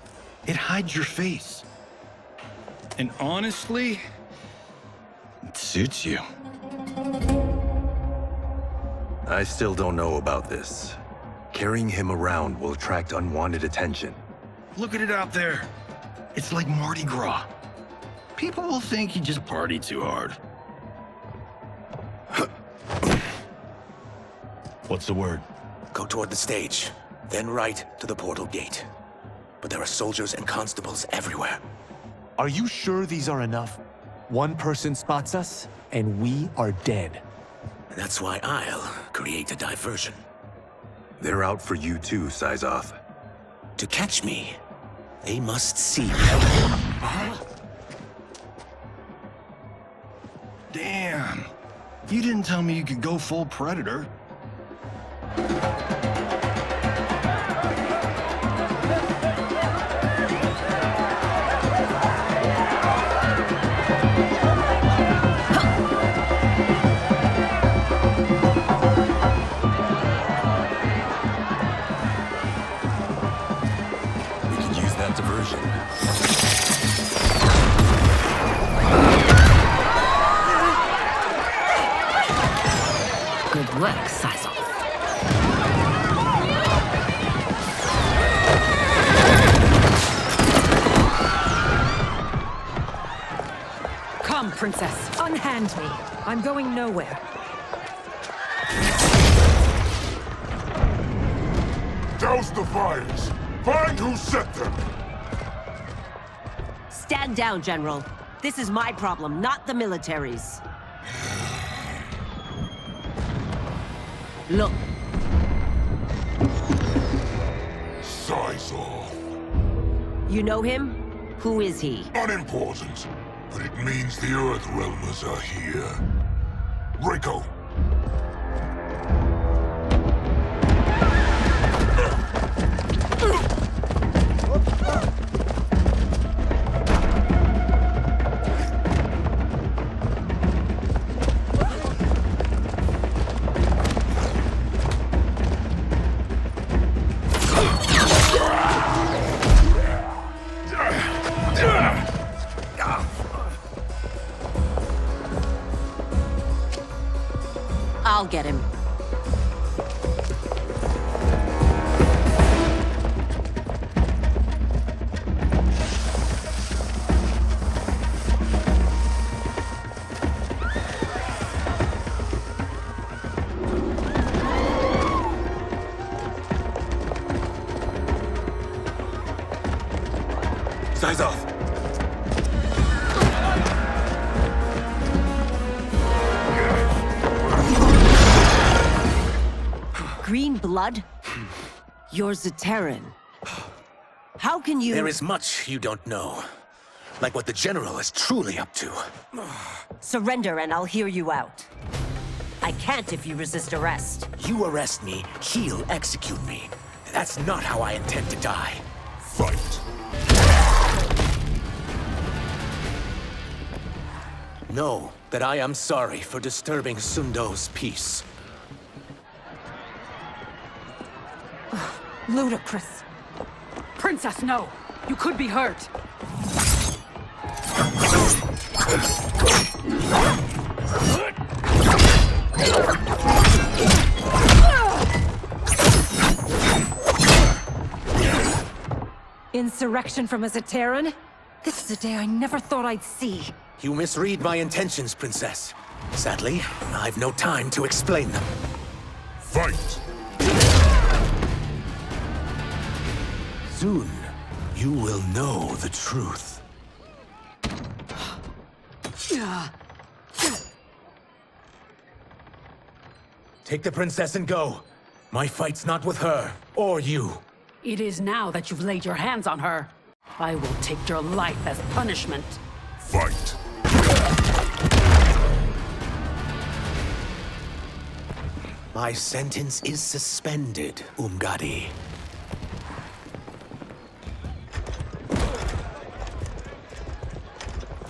It hides your face. And honestly, it suits you. I still don't know about this. Carrying him around will attract unwanted attention. Look at it out there. It's like Mardi Gras. People will think you just party too hard. What's the word? Go toward the stage, then right to the portal gate. But there are soldiers and constables everywhere. Are you sure these are enough? One person spots us, and we are dead. That's why I'll create a diversion. They're out for you too, Syzoth. To catch me, they must see me. Damn. You didn't tell me you could go full Predator. Good work, Syzoth. Come, Princess. Unhand me. I'm going nowhere. Douse the fires! Find who set them! Stand down, General. This is my problem, not the military's. Look. Syzoth. You know him? Who is he? Unimportant, but it means the Earthrealmers are here. Rico. I'll get him. Syzoth! Green blood? You're Zaterran. How can you— There is much you don't know. Like what the General is truly up to. Surrender and I'll hear you out. I can't if you resist arrest. You arrest me, he'll execute me. That's not how I intend to die. Fight. Know that I am sorry for disturbing Sundo's peace. Ludicrous. Princess, no! You could be hurt! Insurrection from a Zaterran? This is a day I never thought I'd see. You misread my intentions, Princess. Sadly, I've no time to explain them. Fight! Soon, you will know the truth. Take the princess and go. My fight's not with her, or you. It is now that you've laid your hands on her. I will take your life as punishment. Fight! My sentence is suspended, Umgadi.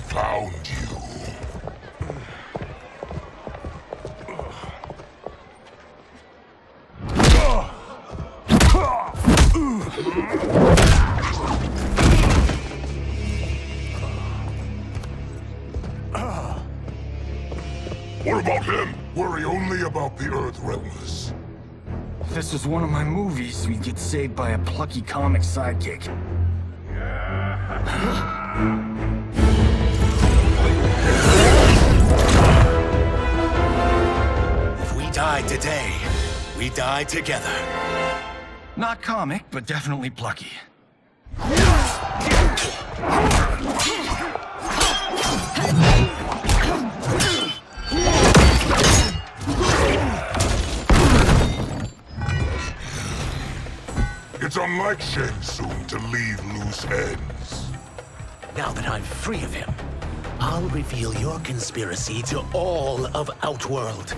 Found you. about the Earthrealmers? If this was one of my movies, we'd get saved by a plucky comic sidekick. If we die today, we die together. Not comic, but definitely plucky. It's unlike Shang Tsung to leave loose ends. Now that I'm free of him, I'll reveal your conspiracy to all of Outworld.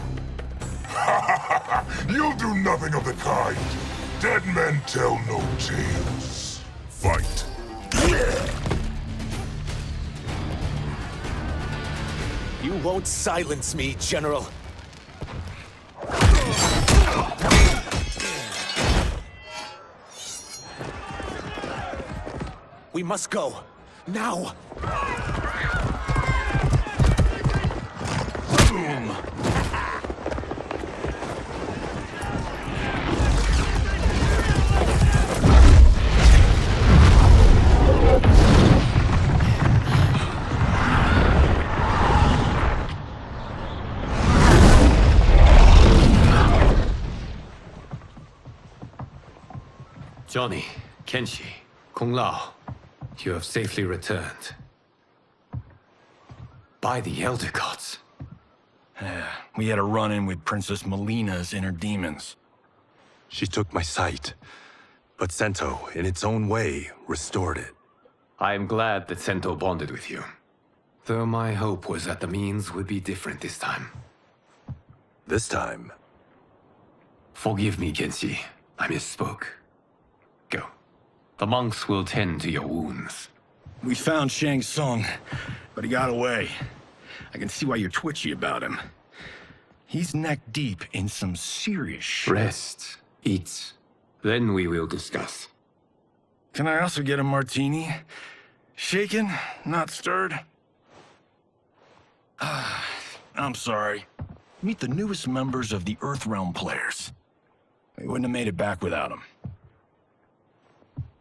You'll do nothing of the kind. Dead men tell no tales. Fight. You won't silence me, General. We must go. Now! Boom! Johnny, Kenshi, Kung Lao, you have safely returned. By the Elder Gods. We had a run-in with Princess Mileena's inner demons. She took my sight, but Sento, in its own way, restored it. I am glad that Sento bonded with you. Though my hope was that the means would be different this time. This time? Forgive me, Kenshi. I misspoke. Go. The monks will tend to your wounds. We found Shang Tsung, but he got away. I can see why you're twitchy about him. He's neck-deep in some serious shit. Rest. Eat. Then we will discuss. Can I also get a martini? Shaken, not stirred? I'm sorry. Meet the newest members of the Earthrealm players. We wouldn't have made it back without them.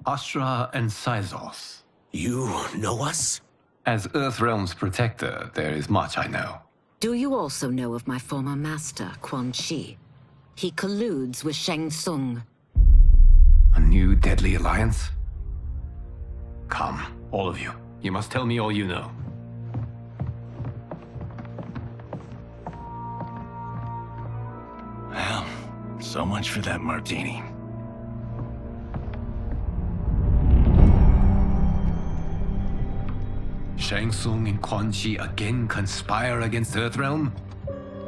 Ashrah and Sizos. You know us? As Earthrealm's protector, there is much I know. Do you also know of my former master, Quan Chi? He colludes with Shang Tsung. A new deadly alliance? Come, all of you. You must tell me all you know. Well, so much for that martini. Shang Tsung and Quan Chi again conspire against Earthrealm?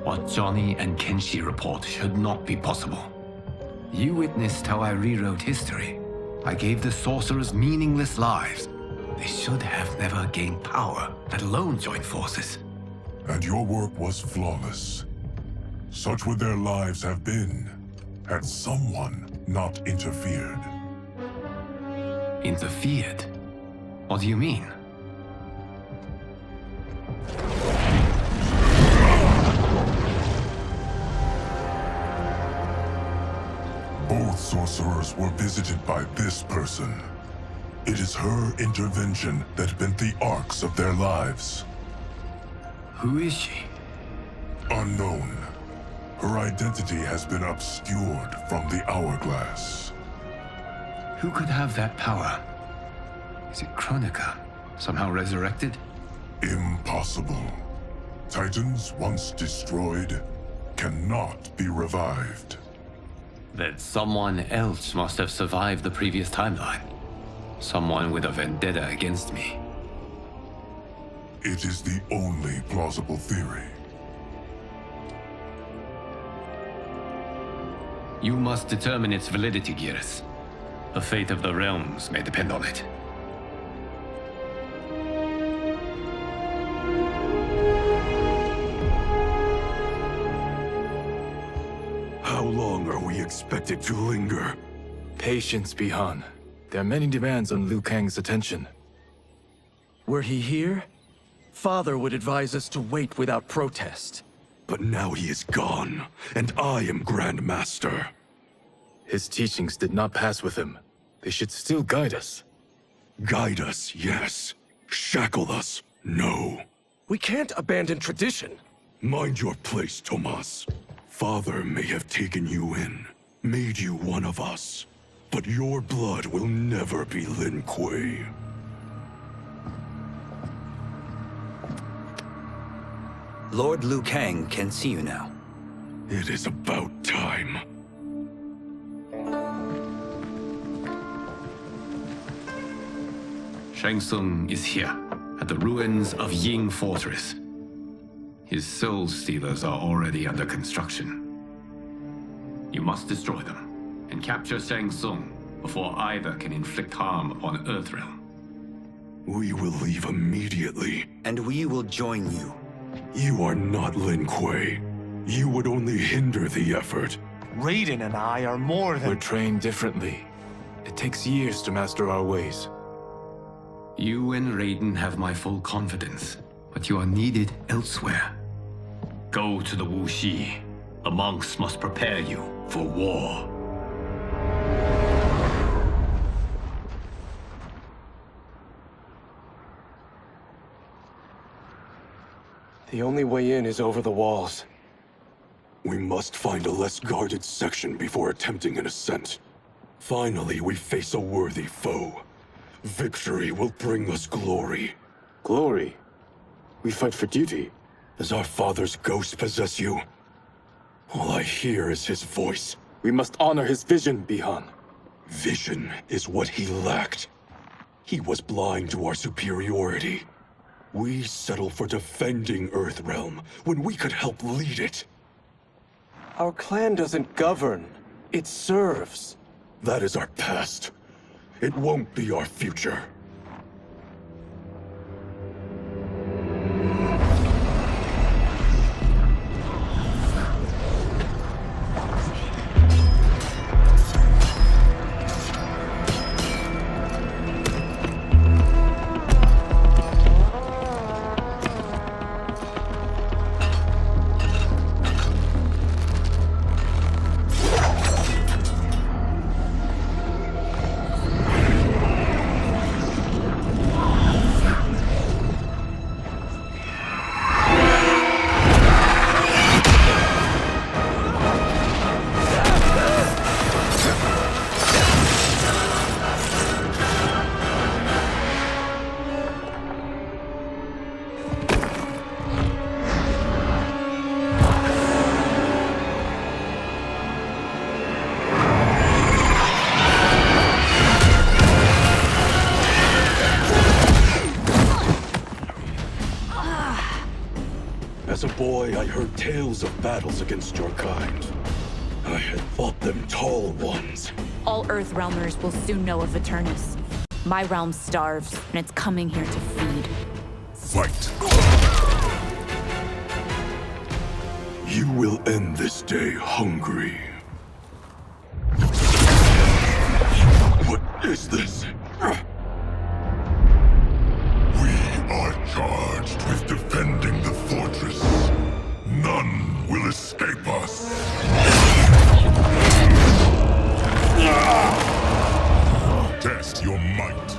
What Johnny and Kenshi report should not be possible. You witnessed how I rewrote history. I gave the sorcerers meaningless lives. They should have never gained power, let alone joined forces. And your work was flawless. Such would their lives have been, had someone not interfered. Interfered? What do you mean? Both sorcerers were visited by this person. It is her intervention that bent the arcs of their lives. Who is she? Unknown. Her identity has been obscured from the hourglass. Who could have that power? Is it Kronika? Somehow resurrected? Impossible. Titans, once destroyed, cannot be revived. Then someone else must have survived the previous timeline. Someone with a vendetta against me. It is the only plausible theory. You must determine its validity, Geras. The fate of the realms may depend on it. How long are we expected to linger? Patience, Bihan. There are many demands on Liu Kang's attention. Were he here, Father would advise us to wait without protest. But now he is gone, and I am Grand Master. His teachings did not pass with him. They should still guide us. Guide us, yes. Shackle us, no. We can't abandon tradition. Mind your place, Tomas. Father may have taken you in, made you one of us. But your blood will never be Lin Kuei. Lord Liu Kang can see you now. It is about time. Shang Tsung is here, at the ruins of Ying Fortress. His soul stealers are already under construction. You must destroy them, and capture Shang Tsung before either can inflict harm upon Earthrealm. We will leave immediately. And we will join you. You are not Lin Kuei. You would only hinder the effort. Raiden and I are more than... We're trained differently. It takes years to master our ways. You and Raiden have my full confidence, but you are needed elsewhere. Go to the Wuxi. The monks must prepare you for war. The only way in is over the walls. We must find a less guarded section before attempting an ascent. Finally, we face a worthy foe. Victory will bring us glory. Glory? We fight for duty. Does our father's ghost possess you? All I hear is his voice. We must honor his vision, Bihan. Vision is what he lacked. He was blind to our superiority. We settle for defending Earthrealm when we could help lead it. Our clan doesn't govern. It serves. That is our past. It won't be our future. As a boy, I heard tales of battles against your kind. I had thought them tall ones. All Earthrealmers will soon know of Eternus. My realm starves, and it's coming here to feed. Fight! You will end this day hungry. What is this? We are charged with defending the fortress. None will escape us. Test your might.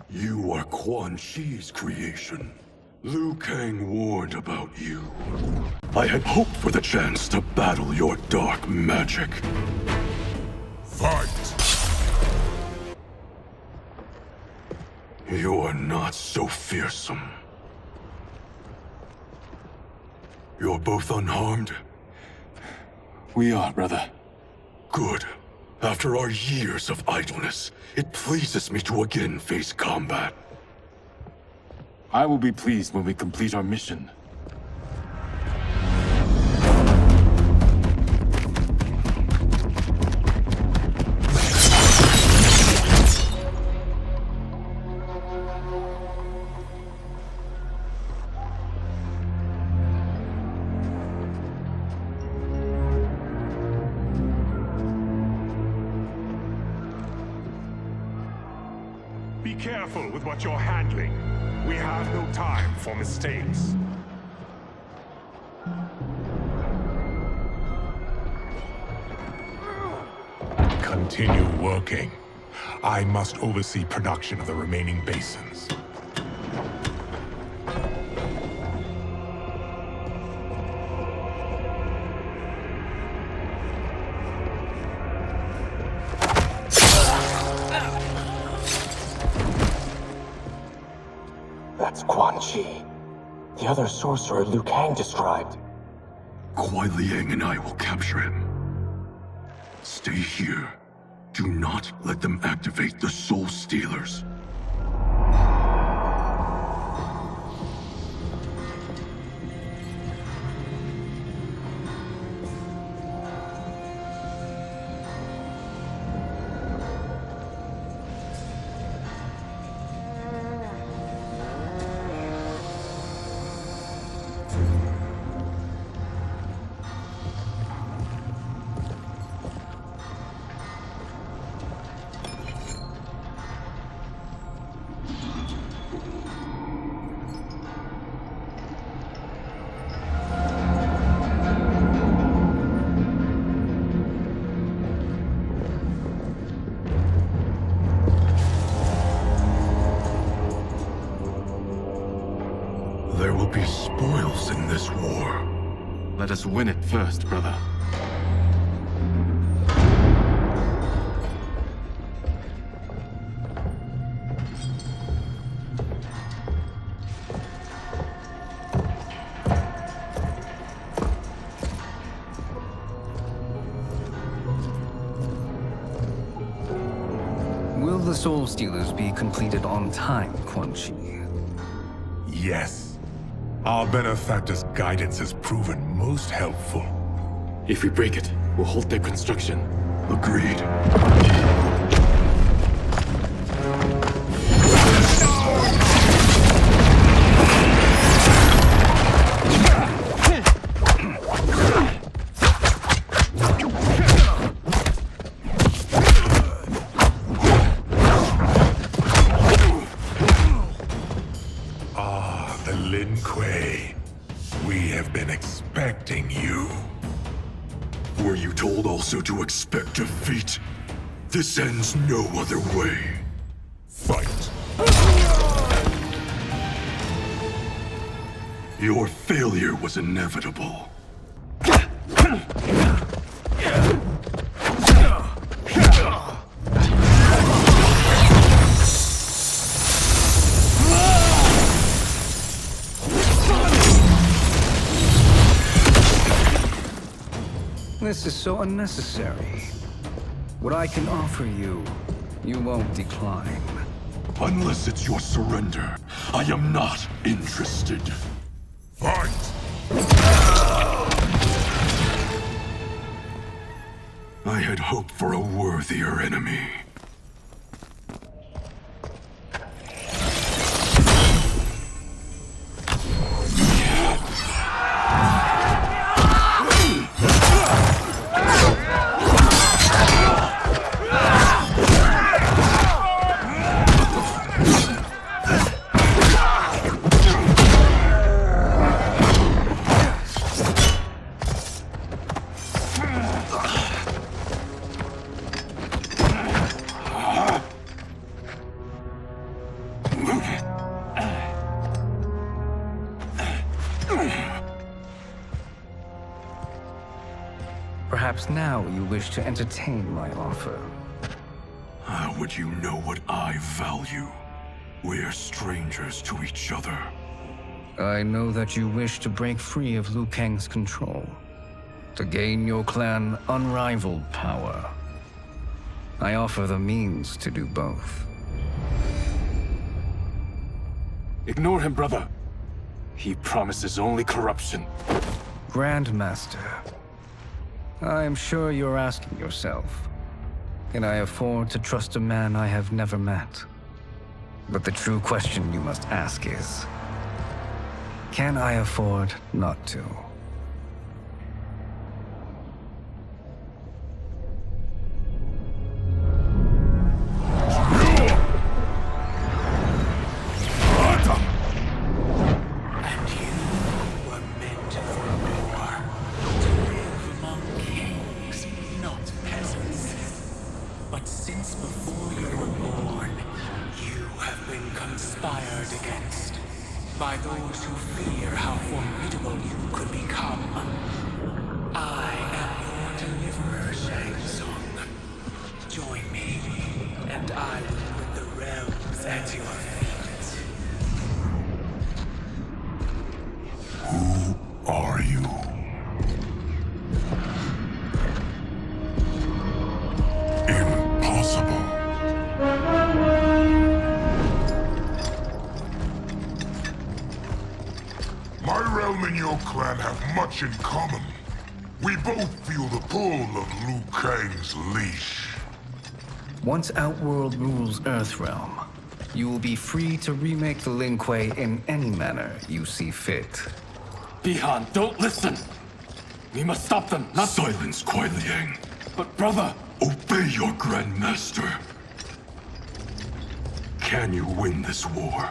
You are Quan Chi's creation. Liu Kang warned about you. I had hoped for the chance to battle your dark magic. Fight! You are not so fearsome. You're both unharmed? We are, brother. Good. After our years of idleness, it pleases me to again face combat. I will be pleased when we complete our mission. Be careful with what you're handling. We have no time for mistakes. Continue working. I must oversee production of the remaining basins. That's Quan Chi. The other sorcerer Liu Kang described. Kuai Liang and I will capture him. Stay here. Do not let them activate the Soul Stealers. There will be spoils in this war. Let us win it first, brother. Will the Soul Stealers be completed on time, Quan Chi? Yes. Our benefactor's guidance has proven most helpful. If we break it, we'll halt their construction. Agreed. Were you told also to expect defeat? This ends no other way. Fight! Your failure was inevitable. This is so unnecessary. What I can offer you, you won't decline. Unless it's your surrender, I am not interested. Fight! I had hoped for a worthier enemy. Perhaps now you wish to entertain my offer. How would you know what I value? We're strangers to each other. I know that you wish to break free of Liu Kang's control, to gain your clan unrivaled power. I offer the means to do both. Ignore him, brother. He promises only corruption. Grandmaster, I am sure you're asking yourself, can I afford to trust a man I have never met? But the true question you must ask is, can I afford not to? you. Impossible. My realm and your clan have much in common. We both feel the pull of Liu Kang's leash. Once Outworld rules Earthrealm, you will be free to remake the Lin Kuei in any manner you see fit. Bihan, don't listen! We must stop them, not— Silence, Kuai Liang. But brother— Obey your Grandmaster. Can you win this war?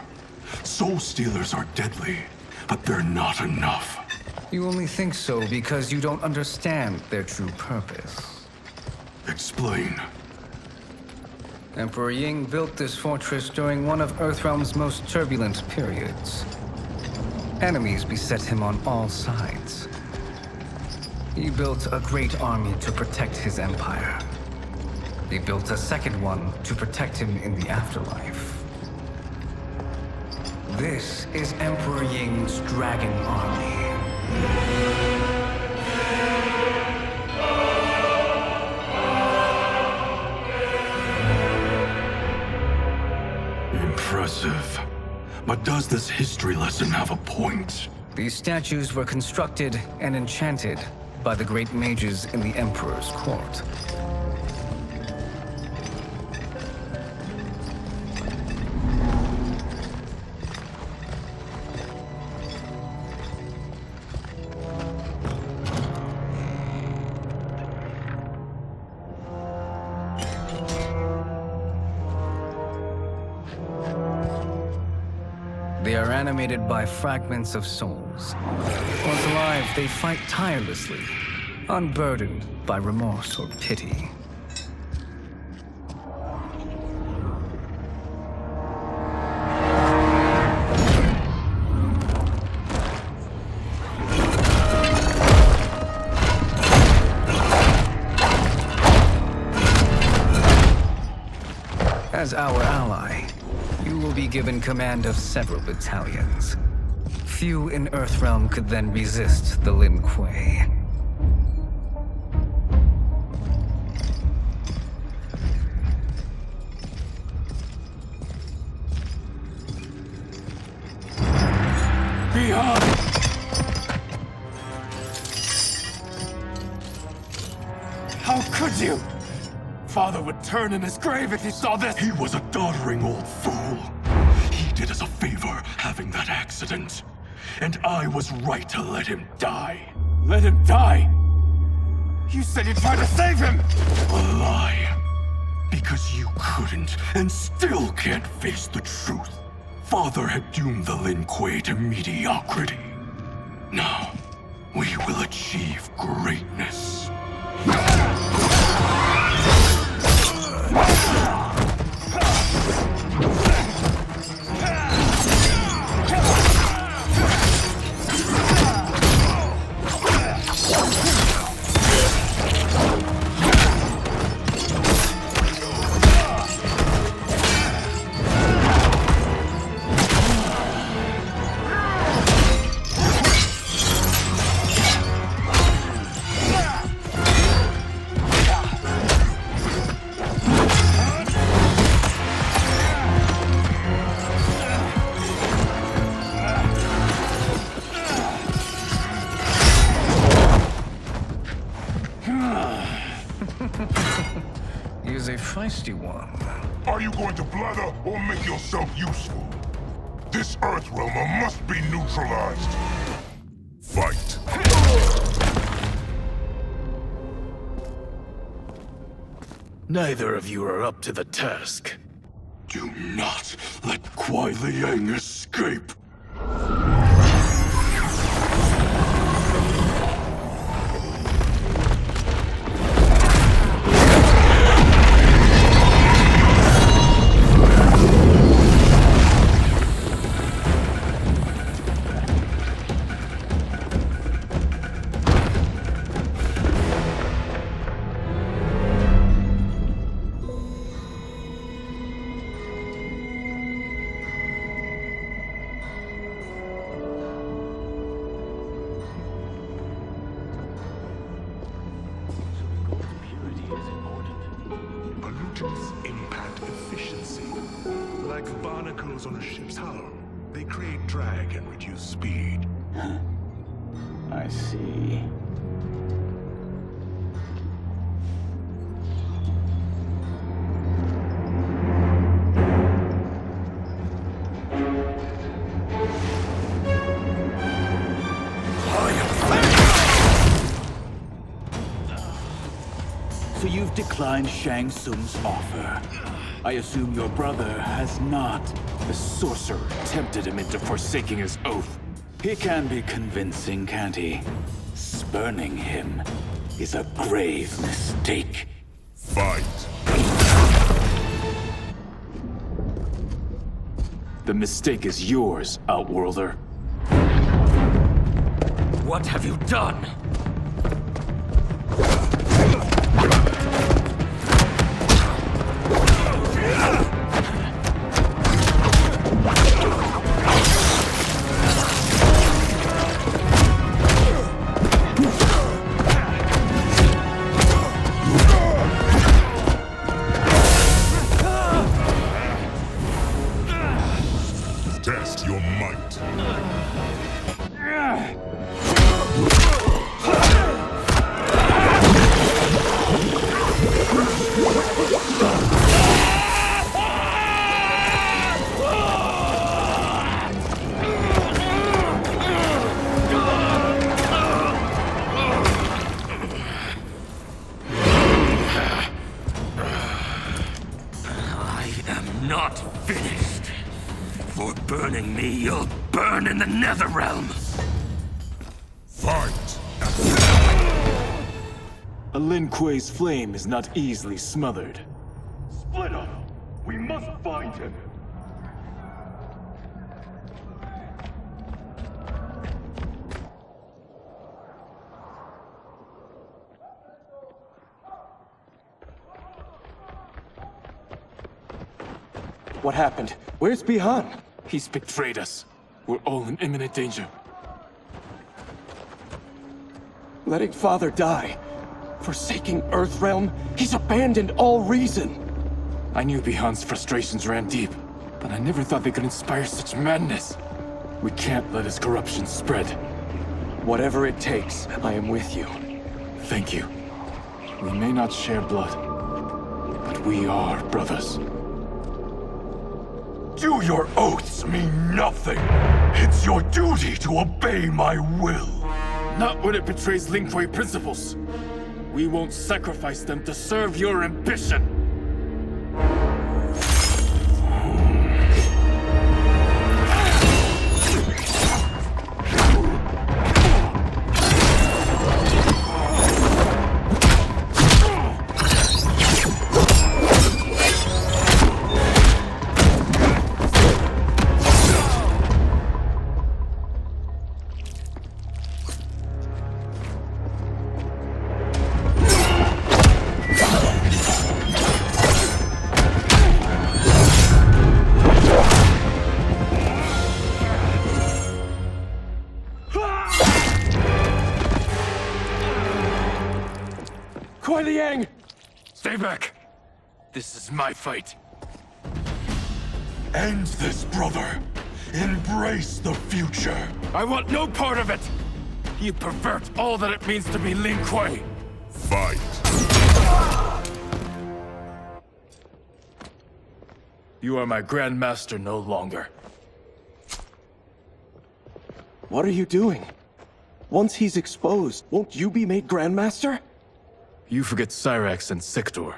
Soul Stealers are deadly, but they're not enough. You only think so because you don't understand their true purpose. Explain. Emperor Ying built this fortress during one of Earthrealm's most turbulent periods. Enemies beset him on all sides. He built a great army to protect his empire. He built a second one to protect him in the afterlife. This is Emperor Ying's Dragon Army. Impressive. But does this history lesson have a point? These statues were constructed and enchanted by the great mages in the Emperor's court. They are animated by fragments of souls. Once alive, they fight tirelessly, unburdened by remorse or pity. As our ally, you will be given command of several battalions. Few in Earthrealm could then resist the Lin Kuei. Bihan! How could you? Father would turn in his grave if he saw this! He was a doddering old fool. He did us a favor having that accident. And I was right to let him die. Let him die? You said you tried to save him! A lie. Because you couldn't and still can't face the truth. Father had doomed the Lin Kuei to mediocrity. Now, we will achieve greatness. He is a feisty one. Are you going to blather or make yourself useful? This Earthrealmer must be neutralized. Fight. Neither of you are up to the task. Do not let Kuai Liang escape. particles on a ship's hull. They create drag and reduce speed. I see. So you've declined Shang Tsung's offer. I assume your brother has not. The sorcerer tempted him into forsaking his oath. He can be convincing, can't he? Spurning him is a grave mistake. Fight! The mistake is yours, Outworlder. What have you done? Test your might. I am not finished. For burning me, you'll burn in the Netherrealm. Fight! A Lin Kuei's flame is not easily smothered. Split up! We must find him! What happened? Where's Bihan? He's betrayed us. We're all in imminent danger. Letting Father die. Forsaking Earthrealm. He's abandoned all reason. I knew Bihan's frustrations ran deep, but I never thought they could inspire such madness. We can't let his corruption spread. Whatever it takes, I am with you. Thank you. We may not share blood, but we are brothers. Do your oaths mean nothing? It's your duty to obey my will. Not when it betrays Lin Kuei principles. We won't sacrifice them to serve your ambition. Stay back! This is my fight. End this, brother. Embrace the future. I want no part of it! You pervert all that it means to be Lin Kuei! Fight! You are my Grandmaster no longer. What are you doing? Once he's exposed, won't you be made Grandmaster? You forget Cyrax and Sector.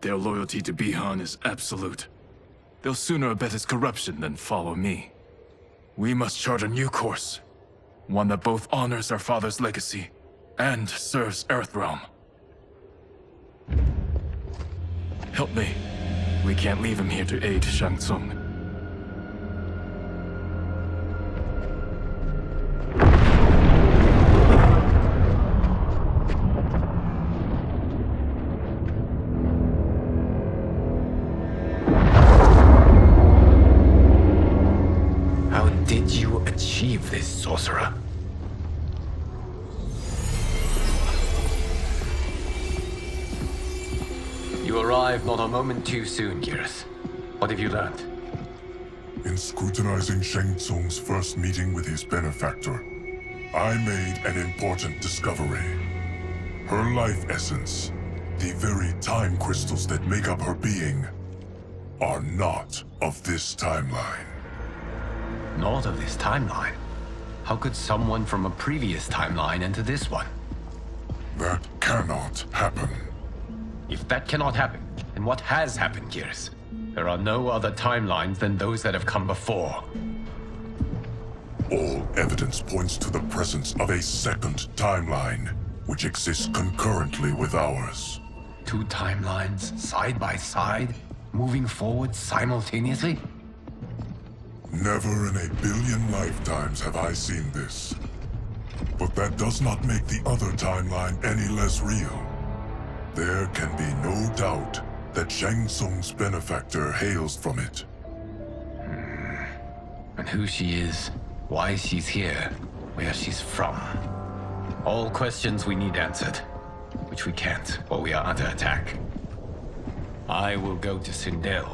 Their loyalty to Bihan is absolute. They'll sooner abet his corruption than follow me. We must chart a new course. One that both honors our father's legacy and serves Earthrealm. Help me. We can't leave him here to aid Shang Tsung. Did you achieve this, sorcerer? You arrived not a moment too soon, Gareth. What have you learned? In scrutinizing Shang Tsung's first meeting with his benefactor, I made an important discovery. Her life essence, the very time crystals that make up her being, are not of this timeline. Not of this timeline? How could someone from a previous timeline enter this one? That cannot happen. If that cannot happen, then what has happened, Gears? There are no other timelines than those that have come before. All evidence points to the presence of a second timeline, which exists concurrently with ours. Two timelines, side by side, moving forward simultaneously? Never in a billion lifetimes have I seen this. But that does not make the other timeline any less real. There can be no doubt that Shang Tsung's benefactor hails from it. And who she is, why she's here, where she's from. All questions we need answered, which we can't while we are under attack. I will go to Sindel,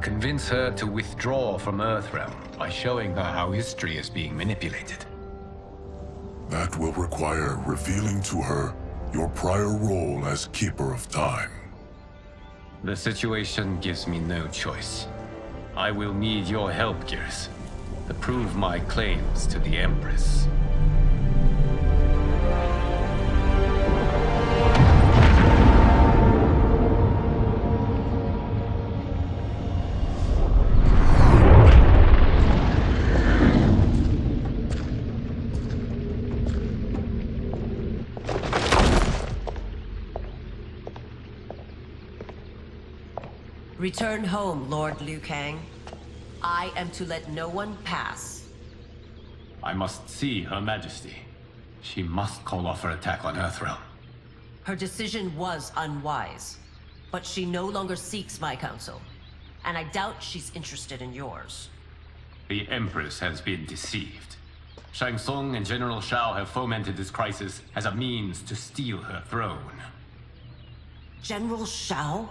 convince her to withdraw from Earthrealm by showing her how history is being manipulated. That will require revealing to her your prior role as Keeper of Time. The situation gives me no choice. I will need your help, Gears, to prove my claims to the Empress. Return home, Lord Liu Kang. I am to let no one pass. I must see Her Majesty. She must call off her attack on Earthrealm. Her decision was unwise, but she no longer seeks my counsel, and I doubt she's interested in yours. The Empress has been deceived. Shang Tsung and General Shao have fomented this crisis as a means to steal her throne. General Shao?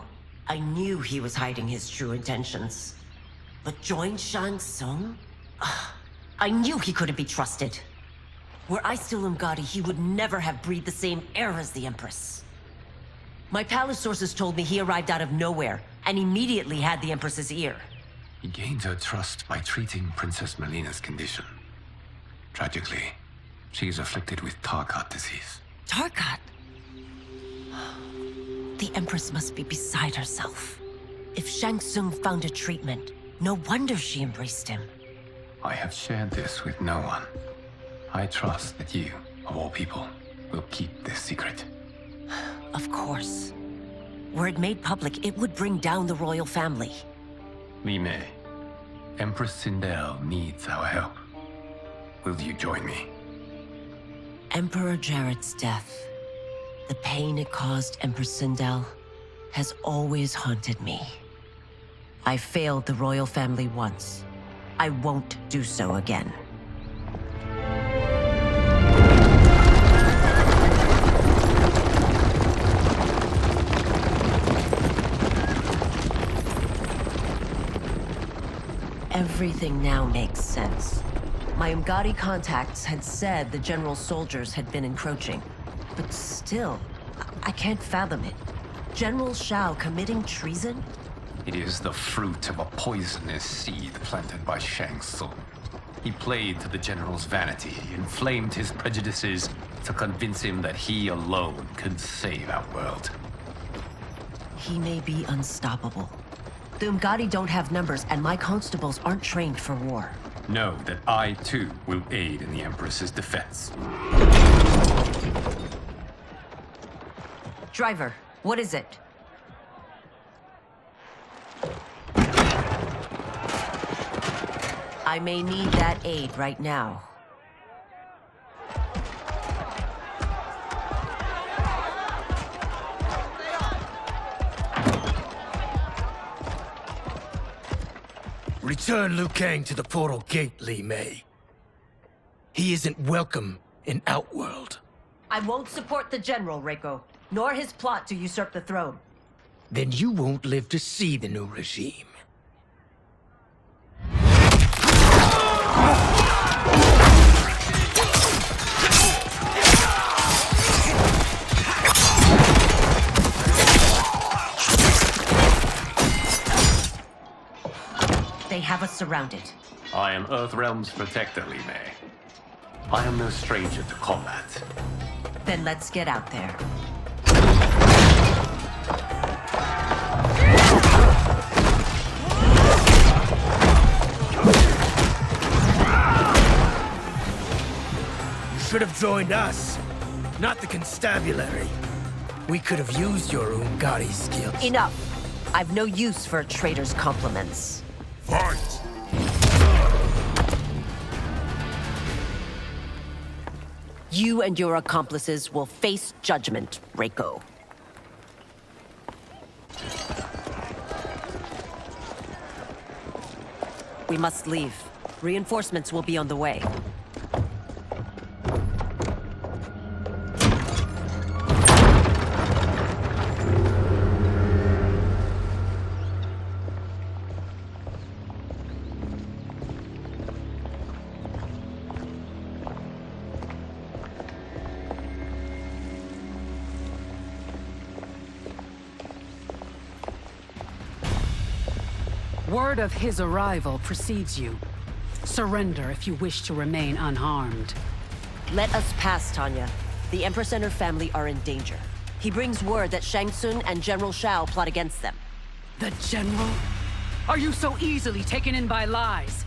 I knew he was hiding his true intentions. But join Shang Tsung? I knew he couldn't be trusted. Were I still Umgadi, he would never have breathed the same air as the Empress. My palace sources told me he arrived out of nowhere, and immediately had the Empress's ear. He gained her trust by treating Princess Mileena's condition. Tragically, she is afflicted with Tarkat disease. Tarkat? The Empress must be beside herself. If Shang Tsung found a treatment, no wonder she embraced him. I have shared this with no one. I trust that you, of all people, will keep this secret. Of course. Were it made public, it would bring down the royal family. Li Mei, Empress Sindel needs our help. Will you join me? Emperor Jarrett's death, the pain it caused Empress Sindel, has always haunted me. I failed the royal family once. I won't do so again. Everything now makes sense. My Umgadi contacts had said the general's soldiers had been encroaching. But still, I can't fathom it. General Shao committing treason? It is the fruit of a poisonous seed planted by Shang Tsung. He played to the general's vanity, inflamed his prejudices to convince him that he alone could save our world. He may be unstoppable. The Umgadi don't have numbers, and my constables aren't trained for war. Know that I, too, will aid in the Empress's defense. Driver, what is it? I may need that aid right now. Return Liu Kang to the portal gate, Li Mei. He isn't welcome in Outworld. I won't support the General, Reiko, nor his plot to usurp the throne. Then you won't live to see the new regime. surrounded. I am Earthrealm's protector, Li Mei. I am no stranger to combat. Then let's get out there. You should have joined us, not the constabulary. We could have used your Ungari skills. Enough! I've no use for a traitor's compliments. Fight! You and your accomplices will face judgment, Reiko. We must leave. Reinforcements will be on the way. Word of his arrival precedes you. Surrender if you wish to remain unharmed. Let us pass, Tanya. The Empress and her family are in danger. He brings word that Shang Tsung and General Shao plot against them. The General? Are you so easily taken in by lies?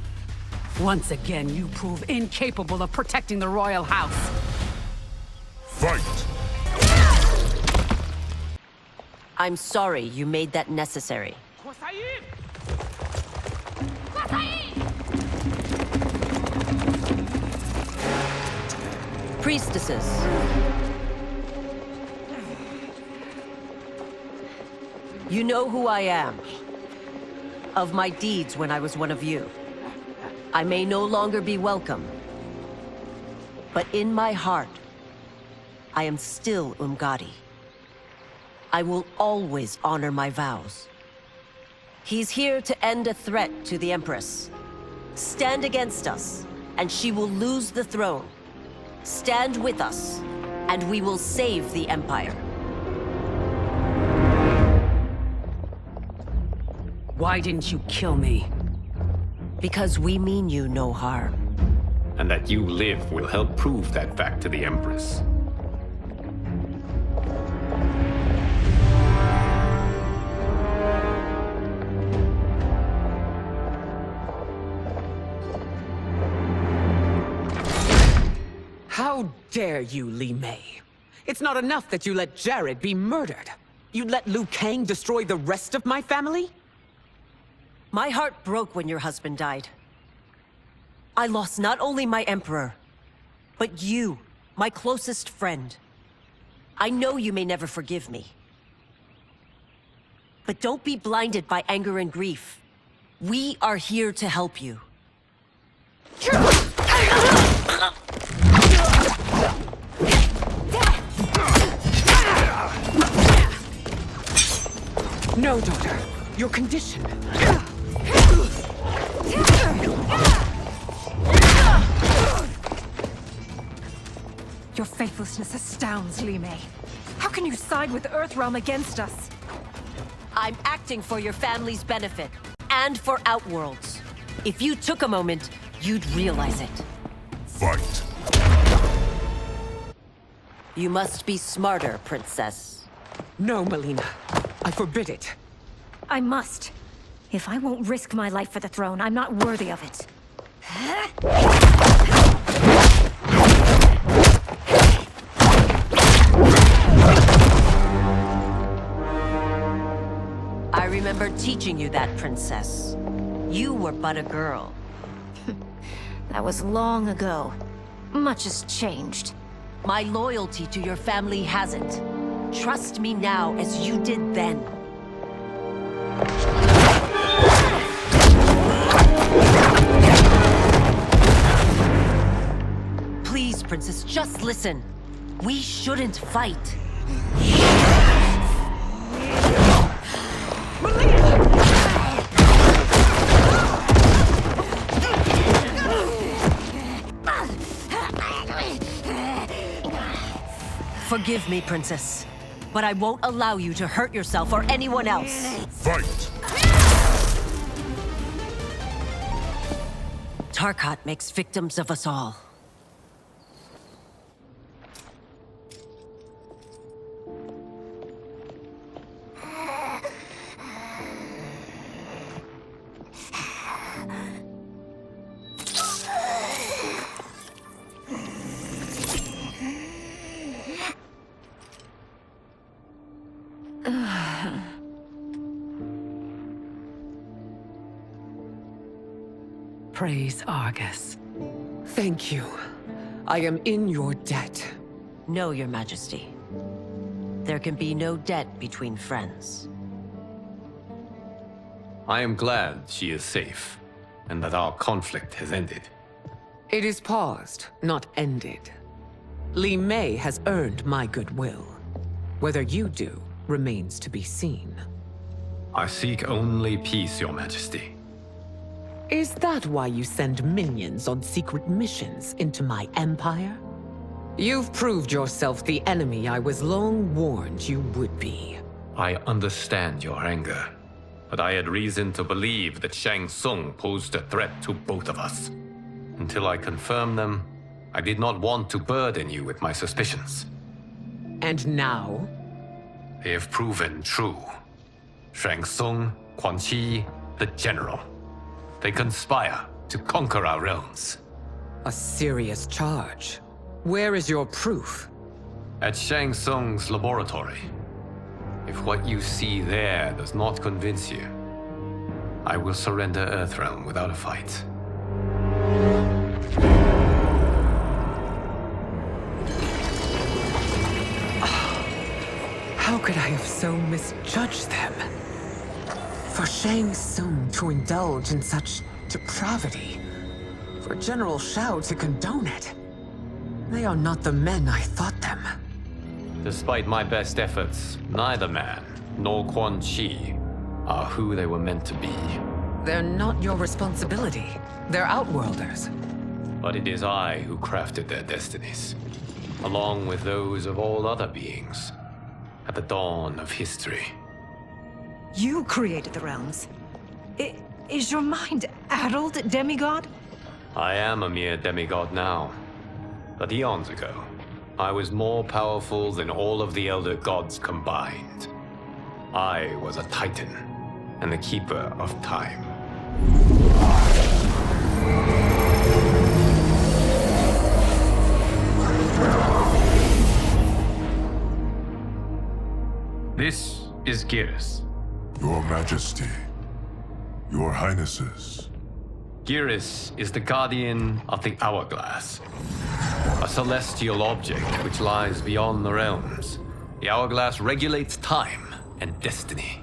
Once again, you prove incapable of protecting the royal house. Fight! I'm sorry you made that necessary. Priestesses. You know who I am. Of my deeds when I was one of you. I may no longer be welcome. But in my heart, I am still Ungari. I will always honor my vows. He's here to end a threat to the Empress. Stand against us, and she will lose the throne. Stand with us, and we will save the Empire. Why didn't you kill me? Because we mean you no harm. And that you live will help prove that fact to the Empress. How dare you, Li Mei? It's not enough that you let Jared be murdered. You'd let Liu Kang destroy the rest of my family? My heart broke when your husband died. I lost not only my Emperor, but you, my closest friend. I know you may never forgive me. But don't be blinded by anger and grief. We are here to help you. No, daughter. Your condition. Your faithlessness astounds, Li Mei. How can you side with Earthrealm against us? I'm acting for your family's benefit, and for Outworld's. If you took a moment, you'd realize it. Fight! You must be smarter, Princess. No, Mileena. I forbid it. I must. If I won't risk my life for the throne, I'm not worthy of it. I remember teaching you that, Princess. You were but a girl. That was long ago. Much has changed. My loyalty to your family hasn't. Trust me now as you did then. Please, Princess, just listen. We shouldn't fight. Forgive me, Princess, but I won't allow you to hurt yourself or anyone else. Fight! Tarkat makes victims of us all. Praise Argus. Thank you. I am in your debt. No, Your Majesty. There can be no debt between friends. I am glad she is safe, and that our conflict has ended. It is paused, not ended. Li Mei has earned my goodwill. Whether you do remains to be seen. I seek only peace, Your Majesty. Is that why you send minions on secret missions into my empire? You've proved yourself the enemy I was long warned you would be. I understand your anger, but I had reason to believe that Shang Tsung posed a threat to both of us. Until I confirmed them, I did not want to burden you with my suspicions. And now? They have proven true. Shang Tsung, Quan Chi, the General. They conspire to conquer our realms. A serious charge. Where is your proof? At Shang Tsung's laboratory. If what you see there does not convince you, I will surrender Earthrealm without a fight. How could I have so misjudged them? For Shang Tsung to indulge in such depravity, for General Shao to condone it, they are not the men I thought them. Despite my best efforts, neither man nor Quan Chi are who they were meant to be. They're not your responsibility. They're Outworlders. But it is I who crafted their destinies, along with those of all other beings, at the dawn of history. You created the realms. Is your mind addled, demigod? I am a mere demigod now. But eons ago, I was more powerful than all of the Elder Gods combined. I was a Titan, and the Keeper of Time. This is Geras. Your Majesty, Your Highnesses. Geras is the guardian of the Hourglass, a celestial object which lies beyond the realms. The Hourglass regulates time and destiny.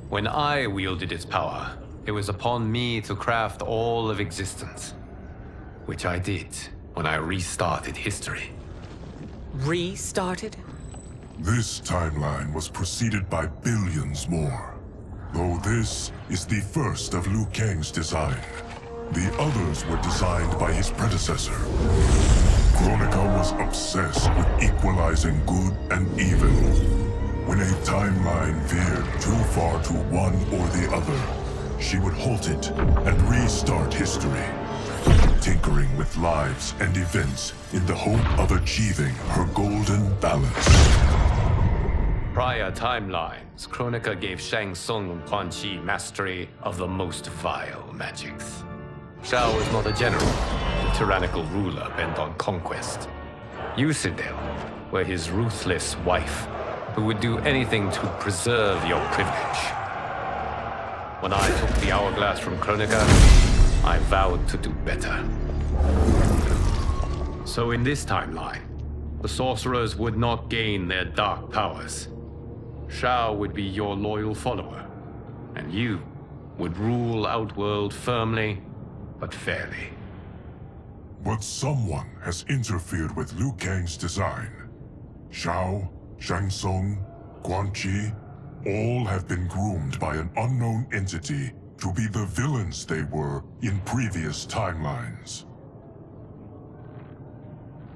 When I wielded its power, it was upon me to craft all of existence, which I did when I restarted history. Restarted? This timeline was preceded by billions more. Though this is the first of Liu Kang's design. The others were designed by his predecessor. Kronika was obsessed with equalizing good and evil. When a timeline veered too far to one or the other, she would halt it and restart history, tinkering with lives and events in the hope of achieving her golden balance. Prior timelines, Kronika gave Shang Tsung and Quan Chi mastery of the most vile magics. Shao was not a general, a tyrannical ruler bent on conquest. You, Sindel, were his ruthless wife, who would do anything to preserve your privilege. When I took the Hourglass from Kronika, I vowed to do better. So in this timeline, the sorcerers would not gain their dark powers. Shao would be your loyal follower, and you would rule Outworld firmly, but fairly. But someone has interfered with Liu Kang's design. Shao, Shang Tsung, Quan Chi, all have been groomed by an unknown entity to be the villains they were in previous timelines.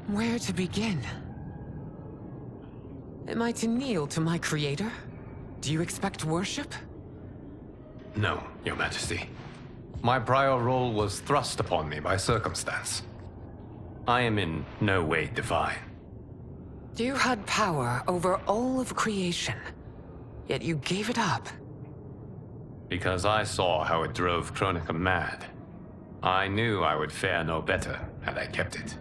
Where to begin? Am I to kneel to my creator? Do you expect worship? No, Your Majesty. My prior role was thrust upon me by circumstance. I am in no way divine. You had power over all of creation, yet you gave it up. Because I saw how it drove Kronika mad. I knew I would fare no better had I kept it.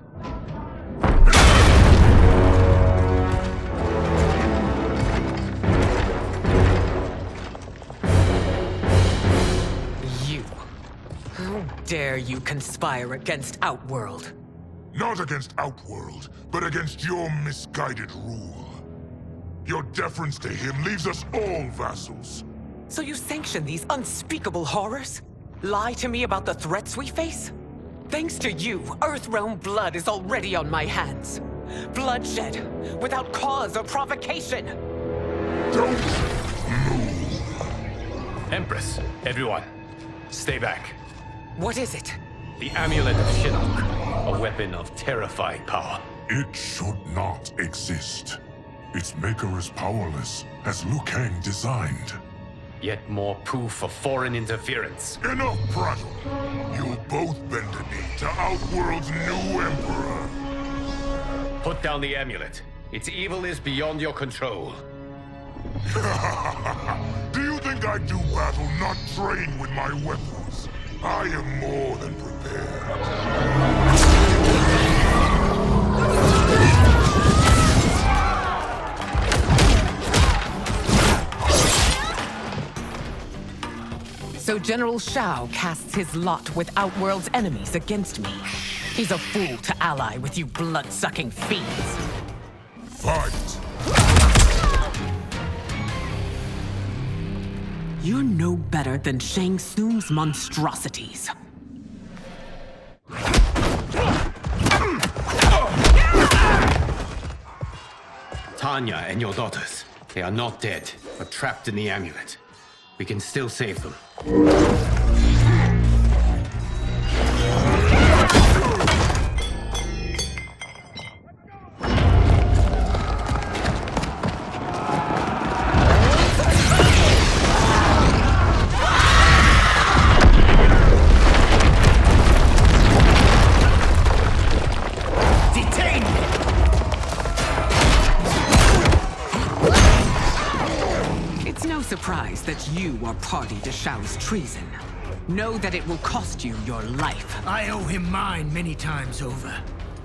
How dare you conspire against Outworld? Not against Outworld, but against your misguided rule. Your deference to him leaves us all vassals. So you sanction these unspeakable horrors? Lie to me about the threats we face? Thanks to you, Earthrealm blood is already on my hands. Bloodshed, without cause or provocation. Don't move. Empress, everyone, stay back. What is it? The Amulet of Shinnok, a weapon of terrifying power. It should not exist. Its maker is powerless, as Liu Kang designed. Yet more proof of foreign interference. Enough prattle! You'll both bend a knee to Outworld's new Emperor. Put down the amulet. Its evil is beyond your control. Do you think I do battle not trained with my weapons? I am more than prepared. So General Shao casts his lot with Outworld's enemies against me. He's a fool to ally with you blood-sucking fiends. Fight! You're no better than Shang Tsung's monstrosities. Tanya and your daughters, they are not dead, but trapped in the amulet. We can still save them. Surprise that you are party to Shao's treason. Know that it will cost you your life. I owe him mine many times over.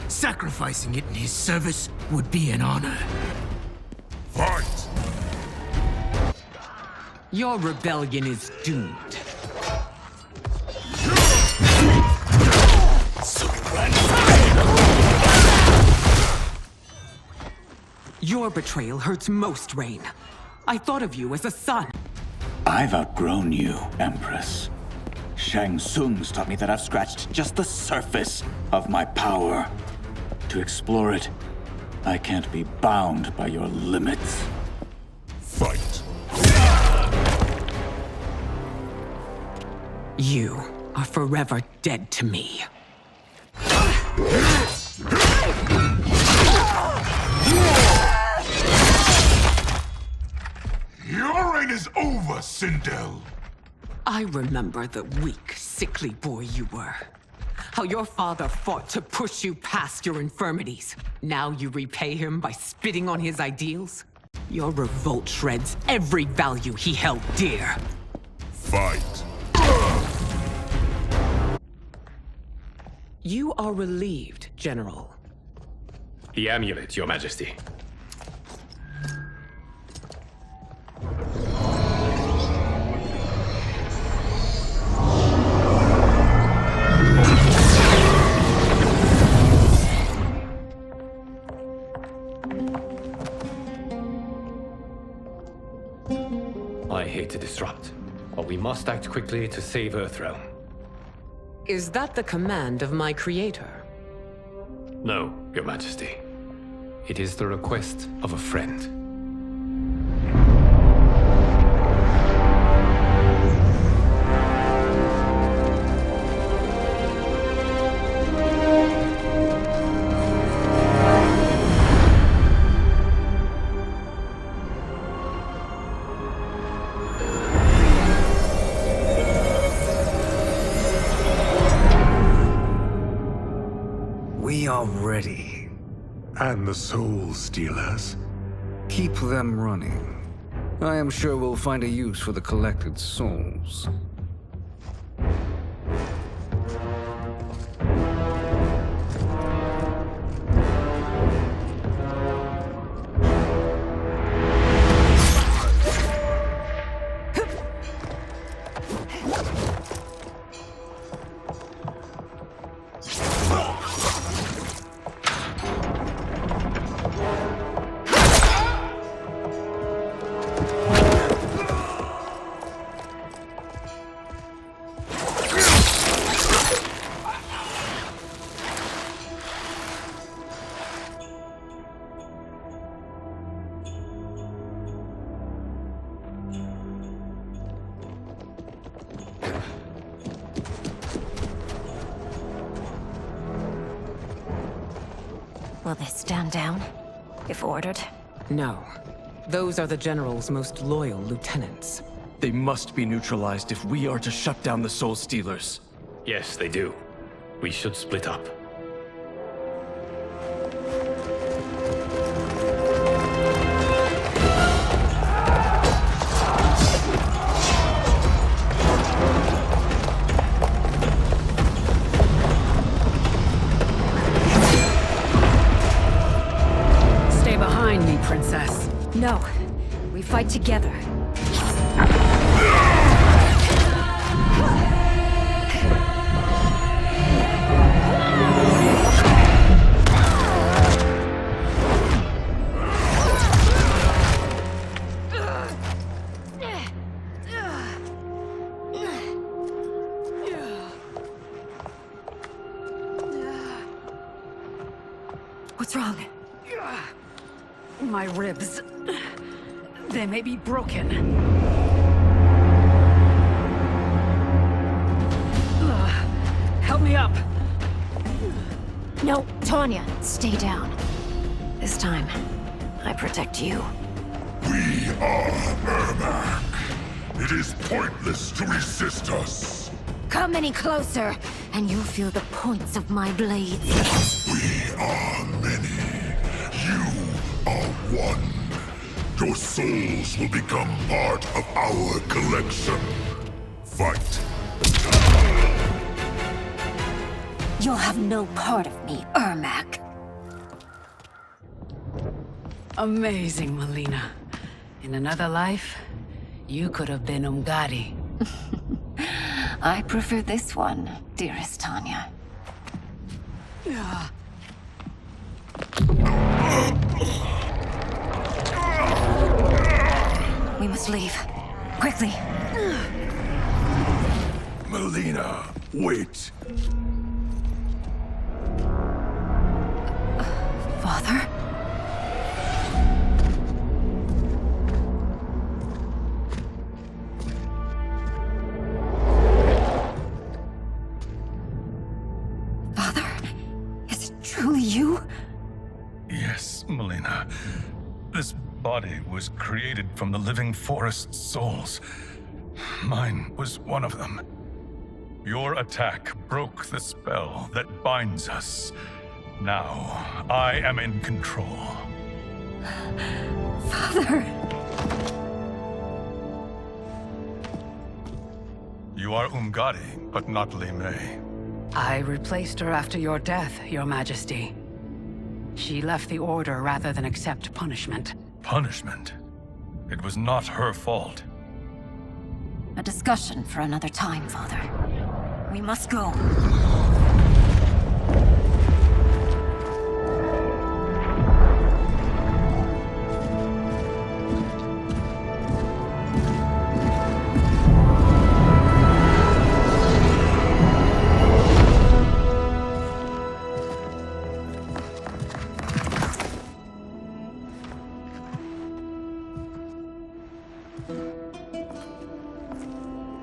Sacrificing it in his service would be an honor. Fight! Your rebellion is doomed. Your betrayal hurts most, Rain. I thought of you as a son. I've outgrown you, Empress. Shang Tsung's taught me that I've scratched just the surface of my power. To explore it, I can't be bound by your limits. Fight! You are forever dead to me. Your reign is over, Sindel! I remember the weak, sickly boy you were. How your father fought to push you past your infirmities. Now you repay him by spitting on his ideals? Your revolt shreds every value he held dear. Fight! You are relieved, General. The amulet, Your Majesty. I hate to disrupt, but we must act quickly to save Earthrealm. Is that the command of my creator? No, Your Majesty. It is the request of a friend. And the Soul Stealers? Keep them running. I am sure we'll find a use for the collected souls. Will they stand down, if ordered? No. Those are the General's most loyal lieutenants. They must be neutralized if we are to shut down the Soul Stealers. Yes, they do. We should split up. Princess. No. We fight together. What's wrong? My ribs. They may be broken. Help me up. No, Tanya, stay down. This time, I protect you. We are Ermac. It is pointless to resist us. Come any closer, and you'll feel the points of my blades. We are many. You are one. Your souls will become part of our collection. Fight. You'll have no part of me, Ermac. Amazing, Mileena. In another life, you could have been Umgadi. I prefer this one, dearest Tanya. We must leave. Quickly. Mileena, wait. Father? Father? Is it truly you? Yes, Mileena. This body was created from the living forest's souls. Mine was one of them. Your attack broke the spell that binds us. Now, I am in control. Father! You are Umgadi, but not Li Mei. I replaced her after your death, Your Majesty. She left the Order rather than accept punishment. Punishment? It was not her fault. A discussion for another time, Father. We must go.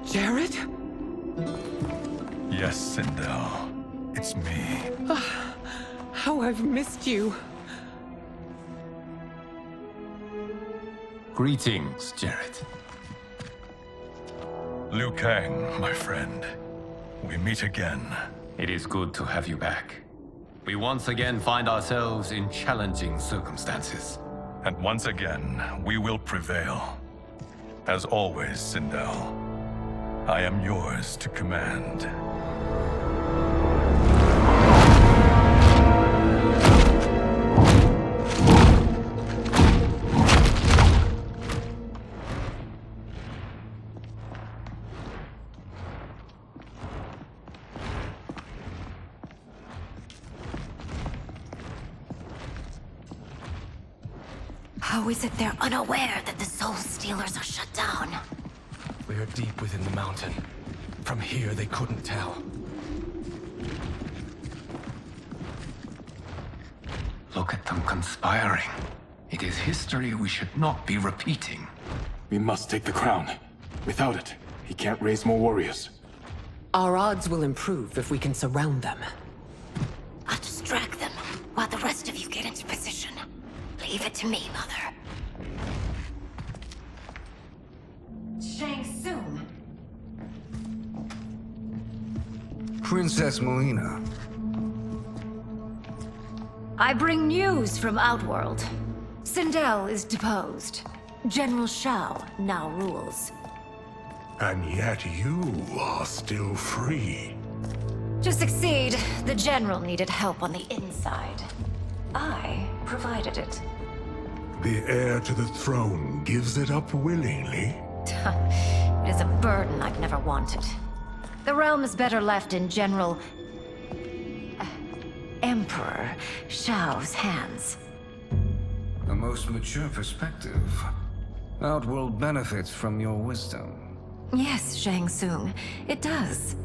Jared? Yes, Sindel. It's me. How I've missed you. Greetings, Jared. Liu Kang, my friend. We meet again. It is good to have you back. We once again find ourselves in challenging circumstances. And once again, we will prevail. As always, Sindel, I am yours to command. How is it they're unaware that the Soul Stealers are shut down? We are deep within the mountain. From here, they couldn't tell. Look at them conspiring. It is history we should not be repeating. We must take the crown. Without it, he can't raise more warriors. Our odds will improve if we can surround them. I'll distract them while the rest of you get into position. Leave it to me, Mother. Shang Tsung. Princess Mileena. I bring news from Outworld. Sindel is deposed. General Shao now rules. And yet you are still free. To succeed, the General needed help on the inside. I provided it. The heir to the throne gives it up willingly. It is a burden I've never wanted. The realm is better left in General... Emperor Shao's hands. A most mature perspective. Outworld benefits from your wisdom. Yes, Shang Tsung, it does.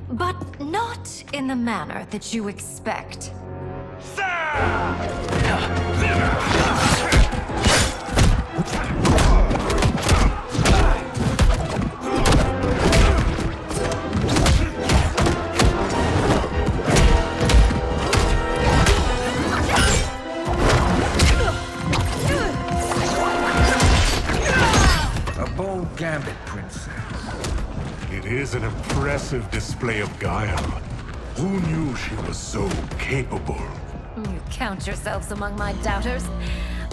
But not in the manner that you expect. A bold Gambit, Princess. It is an impressive display of guile. Who knew she was so capable? You count yourselves among my doubters.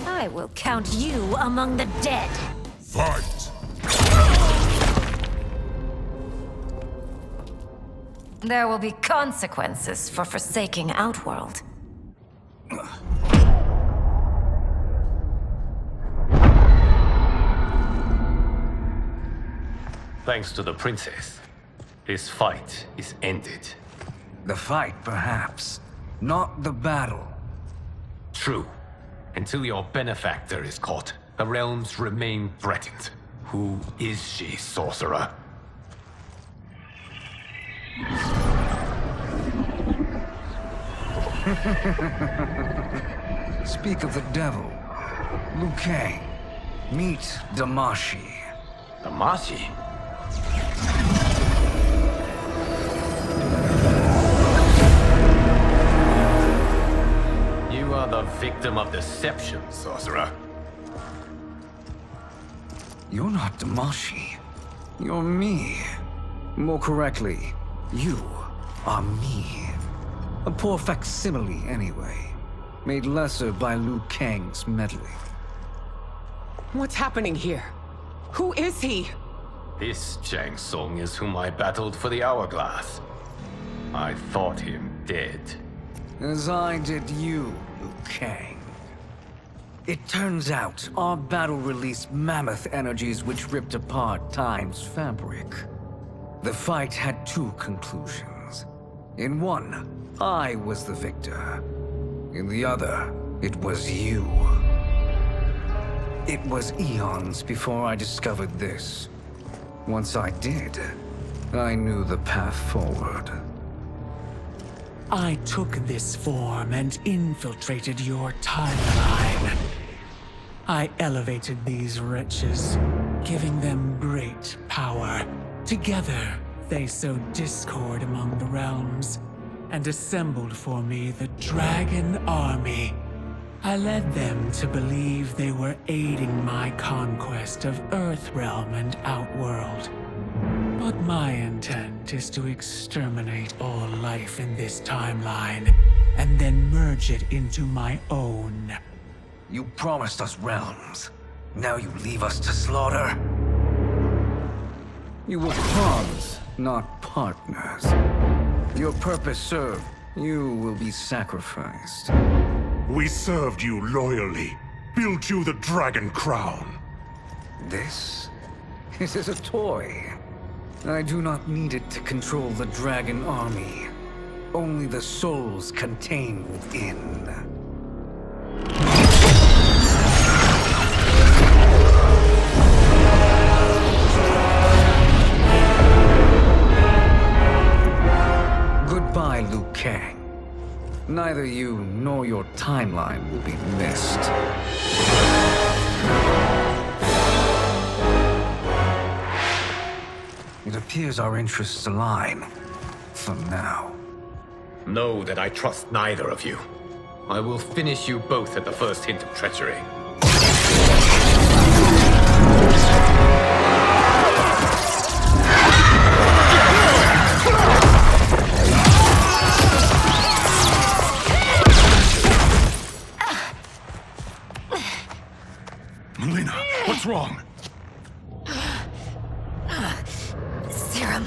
I will count you among the dead. Fight! There will be consequences for forsaking Outworld. Thanks to the princess, this fight is ended. The fight, perhaps. Not the battle. True. Until your benefactor is caught, the realms remain threatened. Who is she, sorcerer? Speak of the devil. Liu Kang. Meet Damashi. Damashi? You are the victim of deception, sorcerer. You're not Damashi. You're me. More correctly, you are me. A poor facsimile, anyway. Made lesser by Liu Kang's meddling. What's happening here? Who is he? This Shang Tsung is whom I battled for the Hourglass. I thought him dead. As I did you, Liu Kang. It turns out our battle released mammoth energies which ripped apart time's fabric. The fight had two conclusions. In one, I was the victor. In the other, it was you. It was eons before I discovered this. Once I did, I knew the path forward. I took this form and infiltrated your timeline. I elevated these wretches, giving them great power. Together, they sowed discord among the realms, and assembled for me the Dragon Army. I led them to believe they were aiding my conquest of Earthrealm and Outworld. But my intent is to exterminate all life in this timeline, and then merge it into my own. You promised us realms. Now you leave us to slaughter? You were pawns, not partners. Your purpose served. You will be sacrificed. We served you loyally, built you the Dragon Crown. This is a toy. I do not need it to control the Dragon Army. Only the souls contained within. Goodbye, Liu Kang. Neither you nor your timeline will be missed. It appears our interests align. For now. Know that I trust neither of you. I will finish you both at the first hint of treachery. Mileena, what's wrong? Serum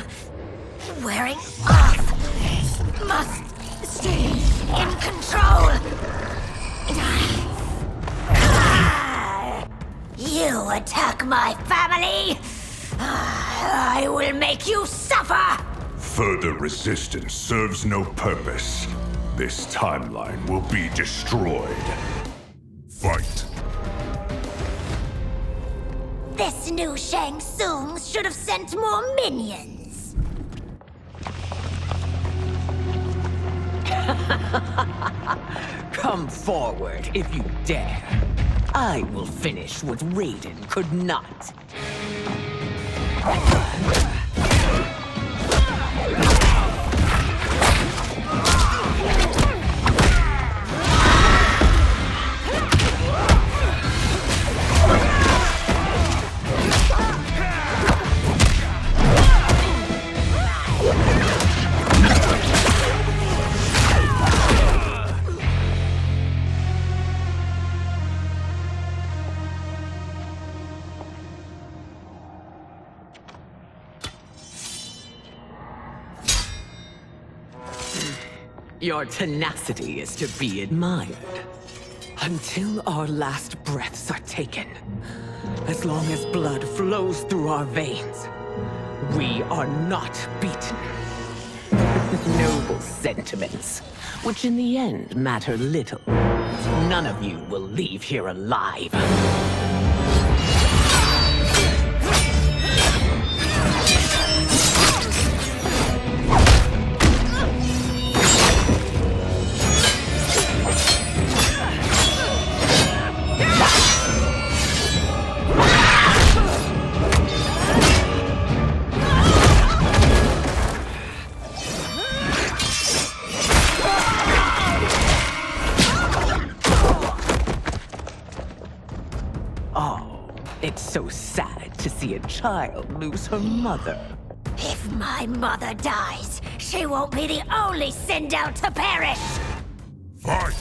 wearing off. Must stay in control. You attack my family. I will make you suffer. Further resistance serves no purpose. This timeline will be destroyed. Fight. This new Shang Tsung should have sent more minions. Come forward if you dare. I will finish what Raiden could not. Your tenacity is to be admired. Until our last breaths are taken, as long as blood flows through our veins, we are not beaten. Noble sentiments, which in the end matter little. None of you will leave here alive. It's so sad to see a child lose her mother. If my mother dies, she won't be the only Sindel to perish! Fight!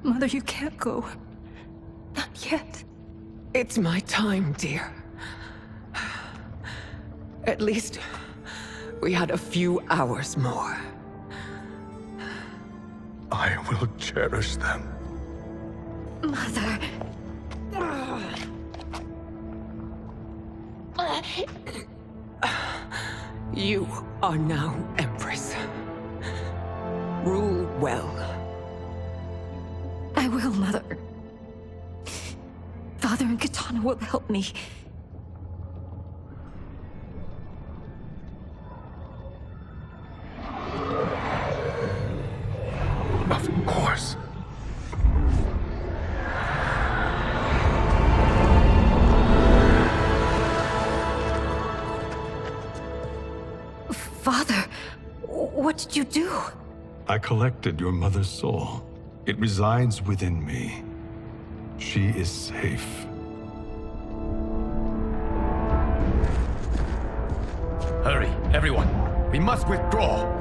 Mother, you can't go. Not yet. It's my time, dear. At least we had a few hours more. I will cherish them. Mother. You are now Empress. Rule well. I will, Mother. Father and Katana will help me. Of course. do? I collected your mother's soul. It resides within me. She is safe. Hurry, everyone. We must withdraw.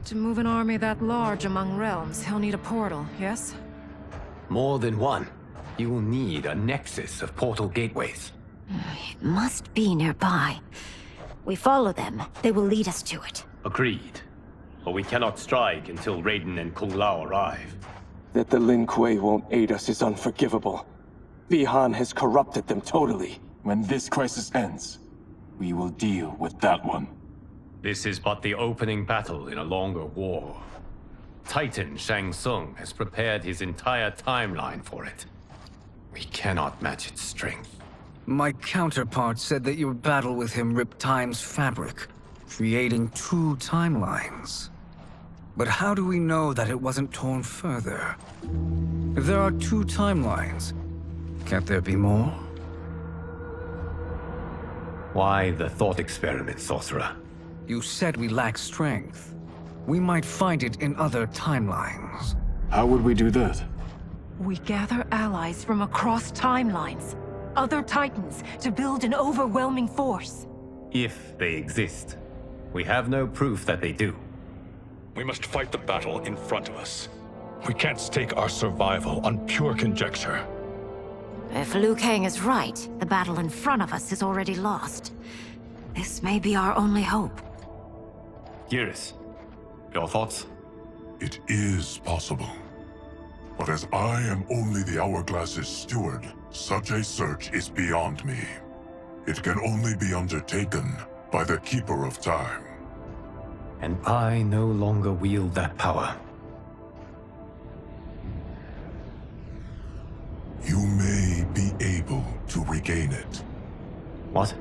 To move an army that large among realms, he'll need a portal, yes? More than one. You will need a nexus of portal gateways. It must be nearby. We follow them, they will lead us to it. Agreed. But we cannot strike until Raiden and Kung Lao arrive. That the Lin Kuei won't aid us is unforgivable. Bihan has corrupted them totally. When this crisis ends, we will deal with that one. This is but the opening battle in a longer war. Titan Shang Tsung has prepared his entire timeline for it. We cannot match its strength. My counterpart said that your battle with him ripped time's fabric, creating 2 timelines. But how do we know that it wasn't torn further? If there are 2 timelines, can't there be more? Why the thought experiment, Sorcerer? You said we lack strength. We might find it in other timelines. How would we do that? We gather allies from across timelines, other titans, to build an overwhelming force. If they exist. We have no proof that they do. We must fight the battle in front of us. We can't stake our survival on pure conjecture. If Liu Kang is right, the battle in front of us is already lost. This may be our only hope. Geras, your thoughts? It is possible. But as I am only the Hourglass's steward, such a search is beyond me. It can only be undertaken by the Keeper of Time. And I no longer wield that power. You may be able to regain it. What?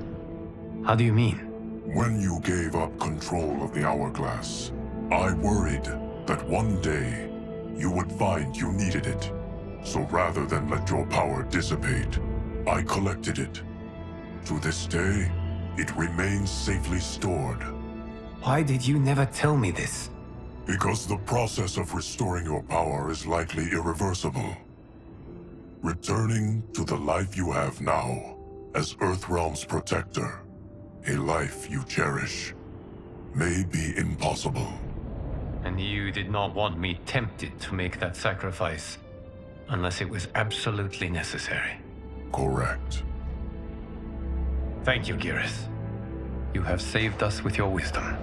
How do you mean? When you gave up control of the Hourglass, I worried that one day you would find you needed it. So rather than let your power dissipate, I collected it. To this day, it remains safely stored. Why did you never tell me this? Because the process of restoring your power is likely irreversible. Returning to the life you have now, as Earthrealm's protector, a life you cherish, may be impossible. And you did not want me tempted to make that sacrifice, unless it was absolutely necessary. Correct. Thank you, Geras. You have saved us with your wisdom.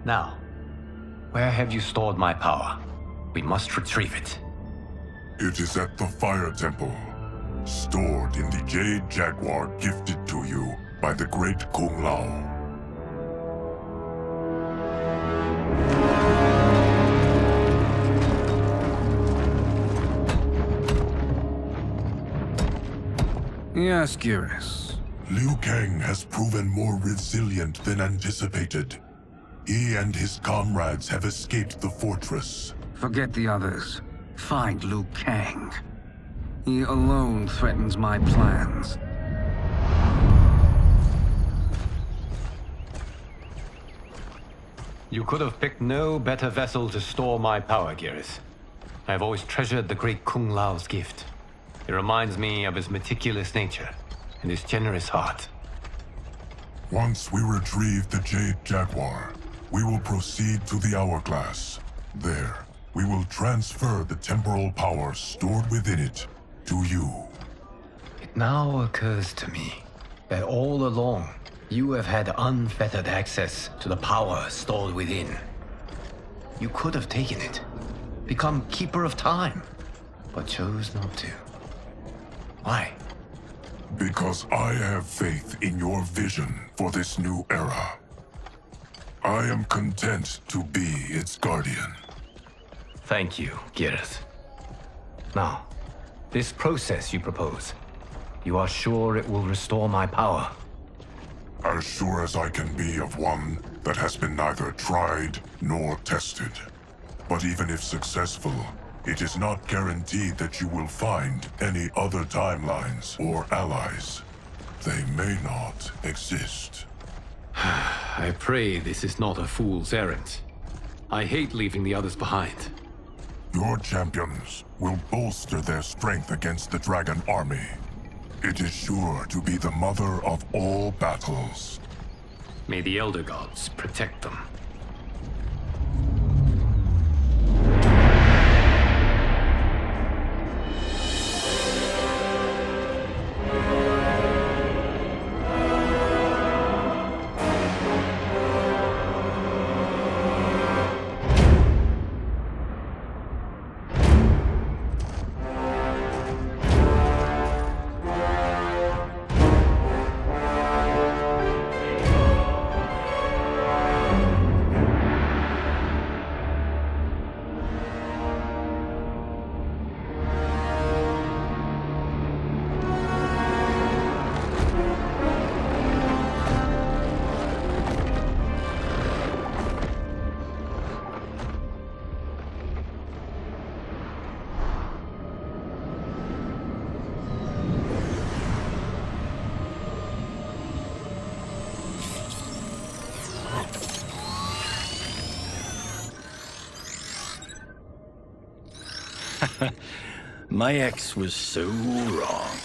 Now, where have you stored my power? We must retrieve it. It is at the Fire Temple, stored in the Jade Jaguar gifted to you by the great Kung Lao. Yes, Geras. Liu Kang has proven more resilient than anticipated. He and his comrades have escaped the fortress. Forget the others. Find Liu Kang. He alone threatens my plans. You could have picked no better vessel to store my power, Geras. I have always treasured the great Kung Lao's gift. It reminds me of his meticulous nature and his generous heart. Once we retrieve the Jade Jaguar, we will proceed to the Hourglass. There, we will transfer the temporal power stored within it to you. It now occurs to me that all along, you have had unfettered access to the power stored within. You could have taken it, become Keeper of Time, but chose not to. Why? Because I have faith in your vision for this new era. I am content to be its guardian. Thank you, Geras. Now, this process you propose, you are sure it will restore my power? As sure as I can be of one that has been neither tried nor tested. But even if successful, it is not guaranteed that you will find any other timelines or allies. They may not exist. I pray this is not a fool's errand. I hate leaving the others behind. Your champions will bolster their strength against the Dragon Army. It is sure to be the mother of all battles. May the Elder Gods protect them. My ex was so wrong.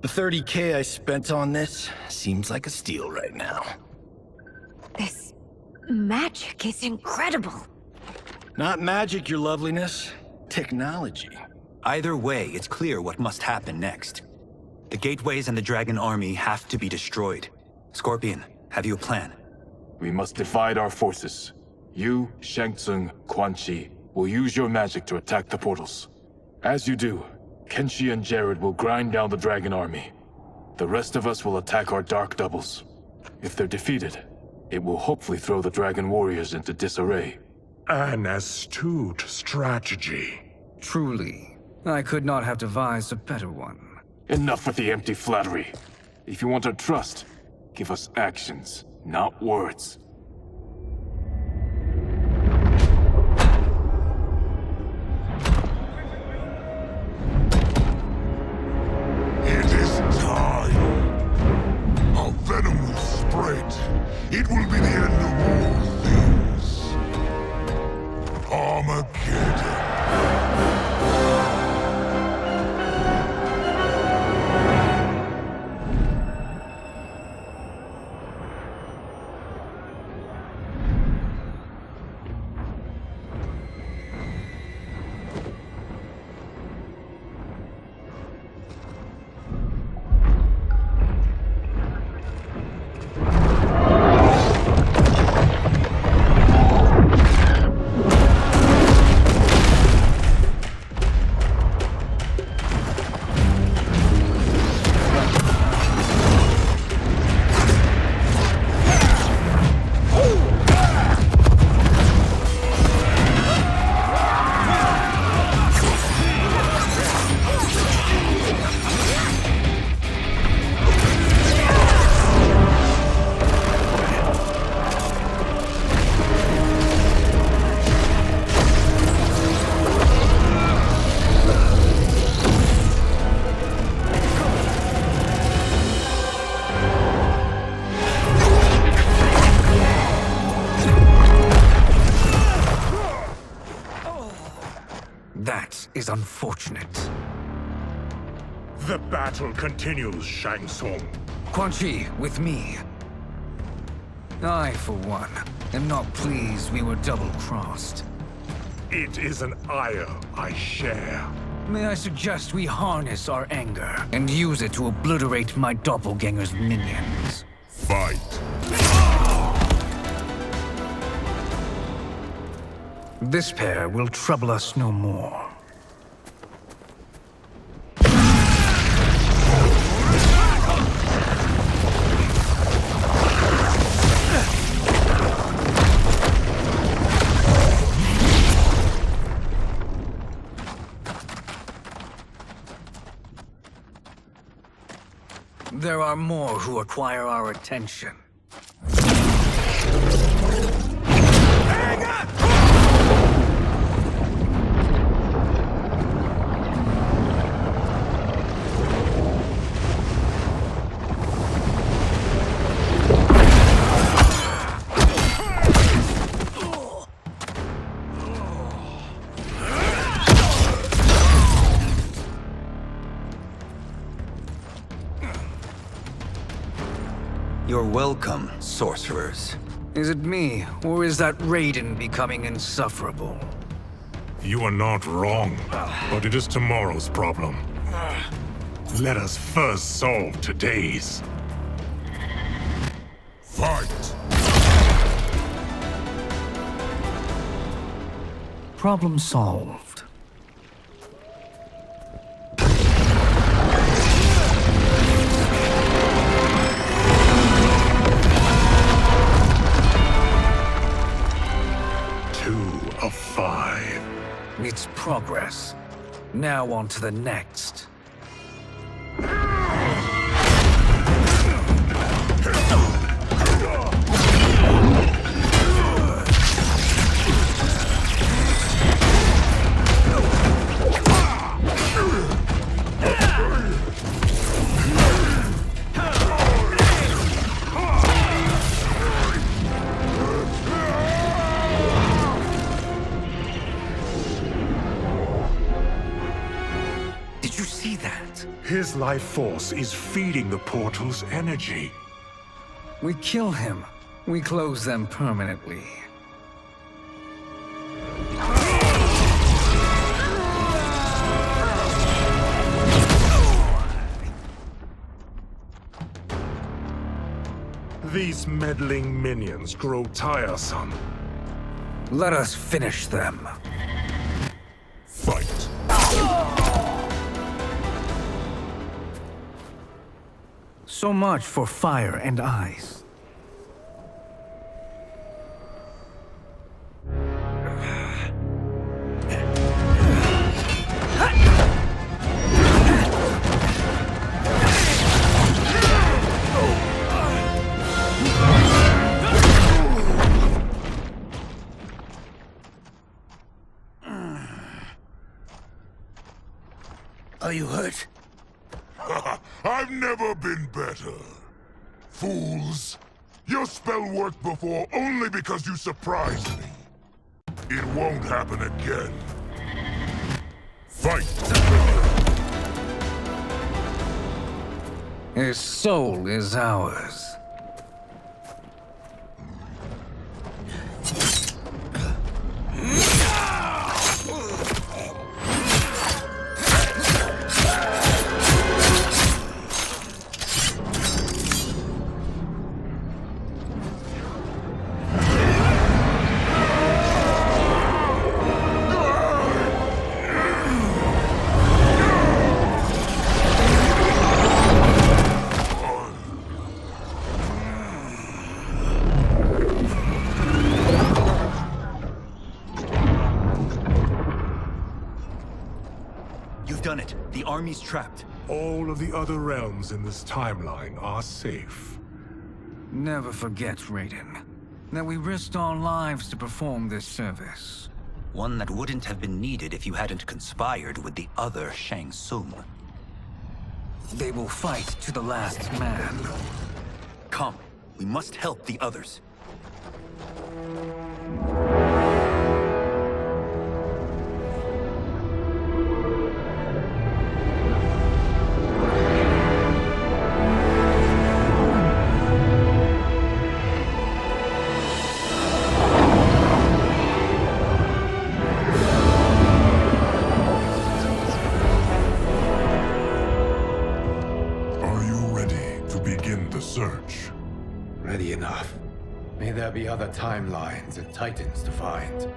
The 30K I spent on this seems like a steal right now. This magic is incredible. Not magic, your loveliness. Technology. Either way, it's clear what must happen next. The gateways and the Dragon Army have to be destroyed. Scorpion, have you a plan? We must divide our forces. You, Shang Tsung, Quan Chi will use your magic to attack the portals. As you do, Kenshi and Jared will grind down the Dragon Army. The rest of us will attack our dark doubles. If they're defeated, it will hopefully throw the Dragon Warriors into disarray. An astute strategy. Truly, I could not have devised a better one. Enough with the empty flattery. If you want our trust, give us actions, not words. It is time. Our venom will spread. It will be the end of all things. Armageddon. That is unfortunate. The battle continues, Shang Tsung. Quan Chi, with me. I, for one, am not pleased we were double-crossed. It is an ire I share. May I suggest we harness our anger and use it to obliterate my doppelganger's minions? Fight. This pair will trouble us no more. There are more who require our attention. Hang on! You're welcome, sorcerers. Is it me, or is that Raiden becoming insufferable? You are not wrong, but it is tomorrow's problem. Let us first solve today's. Fight! Problem solved. Of 5. It's progress. Now on to the next. His life force is feeding the portal's energy. We kill him. We close them permanently. These meddling minions grow tiresome. Let us finish them. Fight. So much for fire and ice. Are you hurt? I've never been better. Fools! Your spell worked before only because you surprised me. It won't happen again. Fight! His soul is ours. Done it. The army's trapped. All of the other realms in this timeline are safe. Never forget, Raiden, that we risked our lives to perform this service. One that wouldn't have been needed if you hadn't conspired with the other Shang Tsung. They will fight to the last man. Come, we must help the others. Search. Ready enough. May there be other timelines and titans to find.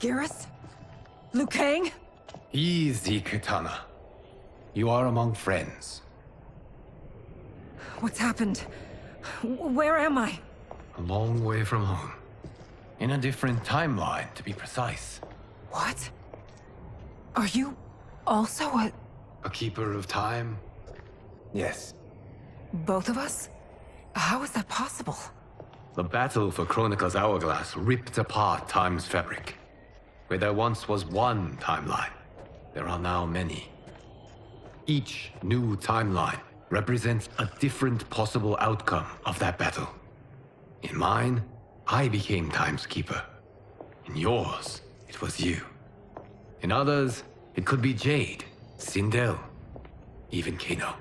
Garrus? Liu Kang? Easy, Katana. You are among friends. What's happened? Where am I? A long way from home. In a different timeline, to be precise. What? Are you also a keeper of time? Yes. both of us? How is that possible? The battle for Chronica's hourglass ripped apart time's fabric. Where there once was one timeline, there are now many. Each new timeline represents a different possible outcome of that battle. In mine, I became Time's Keeper. In yours, it was you. In others, it could be Jade, Sindel, even Kano.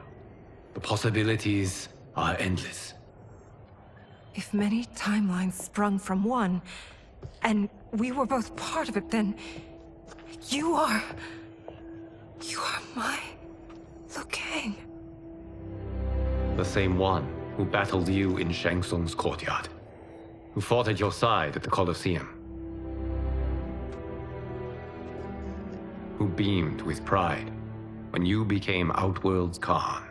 The possibilities are endless. If many timelines sprung from one, and we were both part of it, then you are my Liu Kang. The same one who battled you in Shang Tsung's courtyard, who fought at your side at the Colosseum, who beamed with pride when you became Outworld's Khan.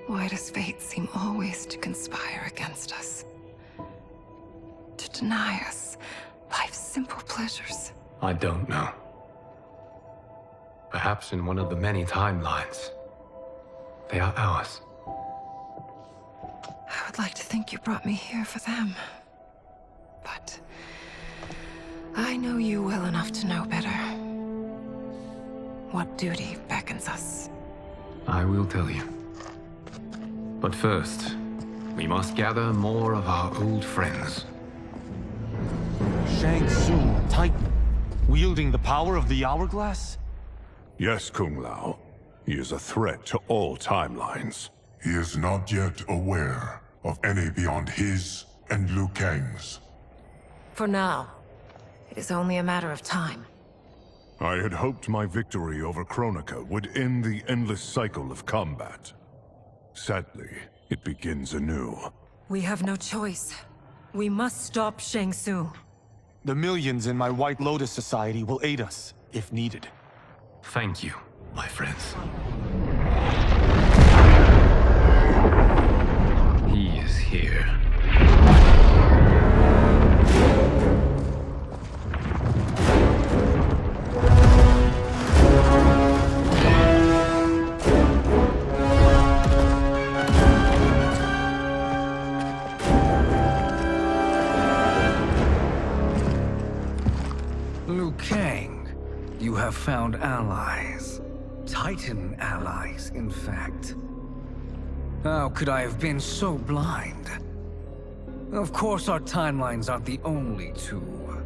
Why does fate seem always to conspire against us? To deny us life's simple pleasures? I don't know. Perhaps in one of the many timelines, they are ours. I would like to think you brought me here for them. But I know you well enough to know better. What duty beckons us? I will tell you. But first, we must gather more of our old friends. Shang Tsung, Titan, wielding the power of the hourglass? Yes, Kung Lao. He is a threat to all timelines. He is not yet aware of any beyond his and Liu Kang's. For now, it is only a matter of time. I had hoped my victory over Chronica would end the endless cycle of combat. Sadly, it begins anew. We have no choice. We must stop Shang Tsung. The millions in my White Lotus Society will aid us, if needed. Thank you, my friends. He is here. Liu Kang, you have found allies. Titan allies, in fact. How could I have been so blind? Of course our timelines aren't the only two.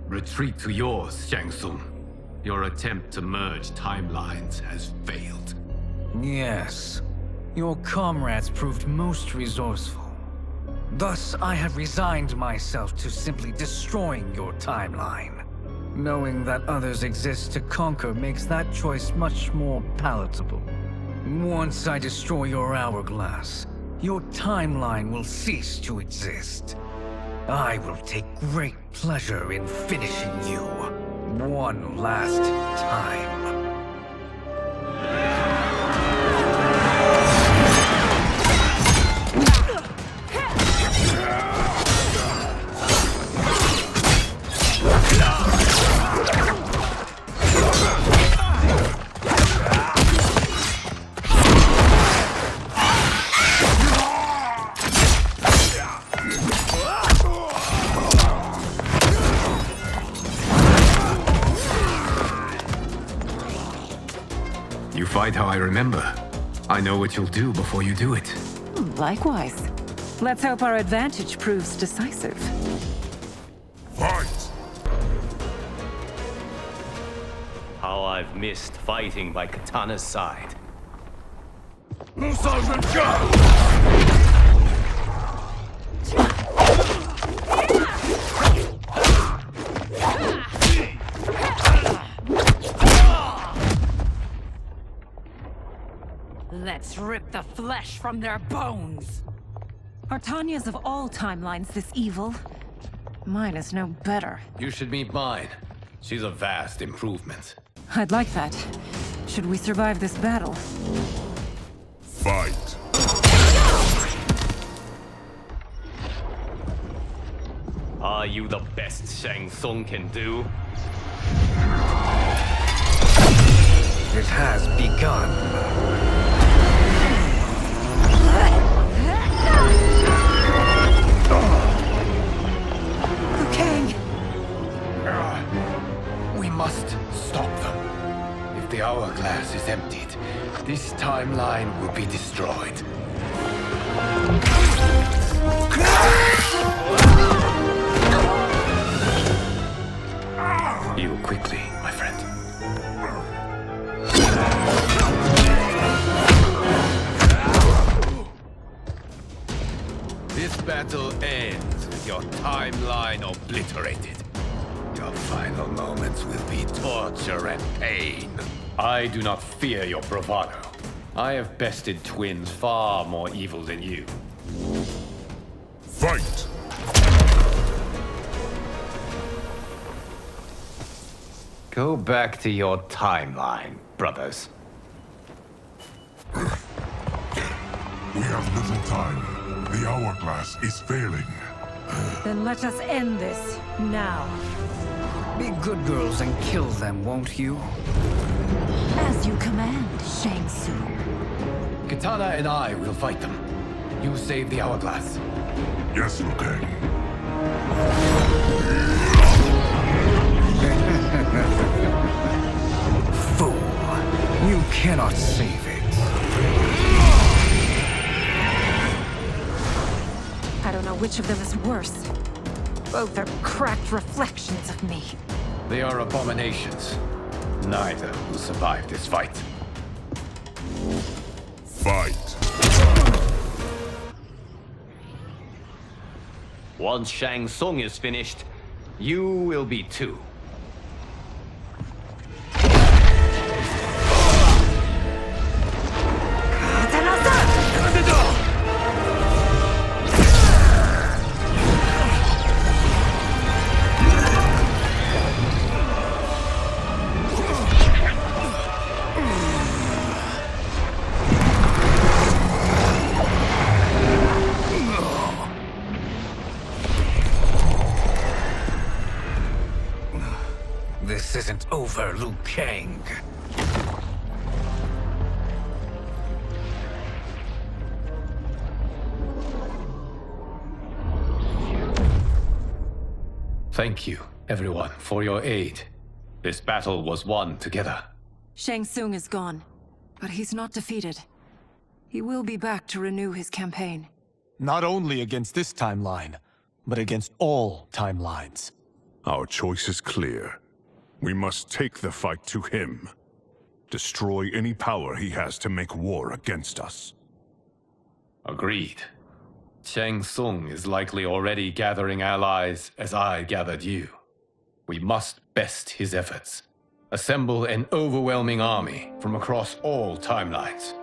Retreat to yours, Shang Tsung. Your attempt to merge timelines has failed. Yes. Your comrades proved most resourceful. Thus, I have resigned myself to simply destroying your timeline. Knowing that others exist to conquer makes that choice much more palatable. Once I destroy your hourglass, your timeline will cease to exist. I will take great pleasure in finishing you one last time. Fight how I remember. I know what you'll do before you do it. Likewise. Let's hope our advantage proves decisive. Fight! How I've missed fighting by Katana's side. Let's rip the flesh from their bones! Are Tanya's of all timelines this evil? Mine is no better. You should meet mine. She's a vast improvement. I'd like that. Should we survive this battle? Fight. Are you the best Shang Tsung can do? It has begun. Kang! We must stop them. If the hourglass is emptied, this timeline will be destroyed. Heal quickly, my friend. This battle ends with your timeline obliterated. Your final moments will be torture and pain. I do not fear your bravado. I have bested twins far more evil than you. Fight! Go back to your timeline, brothers. We have little time. The hourglass is failing. Then let us end this, now. Be good girls and kill them, won't you? As you command, Shang Tsung. Katana and I will fight them. You save the hourglass. Yes, Liu Kang. Fool. You cannot save it. I don't know which of them is worse. Both are cracked reflections of me. They are abominations. Neither will survive this fight. Fight. Once Shang Tsung is finished, you will be too. This isn't over, Liu Kang. Thank you, everyone, for your aid. This battle was won together. Shang Tsung is gone, but he's not defeated. He will be back to renew his campaign. Not only against this timeline, but against all timelines. Our choice is clear. We must take the fight to him. Destroy any power he has to make war against us. Agreed. Shang Tsung is likely already gathering allies as I gathered you. We must best his efforts. Assemble an overwhelming army from across all timelines.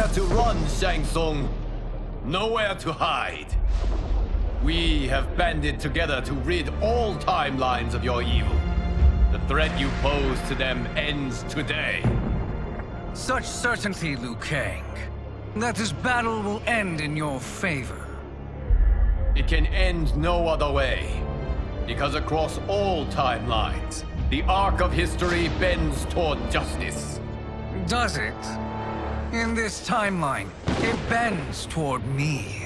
nowhere to run, Shang Tsung. Nowhere to hide. We have banded together to rid all timelines of your evil. The threat you pose to them ends today. Such certainty, Liu Kang, that this battle will end in your favor. It can end no other way. Because across all timelines, the arc of history bends toward justice. Does it? In this timeline, it bends toward me.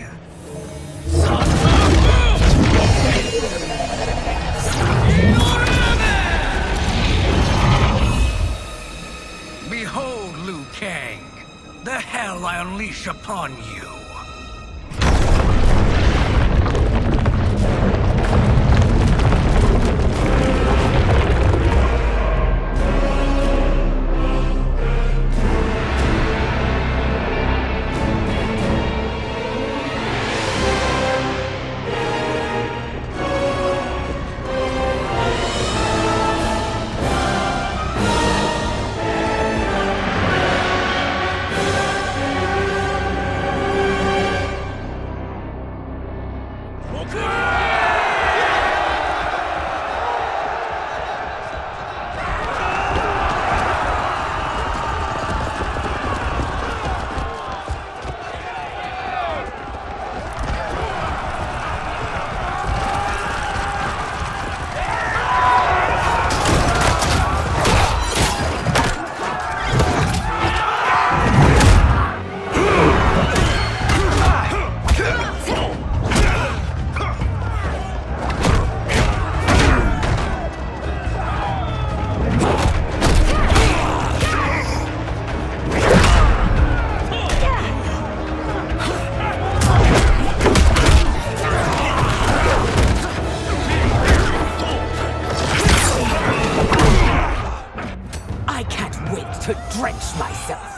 Behold, Liu Kang, the hell I unleash upon you.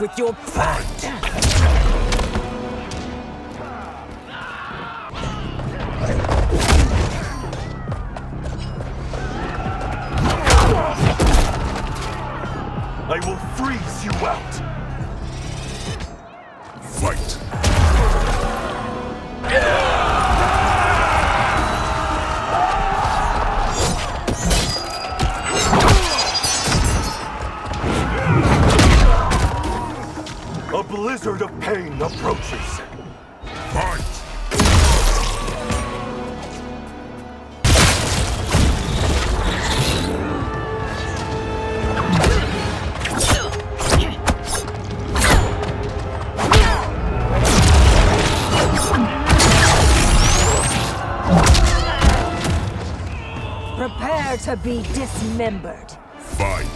With your blood. I will freeze you out. Fight. A blizzard of pain approaches. Fight! Prepare to be dismembered. Fight!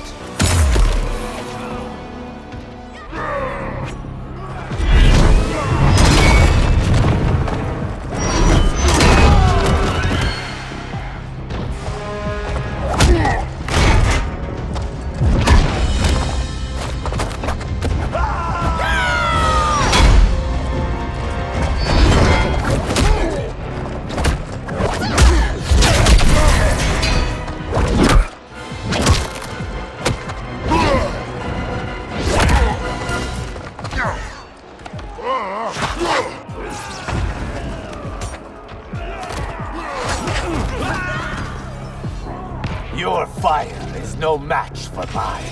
Your fire is no match for mine.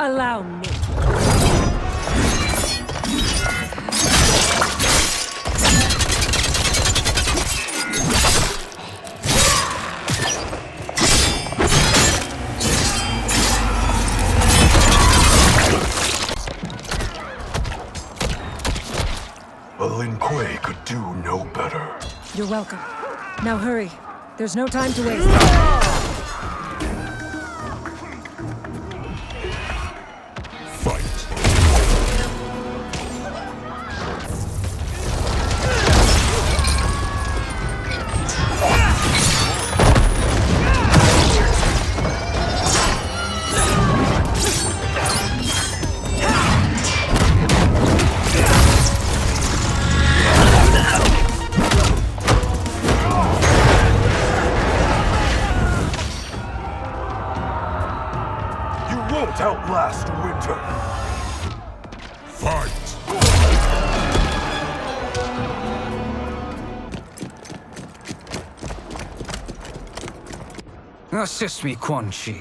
Allow me. Lin Kuei could do no better. You're welcome. Now hurry. There's no time to waste. Assist me, Quan Chi.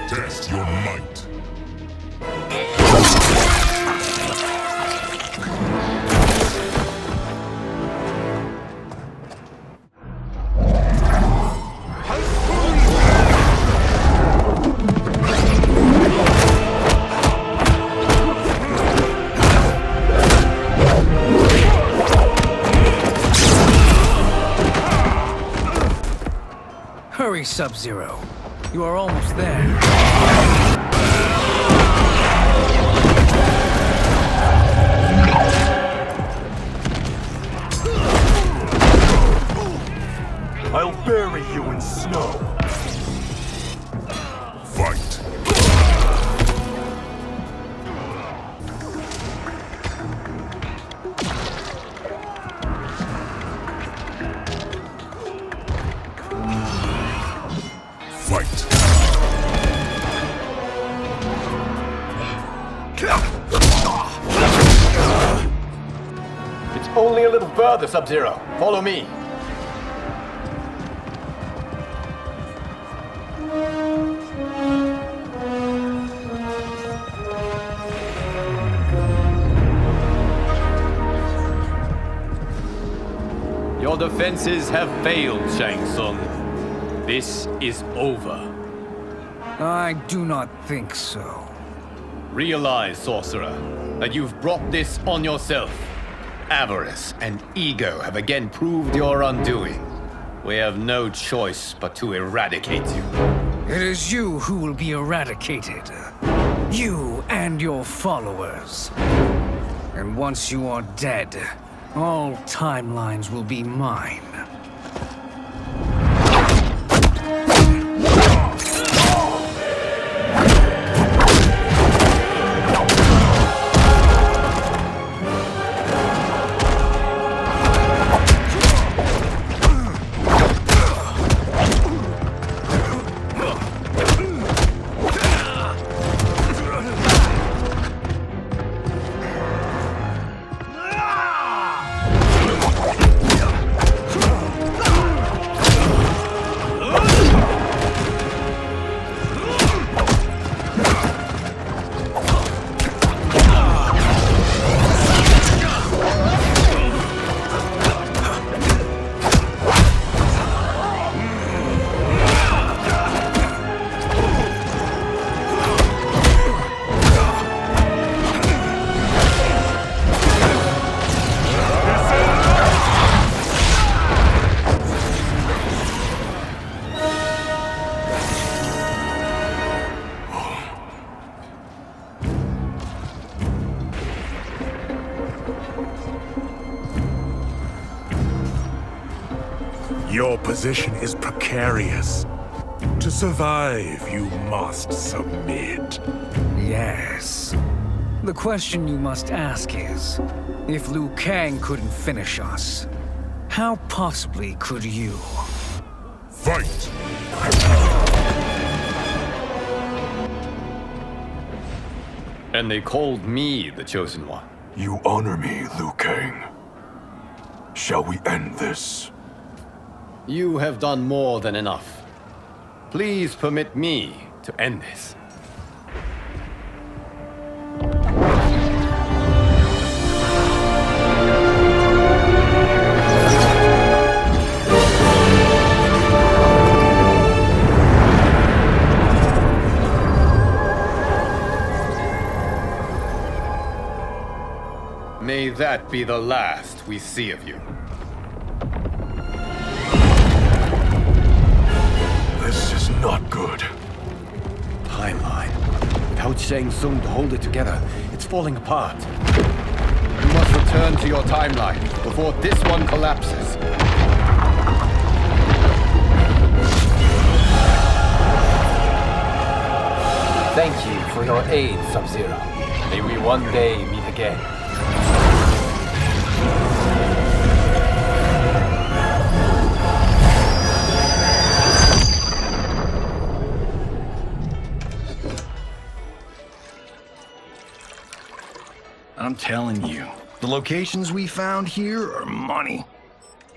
Test your might. Hurry, Sub-Zero. You are almost there. I'll bury you in snow. Fight. Fight. It's only a little further, Sub-Zero. Follow me. Your defenses have failed, Shang Tsung. This is over. I do not think so. Realize, sorcerer, that you've brought this on yourself. Avarice and ego have again proved your undoing. We have no choice but to eradicate you. It is you who will be eradicated. You and your followers. And once you are dead, all timelines will be mine. Your position is precarious. To survive, you must submit. Yes. The question you must ask is, if Liu Kang couldn't finish us, how possibly could you? Fight! And they called me the Chosen One. You honor me, Liu Kang. Shall we end this? You have done more than enough. Please permit me to end this. May that be the last we see of you. allowed Shang Tsung to hold it together. It's falling apart. You must return to your timeline before this one collapses. Thank you for your aid, Sub-Zero. May we one day meet again. I'm telling you, the locations we found here are money.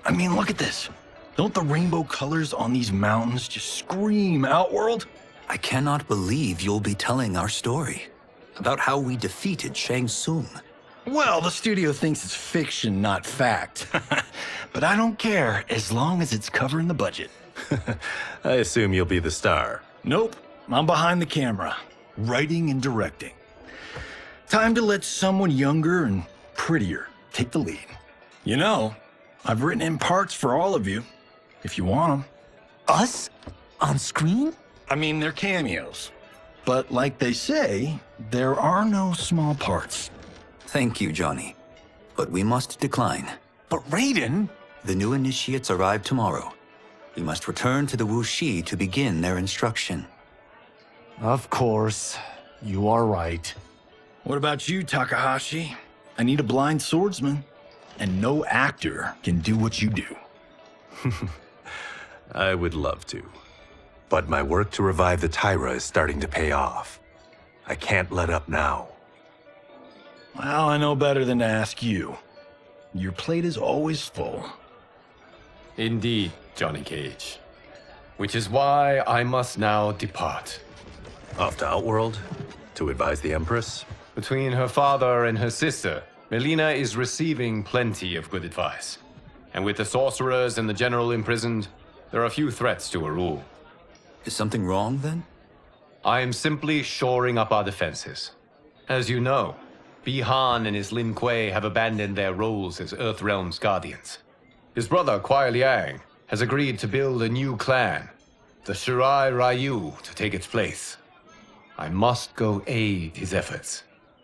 I mean, look at this. Don't the rainbow colors on these mountains just scream Outworld? I cannot believe you'll be telling our story about how we defeated Shang Tsung. Well, the studio thinks it's fiction, not fact. But I don't care, as long as it's covering the budget. I assume you'll be the star. Nope, I'm behind the camera, writing and directing. Time to let someone younger and prettier take the lead. You know, I've written in parts for all of you, if you want them. Us? On screen? I mean, they're cameos. But like they say, there are no small parts. Thank you, Johnny. But we must decline. But Raiden? The new initiates arrive tomorrow. We must return to the Wuxi to begin their instruction. Of course. You are right. What about you, Takahashi? I need a blind swordsman, and no actor can do what you do. I would love to. But my work to revive the Tyra is starting to pay off. I can't let up now. Well, I know better than to ask you. Your plate is always full. Indeed, Johnny Cage. Which is why I must now depart. Off to Outworld? To advise the Empress? Between her father and her sister, Mileena is receiving plenty of good advice. And with the sorcerers and the general imprisoned, there are few threats to her rule. Is something wrong, then? I am simply shoring up our defenses. As you know, Bi-Han and his Lin Kuei have abandoned their roles as Earthrealm's guardians. His brother, Kuai Liang, has agreed to build a new clan, the Shirai Ryu, to take its place. I must go aid his efforts.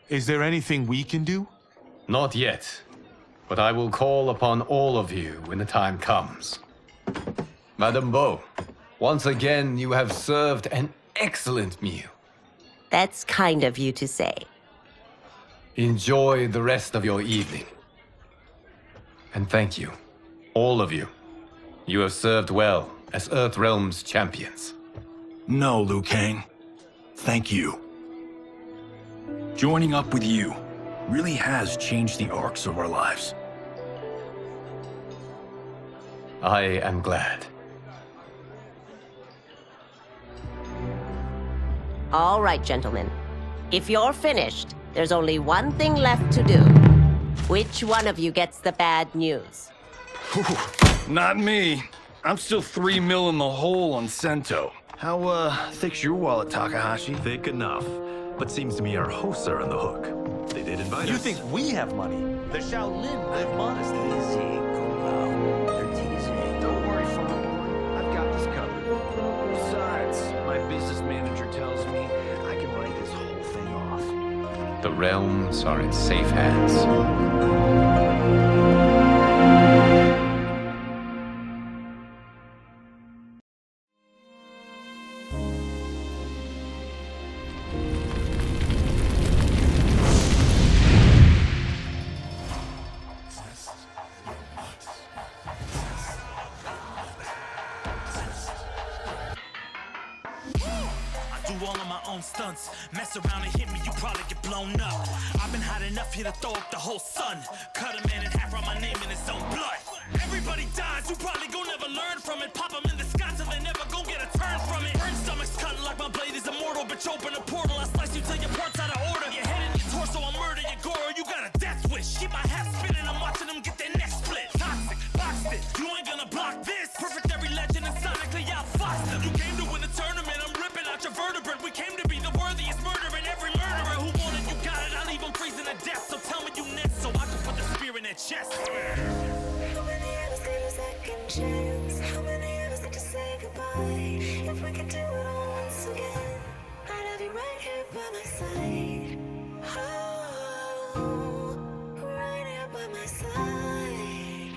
Is there anything we can do? Not yet, but I will call upon all of you when the time comes. Madame Bo, once again you have served an excellent meal. That's kind of you to say. Enjoy the rest of your evening. And thank you, all of you. You have served well as Earthrealm's champions. No, Liu Kang. Thank you. Joining up with you really has changed the arcs of our lives. I am glad. All right, gentlemen. If you're finished, there's only one thing left to do. Which one of you gets the bad news? Not me. I'm still 3 mil in the hole on Sento. How, thick's your wallet, Takahashi? Thick enough. But seems to me our hosts are on the hook. They did invite us. You think we have money? The Shaolin live modestly. Easy, they're teasing. Don't worry, Father. I've got this covered. Besides, my business manager tells me I can write this whole thing off. The realms are in safe hands. Stunts. Mess around and hit me, you probably get blown up. I've been hot enough here to throw up the whole sun. Cut a man in half, write my name in his own blood. Everybody dies, you probably gon' never learn from it. Pop them in the sky till they never gon' get a turn from it. Burn stomachs cutting like my blade is immortal. Bitch, open a portal, I slice you till your parts out of order. Your head in your torso, I murder your gore. You got a death wish. Keep my hat spinning, I'm watching them get their neck split. Toxic, boxed it, you ain't gonna block this. Perfect every legend and sonically outfoxed them. You came to win the tournament, I'm ripping out your vertebrae. We came to be the worthiest murderer, and every murderer who wanted you got it. I'll leave them freezing to death. So tell me you next, so I can put the spear in their chest. How many of us get a second chance? How many of us need to say goodbye? If we could do it all once again, I'd have you right here by my side. Oh, right here by my side.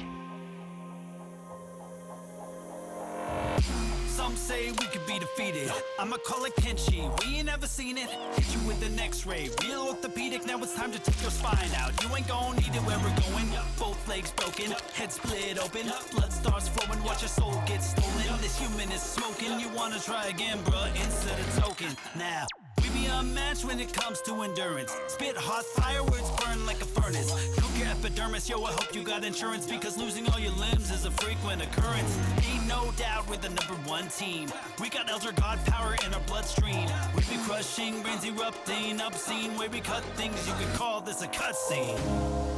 Some say we could be defeated. I'ma call it Kenshi. We ain't never seen it. Hit you with an X-ray. Real orthopedic. Now it's time to take your spine out. You ain't gon' need it where we're going. Both legs broken, head split open. Blood starts flowing. Watch your soul get stolen. This human is smoking. You wanna try again, bruh? Instead of token. Now. We be unmatched when it comes to endurance. Spit hot fire, words burn like a furnace. Cook your epidermis, yo, I hope you got insurance, because losing all your limbs is a frequent occurrence. Ain't no doubt we're the #1 team. We got Elder God power in our bloodstream. We be crushing, brains erupting, obscene. Way we cut things, you could call this a cutscene.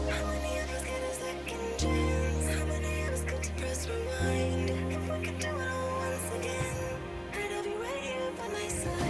How many of us get a second chance? How many of us get to press rewind? If we could do it all once again, I'd have you right here by my side.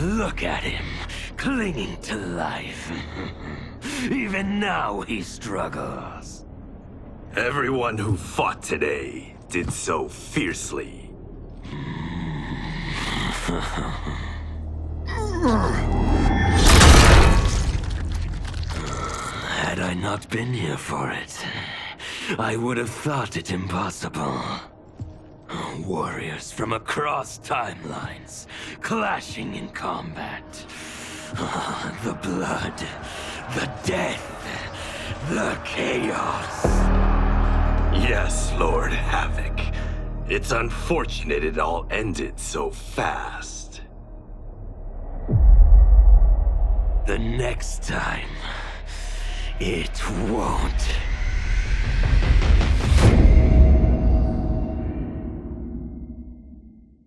Look at him, clinging to life. Even now he struggles. Everyone who fought today did so fiercely. Had I not been here for it, I would have thought it impossible. Warriors from across timelines, clashing in combat. The blood, the death, the chaos. Yes, Lord Havoc. It's unfortunate it all ended so fast. The next time, it won't.